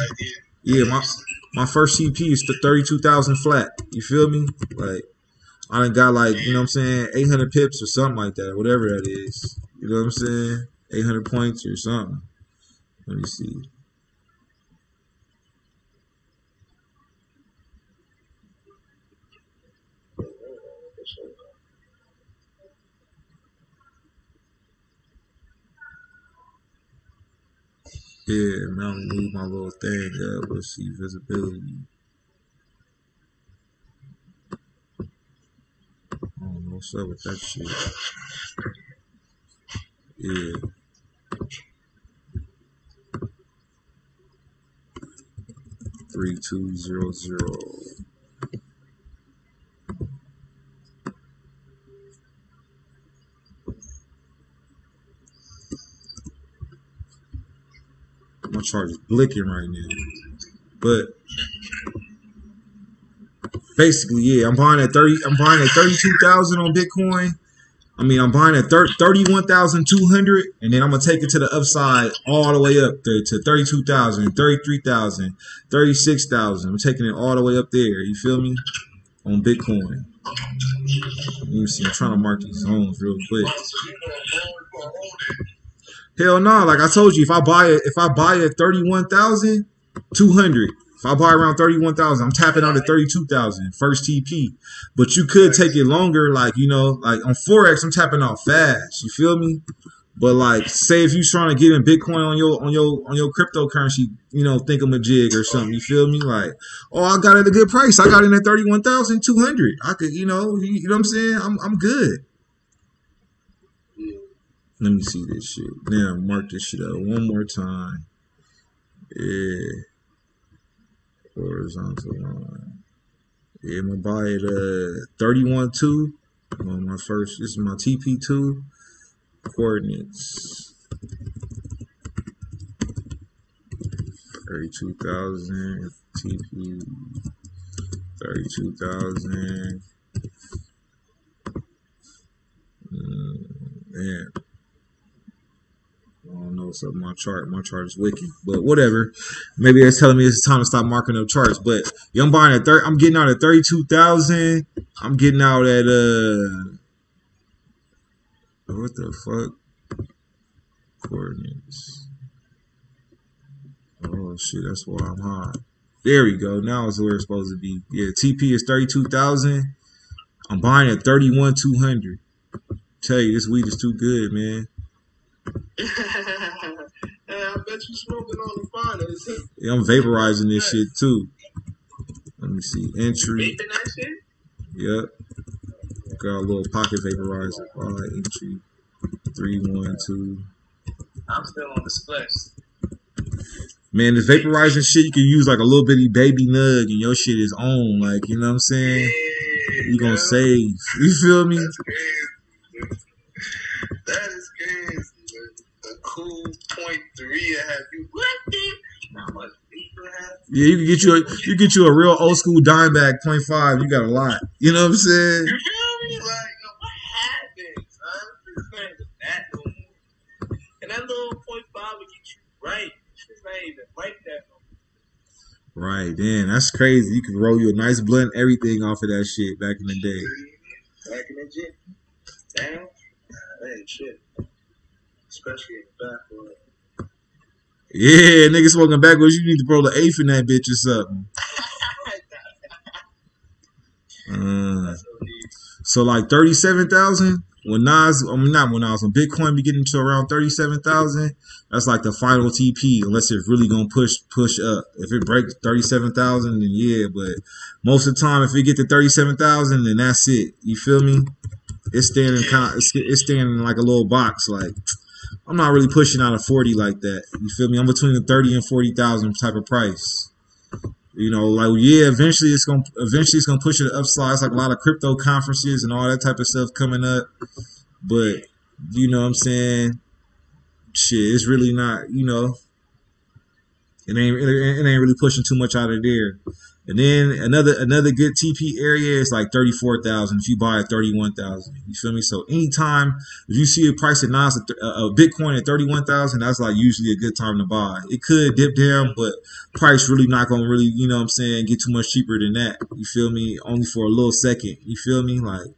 my first TP is the 32,000 flat. You feel me? Like I done got like, you know what I'm saying, 800 pips or something like that, whatever that is. You know what I'm saying? 800 points or something. Let me see. Yeah, now I'm gonna move my little thing up. Let's see, visibility. I don't know what's up with that shit. Yeah. Three, 2, 0, 0. My chart is blinking right now. But basically, yeah, I'm buying at 32,000 on Bitcoin. I mean, I'm buying at 31,200, and then I'm gonna take it to the upside all the way up there to 32,000, 33,000, 36,000. I'm taking it all the way up there. You feel me? On Bitcoin. Let me see. I'm trying to mark these zones real quick. Hell no! Like I told you, if I buy it at 31,200, If I buy around 31,000, I'm tapping out at 32,000 first TP. But you could take it longer, like like on Forex, I'm tapping out fast. You feel me? But like, say if you're trying to get in Bitcoin on your cryptocurrency, thingamajig or something. You feel me? Like, oh, I got it at a good price. I got it at 31,200. I could, you know what I'm saying? I'm good. Let me see this shit. Now mark this shit up one more time. Yeah, horizontal line. Yeah, I'm gonna buy it 31.2 on my first. This is my TP2 coordinates. 32,000 TP. 32,000. Man, I don't know what's up with my chart. My chart is wicked, but whatever. Maybe it's telling me it's time to stop marking up charts. But yeah, I'm buying at I'm getting out at 32,000. I'm getting out at what the fuck? Coordinates. Oh shit, that's why I'm high. There we go. Now it's where it's supposed to be. Yeah, TP is 32,000. I'm buying at 31,200. Tell you, this weed is too good, man. Hey, I bet you smoking on the finest. Yeah, I'm vaporizing this shit too. Let me see. Entry. Vaping that shit? Yep. Got a little pocket vaporizer. Entry. 312. I'm still on the splash. Man, this vaporizing shit, you can use like a little bitty baby nug and your shit is on. Like, you know what I'm saying? Yeah, You gonna save. You feel me? That's crazy. That is crazy. A cool 0.3 and have you what the? Not much people have. Yeah, you get you a real old school dime bag 0.5. You got a lot. You know what I'm saying? You feel me? Like, what happened, son? This ain't that no more. And that little 0.5 will get you right. It's not even like that no more. Right, damn, that's crazy. You could roll you a nice blunt, everything off of that shit back in the day. Back in the gym. Damn. That ain't shit. Especially in the backwood. Yeah, niggas smoking backwards. You need to roll the eighth in that bitch or something. So like 37,000 when Bitcoin be getting to around 37,000, that's like the final TP unless it's really gonna push up. If it breaks 37,000, then yeah, but most of the time if it get to 37,000, then that's it. You feel me? It's standing it's standing like a little box. Like I'm not really pushing out a 40 like that. You feel me? I'm between the 30 and 40,000 type of price. You know, like yeah, eventually it's gonna push it upside. It's like a lot of crypto conferences and all that type of stuff coming up. But you know what I'm saying? Shit, it's really not, it ain't really pushing too much out of there. And then another good TP area is like 34,000 if you buy at 31,000. You feel me? So anytime if you see a price of Bitcoin at 31,000, that's like usually a good time to buy. It could dip down, but price really not gonna really, you know what I'm saying, get too much cheaper than that. You feel me? Only for a little second. You feel me? Like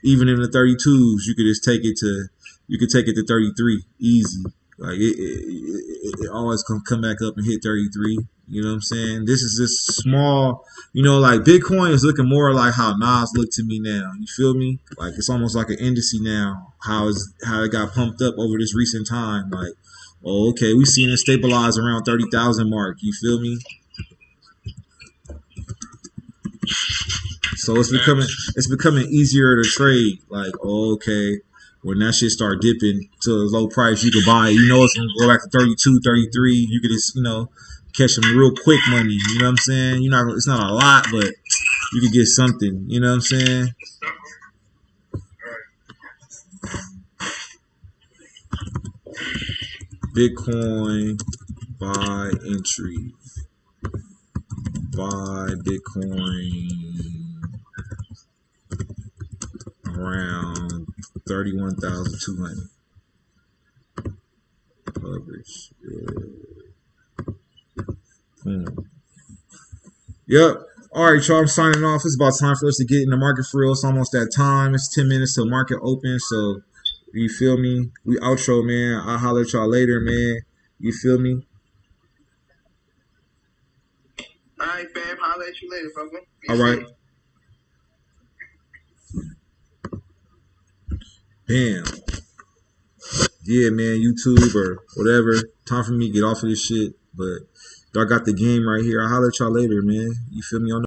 even in the 32s, you could take it to 33 easy. Like it always come back up and hit 33. You know what I'm saying? This is just small, like Bitcoin is looking more like how Nas look to me now. You feel me? Like it's almost like an indice now. How it got pumped up over this recent time. Like, oh, okay, we seen it stabilize around 30,000 mark. You feel me? So it's becoming easier to trade. Like, oh, okay, when that shit start dipping to a low price, you can buy it. You know it's gonna go back to 32, 33. You could just, catch some real quick money. You know what I'm saying? It's not a lot, but you could get something. You know what I'm saying? Bitcoin buy entry. Buy Bitcoin around 31,200. Publish. Yep. All right, y'all. I'm signing off. It's about time for us to get in the market for real. It's almost that time. It's 10 minutes till market open. So, you feel me? We outro, man. I'll holler at y'all later, man. You feel me? holler at you later, brother. Be All right. safe. Bam. Yeah, man, YouTube or whatever. Time for me to get off of this shit. But y'all got the game right here. I'll holler at y'all later, man. You feel me on